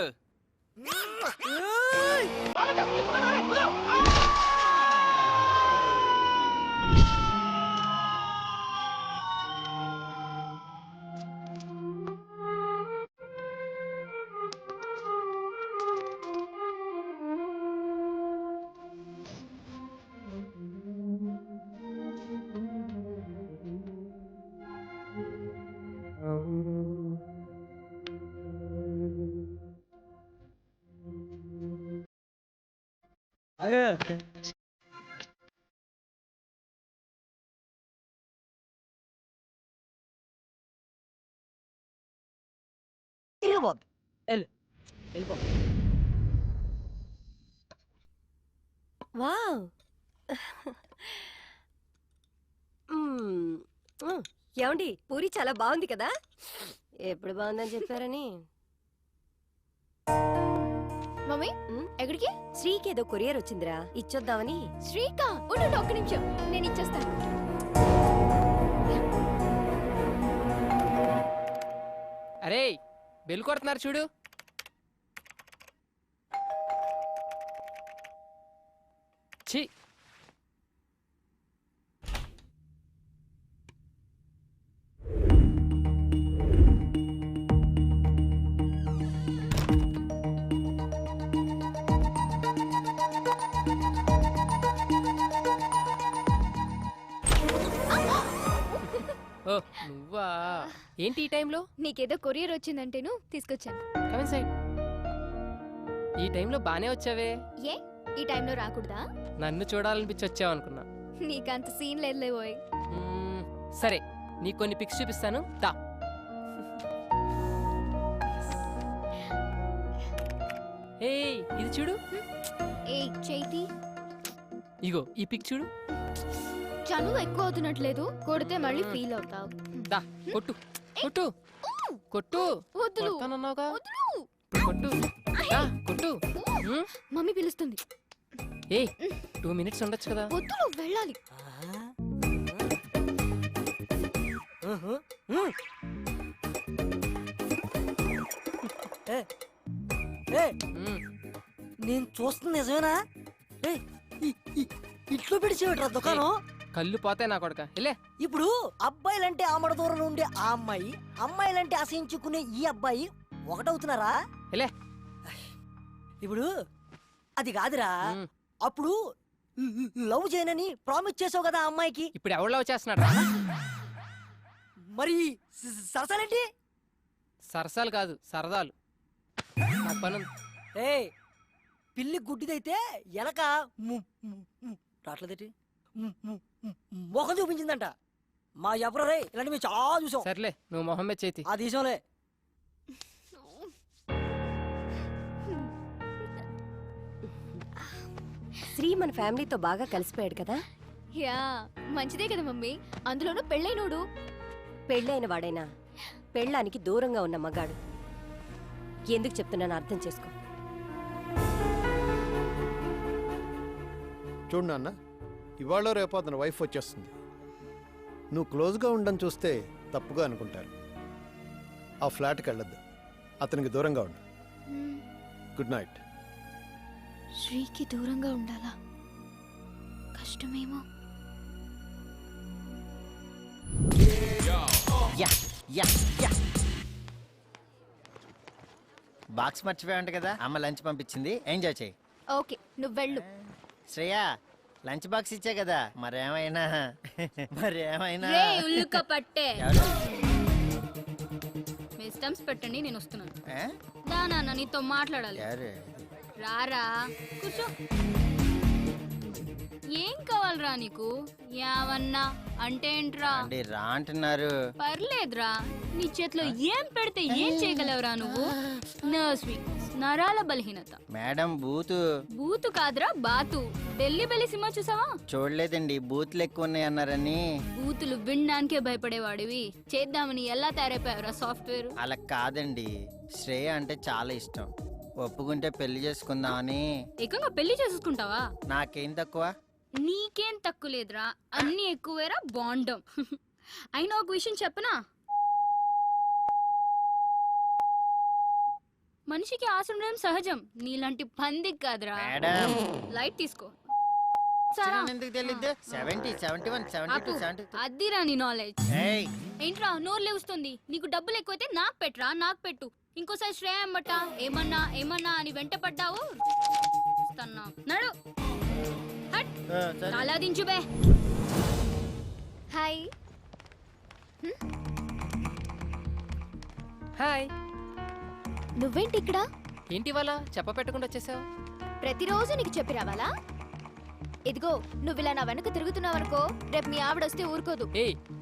[SPEAKER 12] వావ్. ఏమండి పూరి చాలా బాగుంది కదా? ఎప్పుడు బాగుందని చెప్పారని.
[SPEAKER 4] మమ్మీ ఎక్కడికి?
[SPEAKER 12] శ్రీకి ఏదో కొరియర్ వచ్చిందిరా, ఇచ్చొద్దామని.
[SPEAKER 4] శ్రీకా ఉండు ఒక్క నిమిషం, నేను ఇచ్చేస్తాను.
[SPEAKER 3] అరే బెల్ కొడుతున్నారు చూడు. ఛీ. ఓ నువ్వా? ఏంటి ఈ టైంలో?
[SPEAKER 4] నీకేదో కొరియర్ వచ్చిందంటేను తీసుకొచ్చాను.
[SPEAKER 3] Come in side. ఈ టైంలో బానే వచ్చావే.
[SPEAKER 4] ఏ ఈ టైంలో రాకూడదా?
[SPEAKER 3] నన్ను చూడాలనిపించి వచ్చావు అనుకున్నా.
[SPEAKER 4] నీకంత సీన్ లేదులే పోయి.
[SPEAKER 3] సరే నీకు కొన్ని పిక్స్ చూపిస్తాను దా. ఏయ్ ఇది చూడు.
[SPEAKER 4] ఏయ్ చైతి,
[SPEAKER 3] ఇగో ఈ పిక్ చూడు.
[SPEAKER 4] చనువు ఎక్కువ అవుతున్నట్లేదు, కొడితే మళ్ళీ ఫీల్ అవుతావు.
[SPEAKER 3] దా కొట్టు కొట్టు కొట్టు.
[SPEAKER 4] వద్దులు
[SPEAKER 3] కొడతానన్నావుగా.
[SPEAKER 4] వద్దులు.
[SPEAKER 3] కొట్టు దా కొట్టు.
[SPEAKER 4] మమ్మీ పిలుస్తుంది.
[SPEAKER 3] ఏయ్ 2 minutes ఉండొచ్చు కదా.
[SPEAKER 4] వద్దులు వెళ్ళాలి.
[SPEAKER 2] నేను చూస్తుంది నిజమేనా? ఇట్లో పిడిచేవిట్రా దుకాణం.
[SPEAKER 3] కళ్ళు పోతాయి నా కొడక.
[SPEAKER 2] ఇప్పుడు అబ్బాయిలంటే ఆమడ దూరంలో ఉండే ఆ అమ్మాయి, అమ్మాయిలంటే అసహించుకునే ఈ అబ్బాయి ఒకటవుతున్నారా?
[SPEAKER 3] లే
[SPEAKER 2] ఇప్పుడు అది కాదురా, అప్పుడు లవ్ చేయనని ప్రామిస్ చేసావు కదా ఆ అమ్మాయికి.
[SPEAKER 3] ఇప్పుడు ఎవరు లవ్ చేస్తున్నాడు?
[SPEAKER 2] మరి సరసాలేంటి?
[SPEAKER 3] సరసాలు కాదు, సరదాలు. నాకు పని ఉంది.
[SPEAKER 2] ఏ పిల్లి గుడ్డిదైతే ఎలక రాట్లేదేటి మొఖం చూపించిందంట. మా ఎవరు రే ఇలాంటి మేము చాలా చూసాం.
[SPEAKER 3] సర్లే నువ్వు మొహమ్మద్ చేతి
[SPEAKER 2] ఆ దేశంలే.
[SPEAKER 12] శ్రీ మన ఫ్యామిలీతో బాగా కలిసిపోయాడు కదా.
[SPEAKER 4] యా మంచిదే కదా మమ్మీ, అందులోనూ పెళ్ళైనోడు.
[SPEAKER 12] పెళ్ళైన వాడైనా పెళ్ళానికి దూరంగా ఉన్న మగాడు. ఎందుకు చెప్తున్నాను అర్థం చేసుకో.
[SPEAKER 9] చూడు నాన్న, ఇవాళ రేపు అతని వైఫ్ వచ్చేస్తుంది. నువ్వు క్లోజ్గా ఉండని చూస్తే తప్పుగా అనుకుంటారు. ఆ ఫ్లాట్కి వెళ్ళొద్దు, అతనికి దూరంగా ఉండు. Good night.
[SPEAKER 4] శ్రీకి దూరంగా ఉండాలా? కష్టమేమో.
[SPEAKER 1] బాక్స్ మర్చిపోయావంట కదా, అమ్మ లంచ్ పంపించింది, ఎంజాయ్ చేయి.
[SPEAKER 4] ఓకే నువ్వు వెళ్ళు.
[SPEAKER 1] శ్రేయా లంచ్ బాక్స్ ఇచ్చే కదా, మరేమైనా
[SPEAKER 5] రే ఉల్లుక పట్టే.
[SPEAKER 1] ఎవరు?
[SPEAKER 5] మీ స్టంప్స్ పెట్టండి, నేను వస్తున్నాను.
[SPEAKER 1] ఏ?
[SPEAKER 5] నాన్న నీతో మాట్లాడాలి.
[SPEAKER 1] ఎవరు?
[SPEAKER 5] రారా కూర్చో. ఏం కావాలరా నీకు? యావన్నా అంటే ఏంట్రా?
[SPEAKER 1] అంటే రా అంటున్నారు.
[SPEAKER 5] పర్లేదురా, నీ చేతిలో ఏం పెడితే ఏం చేయగలవురా నువ్వు? నర్వ్స్ వీక్నెస్, నరాల బలహీనత.
[SPEAKER 1] మేడం బూతు.
[SPEAKER 5] బూతు కాదురా బాతు. ఢిల్లీ బెల్లి సినిమా చూసావా?
[SPEAKER 1] చూడలేదండి, బూతులు ఎక్కువ ఉన్నాయి అన్నారని.
[SPEAKER 5] బూతులు వినడానికే భయపడేవాడివి, చేద్దామని ఎలా తయారైపోయావురా సాఫ్ట్వేర్?
[SPEAKER 1] అలా కాదండి, శ్రేయ అంటే చాలా ఇష్టం, ఒప్పుకుంటే పెళ్లి చేసుకుందామని.
[SPEAKER 5] ఏకంగా పెళ్లి చేసుకుంటావా?
[SPEAKER 1] నాకేం తక్కువ?
[SPEAKER 5] నీకేం తక్కువ లేదురా, అన్ని ఎక్కువేరా బాండం. అయినా ఒక విషయం చెప్పనా, మనిషికి ఆశ ఉండడం సహజం, నీలాంటి పందికి కాదురా. లైట్ తీసుకో. అద్దిరా నీ నాలెడ్జ్. ఏంట్రా నోరు లేవుస్తుంది? నీకు డబ్బులు ఎక్కువైతే నాకు పెట్టరా, నాకు పెట్టు. ఇంకోసారి శ్రేయ అమ్మట ఏమన్నా ఏమన్నా అని వెంట పడ్డావు నడు. అలా దించు బే.
[SPEAKER 4] హాయ్.
[SPEAKER 3] హాయ్.
[SPEAKER 4] నువ్వేంటి ఇక్కడ?
[SPEAKER 3] ఏంటి వాళ్ళ చెప్ప పెట్టకుండా వచ్చేసావు?
[SPEAKER 4] ప్రతిరోజు నీకు చెప్పి రావాలా? ఇదిగో నువ్వు ఇలా నా వెనక తిరుగుతున్నావనుకో, రేపు మీ ఆవిడ వస్తే ఊరుకోదు.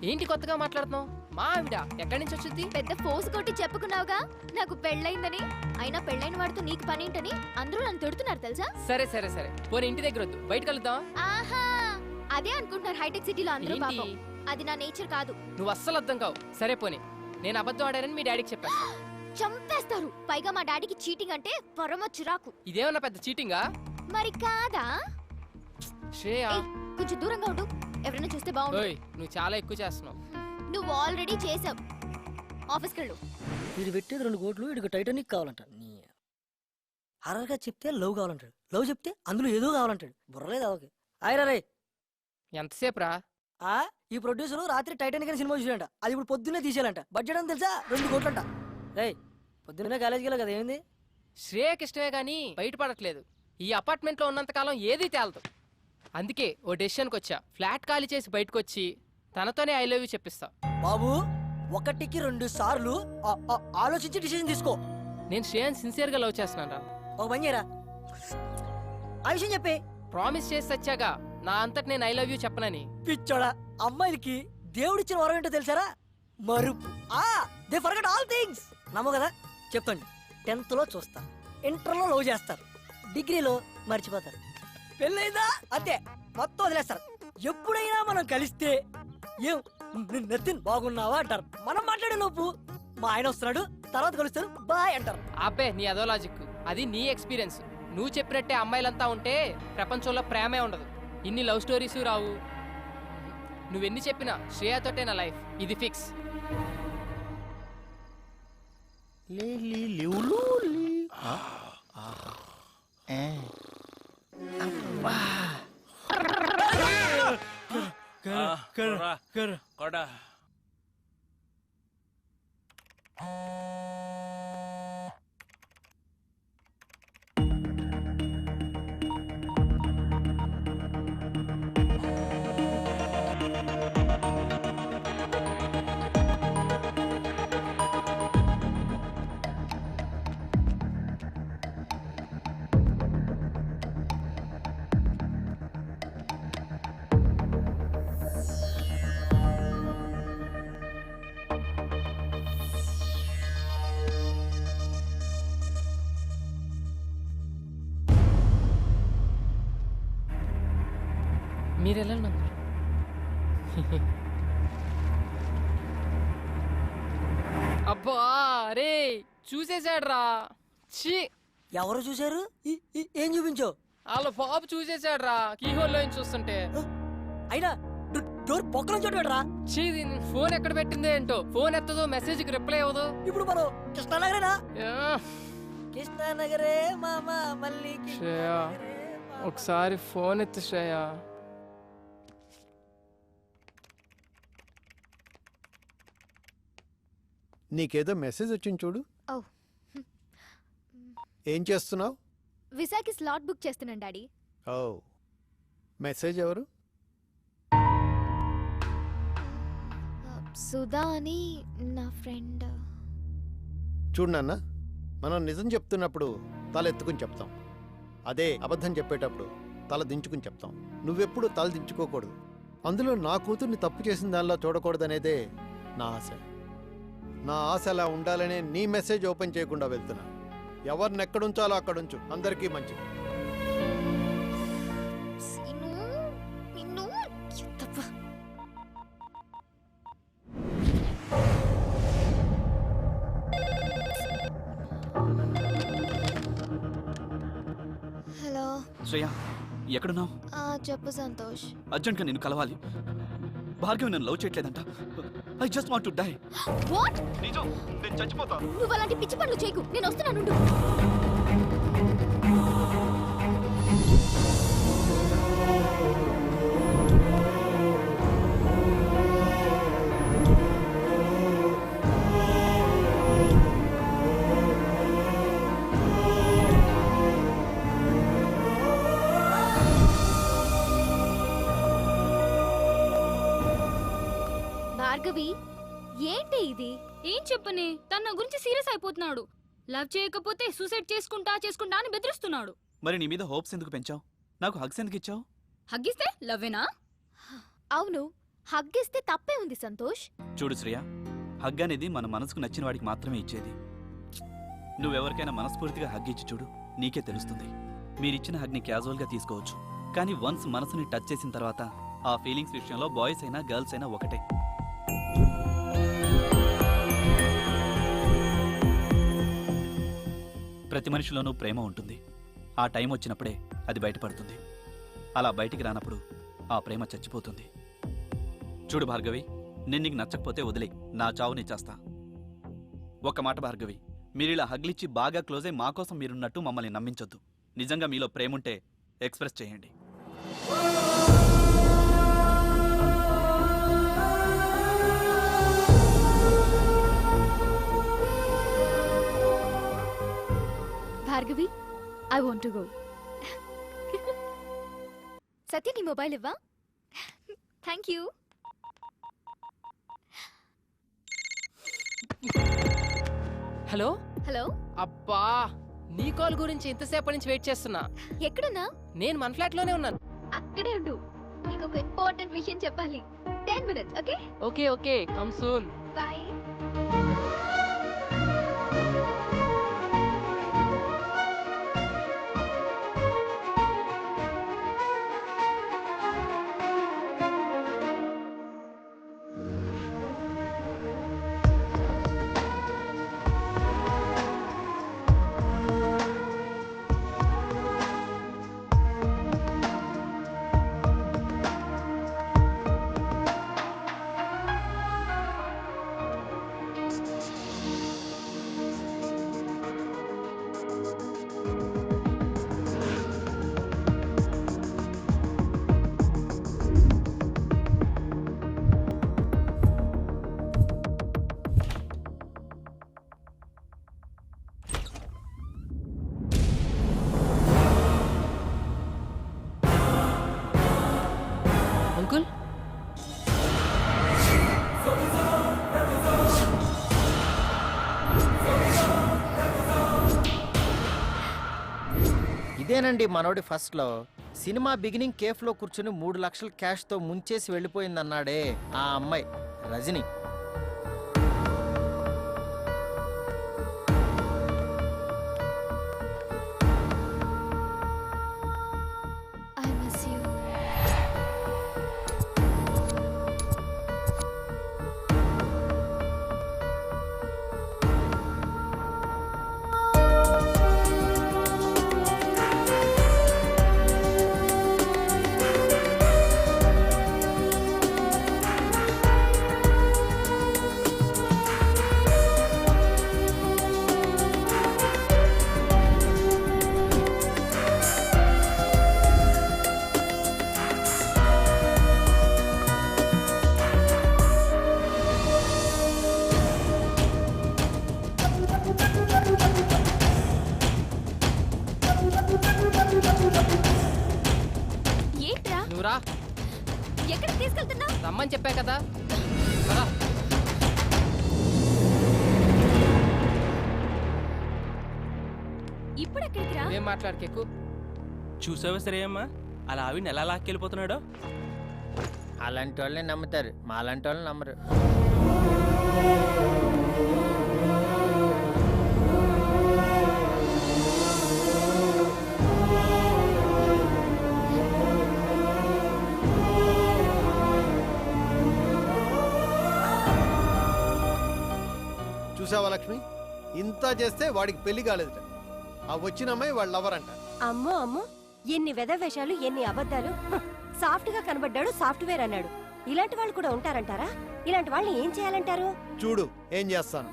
[SPEAKER 3] ఏంటి కొత్తగా మాట్లాడుతున్నావు? మా ఆవిడ ఎక్కడి నుంచి వచ్చింది?
[SPEAKER 4] పెద్ద ఫోర్స్ కొట్టి చెప్పుకున్నావుగా నాకు పెళ్ళైందని. అయినా పెళ్ళైన వాడితో నీకు పనేంటని అందరూ నన్ను తిడుతున్నారు తెలుసా?
[SPEAKER 3] సరే సరే సరే, పోనీ ఇంటి దగ్గర వద్దు, బయట కలుద్దాం.
[SPEAKER 4] ఆహా, అదే అనుకుంటున్నారు హైటెక్ సిటీలో అందరూ. పాపం అది నా నేచర్ కాదు.
[SPEAKER 3] నువ్వు అస్సలు అర్థం కావు. సరే పోనీ, నేను అబద్ధం ఆడానని మీ డాడీకి చెప్పాను.
[SPEAKER 4] చంపేస్తారు. పైగా మా డాడీకి చీటింగ్ అంటే పరమ చిరాకు.
[SPEAKER 3] ఇదేమన్నా పెద్ద చీటింగా?
[SPEAKER 4] మరి కాదా?
[SPEAKER 3] శ్రేయ
[SPEAKER 4] కొంచెం దూరంగా ఉండు, ఎవరైనా చూస్తే బాగుండు.
[SPEAKER 3] నువ్వు చాలా ఎక్కువ చేస్తున్నావు.
[SPEAKER 4] నువ్వు ఆల్రెడీ చేసావు. ఆఫీస్కి వెళ్ళు.
[SPEAKER 2] వీడు పెట్టేది 2 కోట్లు, వీడికి టైటానిక్ కావాలంట. హర్రర్గా చెప్తే లవ్ కావాలంటాడు, లవ్ చెప్తే అందులో ఏదో కావాలంటాడు. బుర్రలేదు అవకి. ఆయరా రే.
[SPEAKER 3] ఎంతసేపు రా?
[SPEAKER 2] ఈ ప్రొడ్యూసర్ రాత్రి టైటానిక్ అని సినిమా చూసాడంట, అది ఇప్పుడు పొద్దున్నే తీసేయాలంట. బడ్జెట్ అని తెలుసా? 2 కోట్లంట. రే పొద్దున్నే కాలేజీకి వెళ్ళా కదా, ఏమైంది?
[SPEAKER 3] శ్రేయకి ఇష్టమే గానీ బయటపడట్లేదు. ఈ అపార్ట్మెంట్లో ఉన్నంతకాలం ఏదీ తేలదు. అందుకే ఓ డెసిషన్కి వచ్చా. ఫ్లాట్ ఖాళీ చేసి బయటకు వచ్చి తనతోనే ఐ లవ్ యూ చెప్పిస్తా.
[SPEAKER 2] బాబు 1కి 2 సార్లు ఆలోచించి డిసిజన్ తీసుకో.
[SPEAKER 3] నేను శ్రేయన్ సిన్సియర్ గా లవ్ చేస్తున్నాను రా.
[SPEAKER 2] ఒక పని చేయరా, ఆ విషయం చెప్పే.
[SPEAKER 3] ప్రామిస్ చేసి వచ్చాగా నా అంతటి నేను ఐ లవ్ యూ చెప్పనని.
[SPEAKER 2] పిచ్చోడా, అమ్మాయిలకి దేవుడిచ్చిన వరం ఏంటో తెలుసారా? మరుపు. They forget all things. నమ్మో కదా, చెప్తాండి. 10th లో చూస్తా, ఇంటర్లో లవ్ చేస్తారు, డిగ్రీలో మర్చిపోతారు, పెళ్ళైందా అంతే మొత్తం వదిలేస్తారు. ఎప్పుడైనా మనం కలిస్తే ఏం నతిన్ బాగున్నావా అంటారు. మనం మాట్లాడే లోపు మా ఆయన వస్తున్నాడు, తర్వాత కలుస్తారు, బాయ్ అంటారు.
[SPEAKER 3] అబ్బే నీ అదో లాజిక్, అది నీ ఎక్స్పీరియన్స్. నువ్వు చెప్పినట్టే అమ్మాయిలంతా ఉంటే ప్రపంచంలో ప్రేమే ఉండదు, ఇన్ని లవ్ స్టోరీస్ రావు. నువ్వెన్ని చెప్పినా శ్రేయతోటే నా లైఫ్, ఇది ఫిక్స్.
[SPEAKER 11] కొడా
[SPEAKER 3] మీరు వెళ్ళండి అంకుల్. అబ్బా రే చూసేసాడ్రా. ఛీ,
[SPEAKER 2] ఎవరు చూశారు? ఏం చూపించో?
[SPEAKER 3] వాళ్ళ పాప చూసేసాడ్రా కీహోల్లో నుంచి చూస్తుంటే.
[SPEAKER 2] అయినా డోర్ పొక్కల చోటురా.
[SPEAKER 3] ఛీ, ఫోన్ ఎక్కడ పెట్టిందే ఏంటో. ఫోన్ ఎత్తదో, మెసేజ్ కి రిప్లై అవ్వదు.
[SPEAKER 2] ఇప్పుడు మనం కృష్ణానగరేనా? కృష్ణానగరే మామ మళ్ళీ
[SPEAKER 3] శ్రేయ ఒకసారి ఫోన్ ఎత్తు శ్రేయ.
[SPEAKER 9] నీకేదో మెసేజ్ వచ్చింది చూడు. ఏం చేస్తున్నావు?
[SPEAKER 4] విసాకి స్లాట్ బుక్ చేస్తున్నాను డాడీ.
[SPEAKER 9] ఓ, మెసేజ్ ఎవరు?
[SPEAKER 4] సుధా అని నా ఫ్రెండ్.
[SPEAKER 9] చూడు నాన్న, మనం నిజం చెప్తున్నప్పుడు తల ఎత్తుకుని చెప్తాం. అదే అబద్ధం చెప్పేటప్పుడు తల దించుకుని చెప్తాం. నువ్వెప్పుడు తల దించుకోకూడదు. అందులో నా కూతుర్ని తప్పు చేసిన దానిలో చూడకూడదనేదే నా ఆశ. నా ఆశ అలా ఉండాలనే నీ మెసేజ్ ఓపెన్ చేయకుండా వెళ్తున్నా. ఎవరిని ఎక్కడుంచాలో అక్కడుంచు, అందరికీ మంచిది.
[SPEAKER 4] హలో
[SPEAKER 8] శ్రేయ, ఎక్కడున్నావు?
[SPEAKER 4] చెప్పు సంతోష్.
[SPEAKER 8] అర్జెంట్గా నేను కలవాలి. భార్గవి నన్ను లవ్ చేయట్లేదంట. I just want to die.
[SPEAKER 4] What?
[SPEAKER 8] నిజం, నేను చచ్చిపోతాను.
[SPEAKER 4] నువ్వు అలాంటి పిచ్చి పనులు చేయకు. నేను వస్తున్నాను. భార్గవి, ఏంటి ఇది?
[SPEAKER 5] ఏం చెప్పనే, తన గురించి సీరియస్ అయిపోతున్నాడు. లవ్ చేయకపోతే సూసైడ్ చేసుకుంటా అని బెదిరిస్తున్నాడు.
[SPEAKER 8] మరి నీ మీద హోప్స్ ఎందుకు పెంచావు? నాకు హగ్స్ ఎందుకు ఇచ్చావు?
[SPEAKER 5] హగ్గిస్తే లవ్వేనా?
[SPEAKER 4] అవును, హగ్గిస్తే తప్పే ఉంది సంతోష్.
[SPEAKER 8] చూడు శ్రేయ, హగ్ అనేది మన మనసుకు నచ్చిన వాడికి మాత్రమే ఇచ్చేది. నువ్వెవరికైనా మనస్ఫూర్తిగా హగ్ ఇచ్చి చూడు, నీకే తెలుస్తుంది. మీరిచ్చిన హగ్ని క్యాజువల్గా తీసుకోవచ్చు, కానీ వన్స్ మనసుని టచ్ చేసిన తర్వాత ఆ ఫీలింగ్స్ విషయంలో బాయ్స్ అయినా గర్ల్స్ అయినా ఒకటే. ప్రతి మనిషిలోనూ ప్రేమ ఉంటుంది. ఆ టైం వచ్చినప్పుడే అది బయటపడుతుంది. అలా బయటికి రానప్పుడు ఆ ప్రేమ చచ్చిపోతుంది. చూడు భార్గవి, నేను నీకు నచ్చకపోతే వదిలే, నా చావు నీ చేస్తా. ఒక్క మాట భార్గవి, మీరిలా హగ్లిచ్చి బాగా క్లోజ్ అయి మా కోసం మీరున్నట్టు మమ్మల్ని నమ్మించొద్దు. నిజంగా మీలో ప్రేముంటే ఎక్స్ప్రెస్ చేయండి.
[SPEAKER 4] Bhargavi, I want to go. Satya, నీ మొబైల్ ఇవ్వా? Thank you.
[SPEAKER 3] Hello
[SPEAKER 4] hello.
[SPEAKER 3] అబ్బా, నీ కాల్ గురించి ఇంతసేపటి నుంచి వెయిట్ చేస్తున్నా.
[SPEAKER 4] ఎక్కడున్నా?
[SPEAKER 3] నేను మన ఫ్లాట్ లోనే ఉన్నాను.
[SPEAKER 4] అక్కడే ఉండు, నీకు ఒక ఇంపార్టెంట్ విషయం చెప్పాలి. 10 minutes, okay?
[SPEAKER 3] Okay okay, come soon.
[SPEAKER 4] Bye.
[SPEAKER 3] Uncle,
[SPEAKER 1] ఇదేనండి మనోడి ఫస్ట్లో. సినిమా బిగినింగ్ కేఫ్లో కూర్చుని 3 లక్షల క్యాష్తో ముంచేసి వెళ్ళిపోయిందన్నాడే ఆ అమ్మాయి రజని.
[SPEAKER 4] I miss you.
[SPEAKER 3] కదా రా.
[SPEAKER 4] ఇప్పుడు ఎక్కడికి రా?
[SPEAKER 3] ఏం మాట్లాడకెక్కు.
[SPEAKER 11] చూసావా శ్రేయమ్మ అలా ఆవిడని ఎలా లాక్కెళ్ళిపోతున్నాడో?
[SPEAKER 1] అలాంటి వాళ్ళని నమ్ముతారు, మాలాంటి వాళ్ళని నమ్మరు.
[SPEAKER 9] చూసావా లక్ష్మి, ఇంత చేస్తే వాడికి పెళ్లి కాలేదుట. ఆ వచ్చిన అమ్మాయి వాళ్ళ లవర్ అంట.
[SPEAKER 12] అమ్మో అమ్మో, ఎన్ని వెధవేషాలు, ఎన్ని అబద్ధాలు. సాఫ్ట్ గా కనబడ్డాడు, సాఫ్ట్వేర్ అన్నాడు. ఇలాంటి వాళ్ళు కూడా ఉంటారంటారా? ఇలాంటి వాళ్ళని ఏం చేయాలంటారు?
[SPEAKER 9] చూడు ఏం చేస్తాను.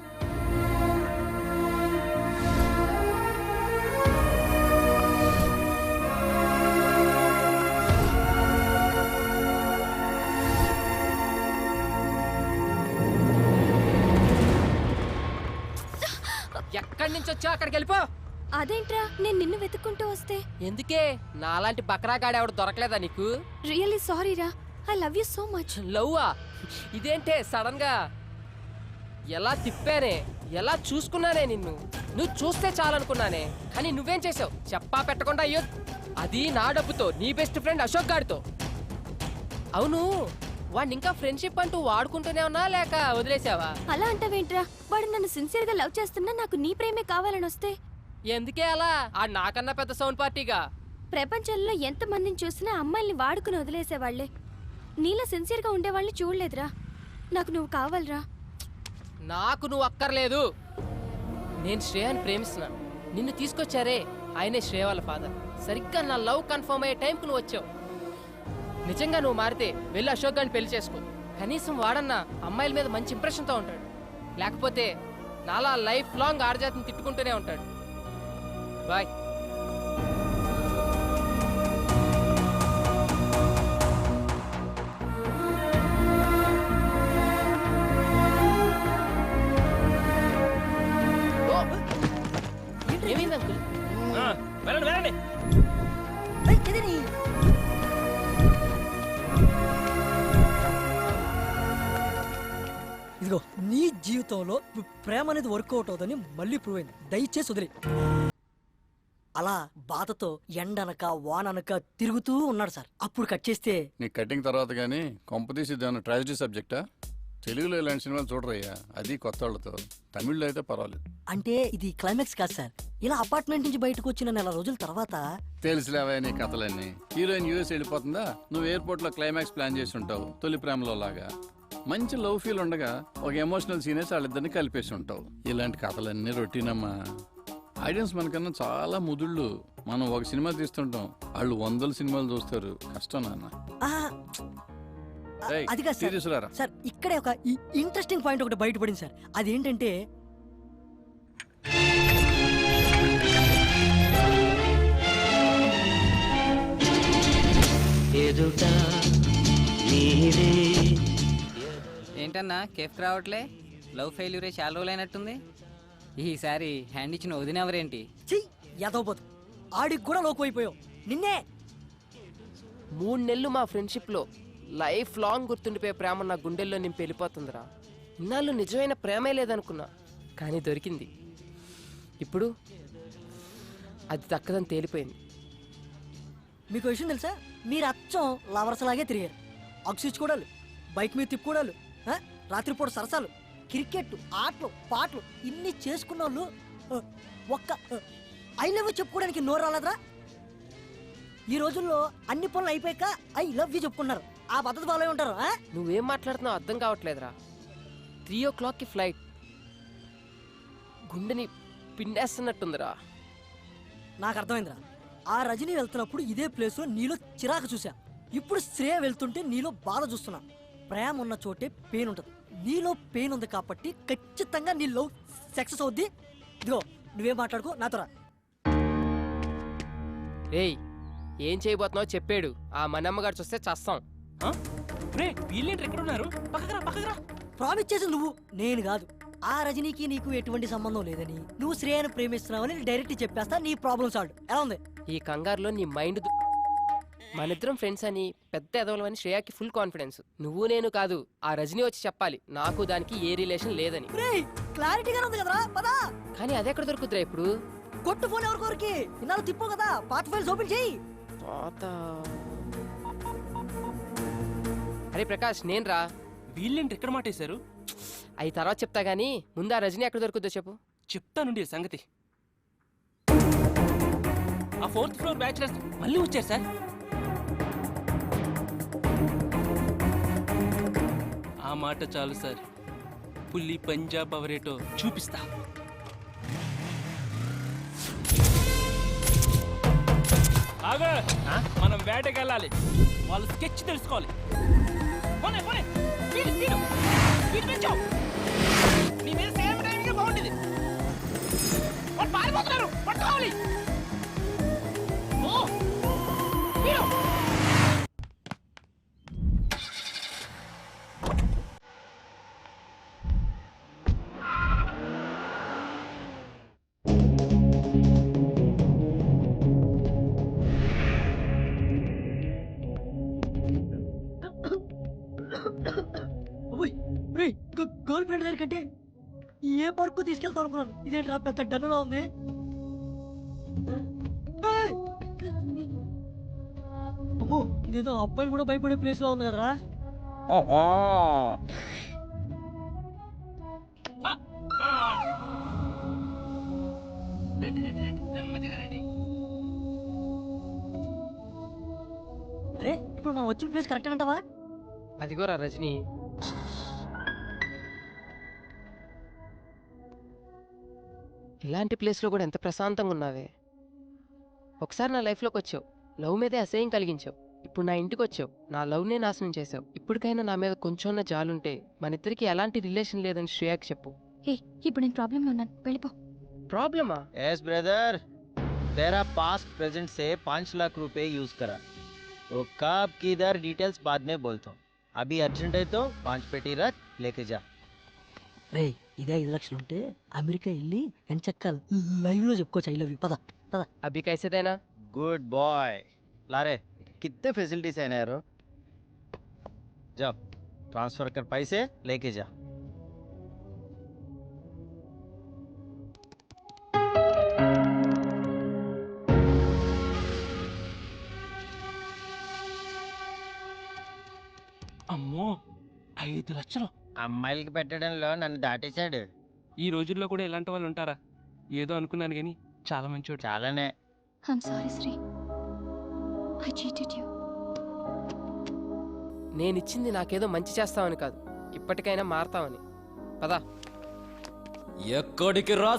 [SPEAKER 3] ఎక్కడి నుంచి వచ్చావు అక్కడికి వెళ్ళిపో.
[SPEAKER 4] అదేంట్రా నేను నిన్ను వెతుక్కుంటూ వస్తే?
[SPEAKER 3] ఎందుకే నాలాంటి బకరాగాడు ఎవడు దొరకలేదా నీకు?
[SPEAKER 4] రియల్లీ సారీ రా, I love you so much.
[SPEAKER 3] లవ్వా? ఇదేంటే సడన్ గా? ఎలా తిప్పానే, ఎలా చూసుకున్నానే నిన్ను. నువ్వు చూస్తే చాలనుకున్నానే, కానీ నువ్వేం చేసావు చెప్పా పెట్టకుండా? అయ్యో, అది నా డబ్బుతో నీ బెస్ట్ ఫ్రెండ్ అశోక్ గాడితో. అవును, వాడిని ఇంకా ఫ్రెండ్షిప్ అంటూ వాడుకుంటూనే ఉన్నా లేక వదిలేసావా?
[SPEAKER 4] అలా అంటావేంట్రా? వాడు నన్ను సిన్సియర్ గా లవ్ చేస్తున్నా, నాకు నీ ప్రేమే కావాలని వస్తే?
[SPEAKER 3] ఎందుకే అలా? ఆ నాకన్నా పెద్ద సౌండ్ పార్టీగా.
[SPEAKER 4] ప్రపంచంలో ఎంత మందిని చూసినా అమ్మాయిల్ని వాడుకుని వదిలేసేవాళ్లే. నీలా సిన్సియర్ గా ఉండేవాళ్ళని చూడలేదురా. నాకు నువ్వు కావాలరా.
[SPEAKER 3] నాకు నువ్వు అక్కర్లేదు. నేను శ్రేయాని ప్రేమిస్తున్నాను. నిన్ను తీసుకొచ్చారే ఆయనే శ్రేయ వాళ్ళ ఫాదర్. సరిగ్గా నా లవ్ కన్ఫర్మ్ అయ్యే టైంకు నువ్వు వచ్చావు. నిజంగా నువ్వు మారితే వెళ్ళి అశోక్ గారిని పెళ్లి చేసుకో. కనీసం వాడన్నా అమ్మాయిల మీద మంచి ఇంప్రెషన్తో ఉంటాడు. లేకపోతే నాలా లైఫ్ లాంగ్ ఆడజాతిని తిట్టుకుంటూనే ఉంటాడు. బాయ్. ఏమైంది అంకుల్?
[SPEAKER 11] వెళ్ళండి వెళ్ళండి.
[SPEAKER 2] ఇదిగో నీ జీవితంలో ప్రేమ అనేది వర్కౌట్ అవుతుందని మళ్ళీ ప్రూవ్ అయింది. దయచేసి వదిలే. అలా బాధతో ఎండనక వాననక తిరుగుతూ ఉన్నాడు సార్. అప్పుడు కట్ చేస్తే
[SPEAKER 6] నీ కటింగ్ తర్వాత కానీ కొంపతీసి ఏమైనా ట్రాజడీ సబ్జెక్టా? తెలుగులో ఇలాంటి సినిమాలు చూడరయ్యా, అది కొత్త వాళ్ళతో. తమిళ్లో అయితే పర్వాలేదు.
[SPEAKER 2] అంటే ఇది క్లైమాక్స్ కాదు సార్. ఇలా అపార్ట్మెంట్ నుంచి బయటకు వచ్చిన నెల రోజుల తర్వాత
[SPEAKER 6] తెలుసులేవా నీ కథలన్నీ. హీరోయిన్ యూఎస్ వెళ్ళిపోతుందా, నువ్వు ఎయిర్పోర్ట్ లో క్లైమాక్స్ ప్లాన్ చేసి ఉంటావు. తొలి ప్రేమలో లాగా మంచి లవ్ ఫీల్ ఉండగా ఒక ఎమోషనల్ సీనేసి వాళ్ళిద్దరిని కలిపేసి ఉంటావు. ఇలాంటి కథలన్నీ రొటీనమ్మా. ఆడియన్స్ మనకన్నా చాలా ముదుళ్ళు. మనం ఒక సినిమా తీస్తుంటాం, వాళ్ళు 100 సినిమాలు చూస్తారు. కష్టం నాన్న.
[SPEAKER 2] అది కాదు సార్.
[SPEAKER 6] తీసుకురారా.
[SPEAKER 2] సార్ ఇక్కడే ఒక ఇంట్రెస్టింగ్ పాయింట్ ఒకటి బయటపడింది సార్. అదేంటంటే
[SPEAKER 22] ఏంటన్నా కేఫ్ రావట్లే? లవ్ ఫెయిల్యూరే చాలా రోజులైనట్టుంది. ఈసారి హ్యాండ్ ఇచ్చిన వదినెవరేంటి?
[SPEAKER 2] ఎదవబోతు ఆడికి కూడా లోకు అయిపోయావు. నిన్నే
[SPEAKER 3] 3 నెలలు మా ఫ్రెండ్షిప్లో లైఫ్ లాంగ్ గుర్తుండిపోయే ప్రేమ నా గుండెల్లో నింపి వెళ్ళిపోతుందిరా. ఇన్నాళ్ళు నిజమైన ప్రేమే లేదనుకున్నా, కానీ దొరికింది. ఇప్పుడు అది దక్కదని తేలిపోయింది.
[SPEAKER 2] మీకు విషయం తెలుసా? మీరు అచ్చం లవర్స్ లాగే తిరిగారు. అగ్సిచ్చుకోవడాలు, బైక్ మీద తిప్పుకోవడాలు, రాత్రిపూట సరసాలు, క్రికెట్, ఆటలు, పాటలు ఇన్ని చేసుకున్న వాళ్ళు ఒక్క ఐ లవ్ యూ చెప్పుకోవడానికి నోరు రాలేదురా? ఈ రోజుల్లో అన్ని పనులు అయిపోయాక ఐ లవ్ యూ చెప్పుకున్నారు. ఆ పద్ధతి ఫాలో ఉంటారు.
[SPEAKER 3] నువ్వేం మాట్లాడుతున్నావు అర్థం కావట్లేదురా. 3 o'clockకి ఫ్లైట్. గుండెని పిండేస్తున్నట్టుందిరా.
[SPEAKER 2] నాకు అర్థమైందిరా. ఆ రజనీ వెళ్తున్నప్పుడు ఇదే ప్లేస్ లో నీలో చిరాకు చూసా. ఇప్పుడు శ్రేయ వెళ్తుంటే నీలో బాధ చూస్తున్నా. ప్రేమ ఉన్న చోటే పెయిన్ ఉంటుంది. నీలో పెయిన్ ఉంది కాబట్టి ఖచ్చితంగా నీ లవ్ సక్సెస్ అవుద్ది. ఇదిగో నువ్వేం మాట్లాడుకో, నాతో రా.
[SPEAKER 3] ఏయ్, ఏం చేయబోతున్నావు చెప్పాడు. ఆ మనమ్మగారు చూస్తే చస్తాం.
[SPEAKER 2] ప్రామిస్ చేసి నువ్వు, నేను కాదు. ఆ రజనీకి నీకు ఎటువంటి సంబంధం లేదని, నువ్వు శ్రేయను ప్రేమిస్తున్నావని డైరెక్ట్ చెప్పేస్తా. నీ ప్రాబ్లం సాల్వ్. ఎలా ఉంది?
[SPEAKER 3] ఈ కంగారులో నీ మైండ్ మనిద్దరం ఫ్రెండ్స్ అని పెద్ద ఎదవలమని శ్రేయాకి ఫుల్ కాన్ఫిడెన్స్. నువ్వు నేను కాదు, ఆ రజనీ వచ్చి చెప్పాలి నాకు దానికి ఏ రిలేషన్ లేదని.
[SPEAKER 2] క్లారిటీగా ఉంది కదరా, పదా.
[SPEAKER 3] కానీ అది ఎక్కడ దొరుకుతురా ఇప్పుడు?
[SPEAKER 2] కొట్టు ఫోన్ ఎవరికొరికి ఇన్నాళ్ళు తిప్పు కదా, పాత ఫైల్స్ ఓపెన్ చేయి.
[SPEAKER 3] అరే ప్రకాష్, నేను రా.
[SPEAKER 11] వీళ్ళేంటి ఎక్కడ మాటేశారు?
[SPEAKER 3] అవి తర్వాత చెప్తా గానీ ముందు ఆ రజనీ ఎక్కడ దొరుకుతుందో చెప్పు.
[SPEAKER 11] చెప్తానుండి సంగతి. ఆ 4th ఫ్లోర్ బ్యాచిలర్స్ మళ్ళీ వచ్చారు సార్. ఆ మాట చాలు సార్, పుల్లి పంజాబ్ అవరేటో చూపిస్తా. ఆగా, మనం వేటకెళ్ళాలి. వాళ్ళు స్కెచ్ తెలుసుకోవాలి. పోనీ, పోనీ. Speed, speed. స్పీడ్ పెంచావు. నీ మీద సేమ్ టైంగా బాగుండేది. వాళ్ళు పారిపోతున్నారు, పట్టుకోవాలి. ఓ, స్పీడ్.
[SPEAKER 2] గర్ల్ ఫ్రెండ్ దగ్గర కంటే ఏ పార్కు తీసుకెళ్తాను అనుకున్నాను. ఇదేంట్రా పెద్ద డన్నులా ఉంది. అమ్మో, ఇదేదో అబ్బాయిలు కూడా భయపడే ప్లేస్ లో ఉంది కదరా. అరే, ఇప్పుడు మనం వచ్చిన ప్లేస్ కరెక్ట్ అంటావా?
[SPEAKER 3] అదిగోరా రజనీ. ఇలాంటి ప్లేస్లో కూడా ఎంత ప్రశాంతంగా ఉన్నావే. ఒకసారి నా లైఫ్లోకి వచ్చావు, లవ్ మీదే అసహ్యం కలిగించావు. ఇప్పుడు నా ఇంటికి వచ్చావు, నా లవ్నే నాశనం చేసావు. ఇప్పటికైనా నా మీద కొంచెం జాలుంటే మన ఇద్దరికి ఎలాంటి రిలేషన్ లేదని శ్రేయాకి చెప్పు.
[SPEAKER 4] ఇప్పుడు నేను ప్రాబ్లంలో ఉన్నాను, వెళ్ళిపో.
[SPEAKER 3] प्रॉब्लम?
[SPEAKER 1] यस ब्रदर, तेरा पास्ट प्रेजेंट से 5 लाख रुपए यूज करा. वो कब किधर डिटेल्स बाद में बोलता हूँ. अभी अर्जेंट है तो 5 पेटी रख, लेके जा.
[SPEAKER 2] రే, ఇదే 5 లక్షలు ఉంటే అమెరికా వెళ్ళి ఎంచక్క లైవ్ లో చెప్పుకోవచ్చు ఐ లవ్ యూ. పద పద.
[SPEAKER 3] अभी कैसे देना?
[SPEAKER 1] Good boy. लारे कितने फैसिलिटीज है ना यार. जाओ ट्रांसफर कर पैसे, लेके जा.
[SPEAKER 11] అమ్మో, 5 లక్షలు
[SPEAKER 1] అమ్మాయిలకి పెట్టడంలో నన్ను దాటేశాడు.
[SPEAKER 11] ఈ రోజుల్లో కూడా ఇలాంటి వాళ్ళు ఉంటారా? ఏదో అనుకున్నాను కానీ చాలా మంచోడు.
[SPEAKER 1] చాలానే.
[SPEAKER 4] I'm sorry, Sri. I cheated you.
[SPEAKER 3] నేనిచ్చింది నాకేదో మంచి చేస్తావని కాదు, ఇప్పటికైనా మారతావని. పదా.
[SPEAKER 8] ఎక్కడికి రా?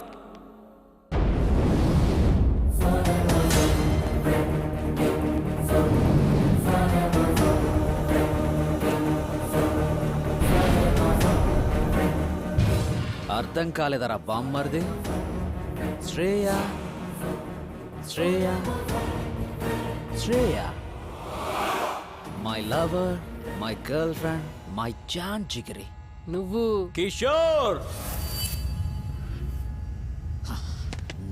[SPEAKER 8] అర్థం కాలేదరా బామ్మర్ది? Shreya Shreya Shreya, my lover, my girlfriend, my జాన్ జిగరి.
[SPEAKER 3] నువ్వు
[SPEAKER 8] కిషోర్.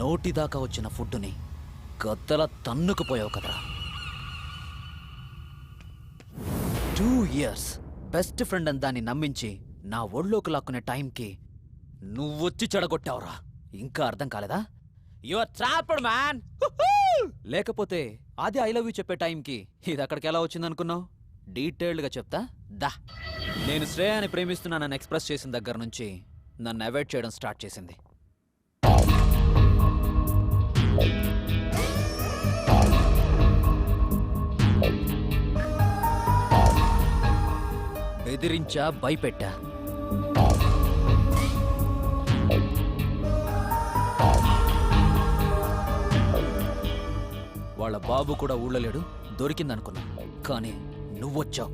[SPEAKER 8] నోటిదాకా వచ్చిన ఫుడ్డుని గద్దల తన్నుకుపోయావు కదరా. 2 years బెస్ట్ ఫ్రెండ్ అని దాన్ని నమ్మించి నా ఒళ్ళోకి లాక్కునే టైంకి నువ్వొచ్చి చెడగొట్టావురా. ఇంకా అర్థం కాలేదా? Your trapped man. లేకపోతే అది ఐ లవ్ యూ చెప్పే టైంకి ఇది అక్కడికి ఎలా వచ్చిందనుకున్నావు? డీటెయిల్డ్గా చెప్తా దా. నేను శ్రేయాని ప్రేమిస్తున్నానని ఎక్స్ప్రెస్ చేసిన దగ్గర నుంచి నన్ను అవాయిడ్ చేయడం స్టార్ట్ చేసింది. బెదిరించా, భయపెట్టా. వాళ్ళ బాబు కూడా ఊళ్ళలేడు, దొరికిందనుకున్నా. కానీ నువ్వొచ్చావు,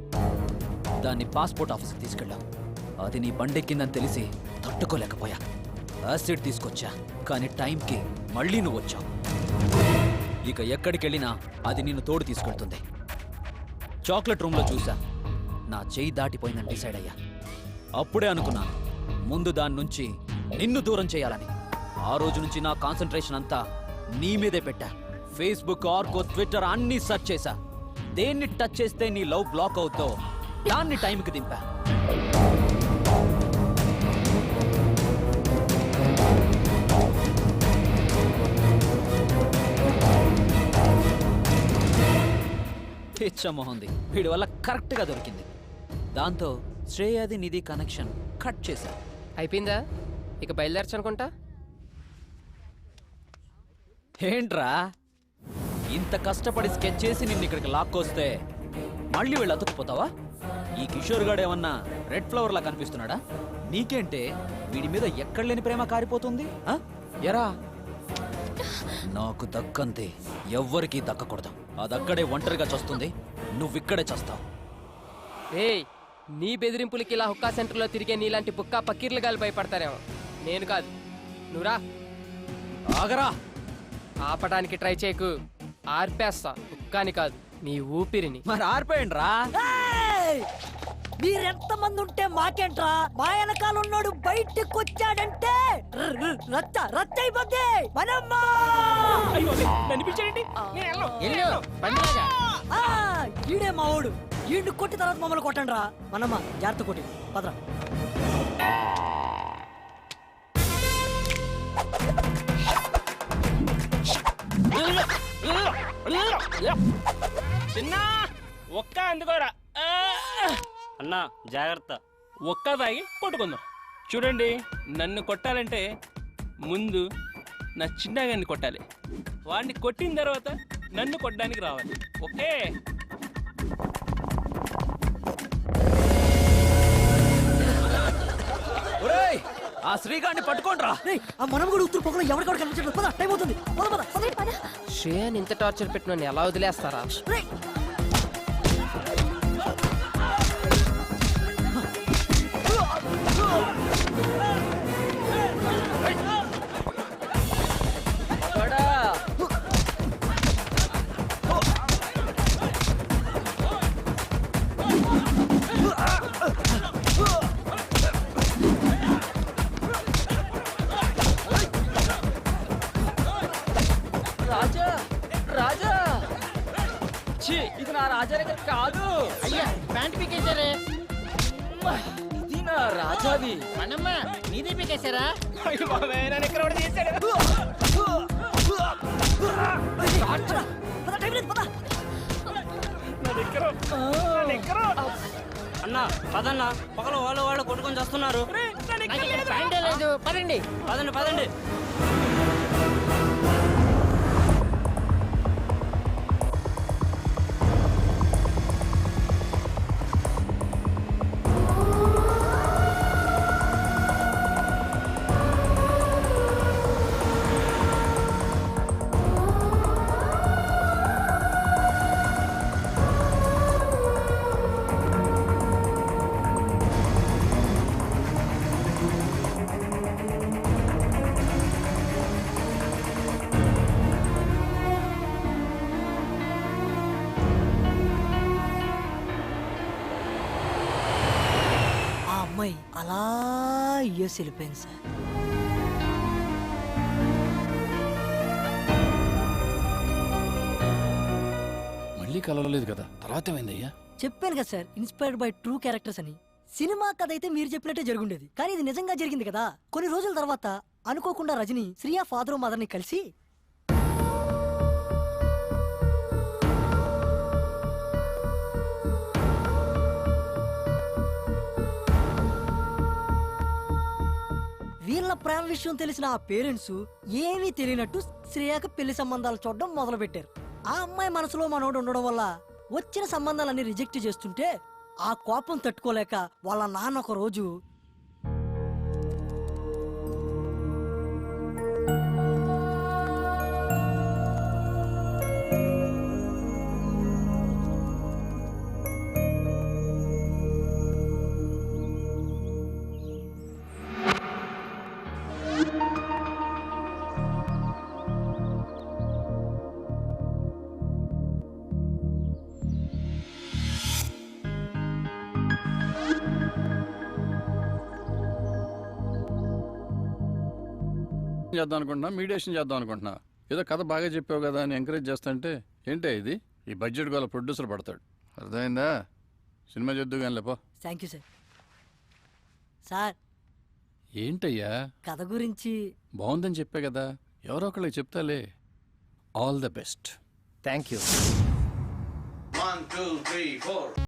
[SPEAKER 8] దాన్ని పాస్పోర్ట్ ఆఫీస్కి తీసుకెళ్ళావు. అది నీ బండెక్కిందని తెలిసి తట్టుకోలేకపోయా. యాసిడ్ తీసుకొచ్చా, కానీ టైంకి మళ్ళీ నువ్వొచ్చావు. ఇక ఎక్కడికెళ్ళినా అది నిన్ను తోడు తీసుకెళ్తుంది. చాక్లెట్ రూమ్లో చూసా, నా చెయ్యి దాటిపోయిందని డిసైడ్ అయ్యా. అప్పుడే అనుకున్నాను ముందు దాని నుంచి నిన్ను దూరం చేయాలని. ఆ రోజు నుంచి నా కాన్సంట్రేషన్ అంతా నీ మీదే పెట్టా. ఫేస్బుక్, ఆర్కో, ట్విట్టర్ అన్నీ సెర్చ్ చేశా. దేన్ని టచ్ చేస్తే నీ లవ్ బ్లాక్ అవుతో దాన్ని టైంకి దింపా. పిచ్చమోహంది వీడి వల్ల కరెక్ట్గా దొరికింది. దాంతో శ్రేయాది నిధి కనెక్షన్ కట్ చేశా.
[SPEAKER 3] అయిపోయిందా? ఇక బయలుదేరచ్చు అనుకుంటా.
[SPEAKER 8] ఏంట్రా ఇంత కష్టపడి స్కెచ్ చేసి నిన్ను ఇక్కడికి లాక్కొస్తే మళ్ళీ వీళ్ళు అతుక్కుపోతావా? ఈ కిషోర్ గాడు ఏమన్నా రెడ్ ఫ్లవర్ లా కనిపిస్తున్నాడా? నీకేంటే వీడి మీద ఎక్కడ లేని ప్రేమ కారిపోతుంది. ఎరా నాకు దక్కంతే ఎవ్వరికీ దక్కకూడదు. అదక్కడే ఒంటరిగా చస్తుంది, నువ్విక్కడే చస్తావు.
[SPEAKER 3] ఏయ్, నీ బెదిరింపులకి ఇలా హుక్కా సెంటర్లో తిరిగే నీలాంటి బుక్కా పకీర్లు గాలి భయపడతారేమో. నేను కాదు, నువ్వురా.
[SPEAKER 8] ఆగరా.
[SPEAKER 3] ఆపడానికి ట్రై చేయకు, ఆర్పేస్తా. హుక్కాని కాదు, నీ ఊపిరిని.
[SPEAKER 8] మరి ఆర్పేయండి రా.
[SPEAKER 2] మీరెంత మంది ఉంటే మాకేంట్రా? మా వెనకాల ఉన్నాడు బయటకు వచ్చాడంటే రచ్చ రచ్చ అయిపోద్ది. మనమ్మా ఈడే మా ఓడు. ఈడు కొట్టి తర్వాత మమ్మల్ని కొట్టండి రా. మనమ్మ జాగ్రత్త కొట్టి పదరా.
[SPEAKER 11] చిన్న ఒక్క అందుకోరా
[SPEAKER 10] అన్నా జాగ్రత్త.
[SPEAKER 11] ఒక్క తాగి కొట్టుకుందాం. చూడండి, నన్ను కొట్టాలంటే ముందు నా చిన్నగాన్ని కొట్టాలి. వాడిని కొట్టిన తర్వాత నన్ను కొట్టడానికి రావాలి. ఓకే?
[SPEAKER 8] ఆ శ్రీగాడిని పట్టుకోండిరా.
[SPEAKER 2] ఆ మనం కూడా ఉత్తర పొగలో ఎవరికక్కడ కనిపించలేదు. పద, టైం అవుతుంది.
[SPEAKER 3] శ్రేయాని ఇంత టార్చర్ పెట్టిన ఎలా వదిలేస్తారా?
[SPEAKER 17] రాజా రాజా, ఇది నా రాజా దగ్గర కాదు.
[SPEAKER 15] అయ్యా, ప్యాంట్ పీకేశారే.
[SPEAKER 17] ఇది నా రాజాది.
[SPEAKER 15] మనమ్మ నీది పీకేశారా?
[SPEAKER 10] అన్నా పదన్నా, పగల వాళ్ళు కొట్టుకొని చేస్తున్నారు.
[SPEAKER 15] లేదు, పదండి
[SPEAKER 10] పదండి పదండి.
[SPEAKER 2] అలా యూఎస్ వెళ్ళిపోయింది సార్.
[SPEAKER 6] మళ్ళీ కలవలేదు కదా, తర్వాత ఏమైందయ్యా?
[SPEAKER 2] చెప్పాను కదా sir, inspired by true characters అని. సినిమా కథ అయితే మీరు చెప్పినట్టే జరుగుండేది, కానీ ఇది నిజంగా జరిగింది కదా. కొన్ని రోజుల తర్వాత అనుకోకుండా రజని శ్రియా ఫాదర్ మదర్ ని కలిసి వీళ్ళ ప్రేమ విషయం తెలిసిన ఆ పేరెంట్స్ ఏమీ తెలియనట్టు శ్రేయాకి పెళ్లి సంబంధాలు చూడడం మొదలు పెట్టారు. ఆ అమ్మాయి మనసులో మనోడు ఉండడం వల్ల వచ్చిన సంబంధాలన్నీ రిజెక్ట్ చేస్తుంటే ఆ కోపం తట్టుకోలేక వాళ్ళ నాన్న ఒక రోజు
[SPEAKER 6] చేద్దాం అనుకుంటున్నా, మీడియేషన్ చేద్దాం అనుకుంటున్నా. ఏదో కథ బాగా చెప్పావు కదా అని ఎంకరేజ్ చేస్తుంటే ఏంటే ఇది? ఈ బడ్జెట్ గల ప్రొడ్యూసర్ పడతాడు. అర్థమైందా? సినిమా చేద్దు కానీ లేపో.
[SPEAKER 2] Thank you sir. సార్
[SPEAKER 6] ఏంటయ్యా
[SPEAKER 2] కథ గురించి
[SPEAKER 6] బాగుందని చెప్పే కదా, ఎవరో ఒకళ్ళకి చెప్తాలే. All the best.
[SPEAKER 1] Thank you.
[SPEAKER 13] 1 2 3 4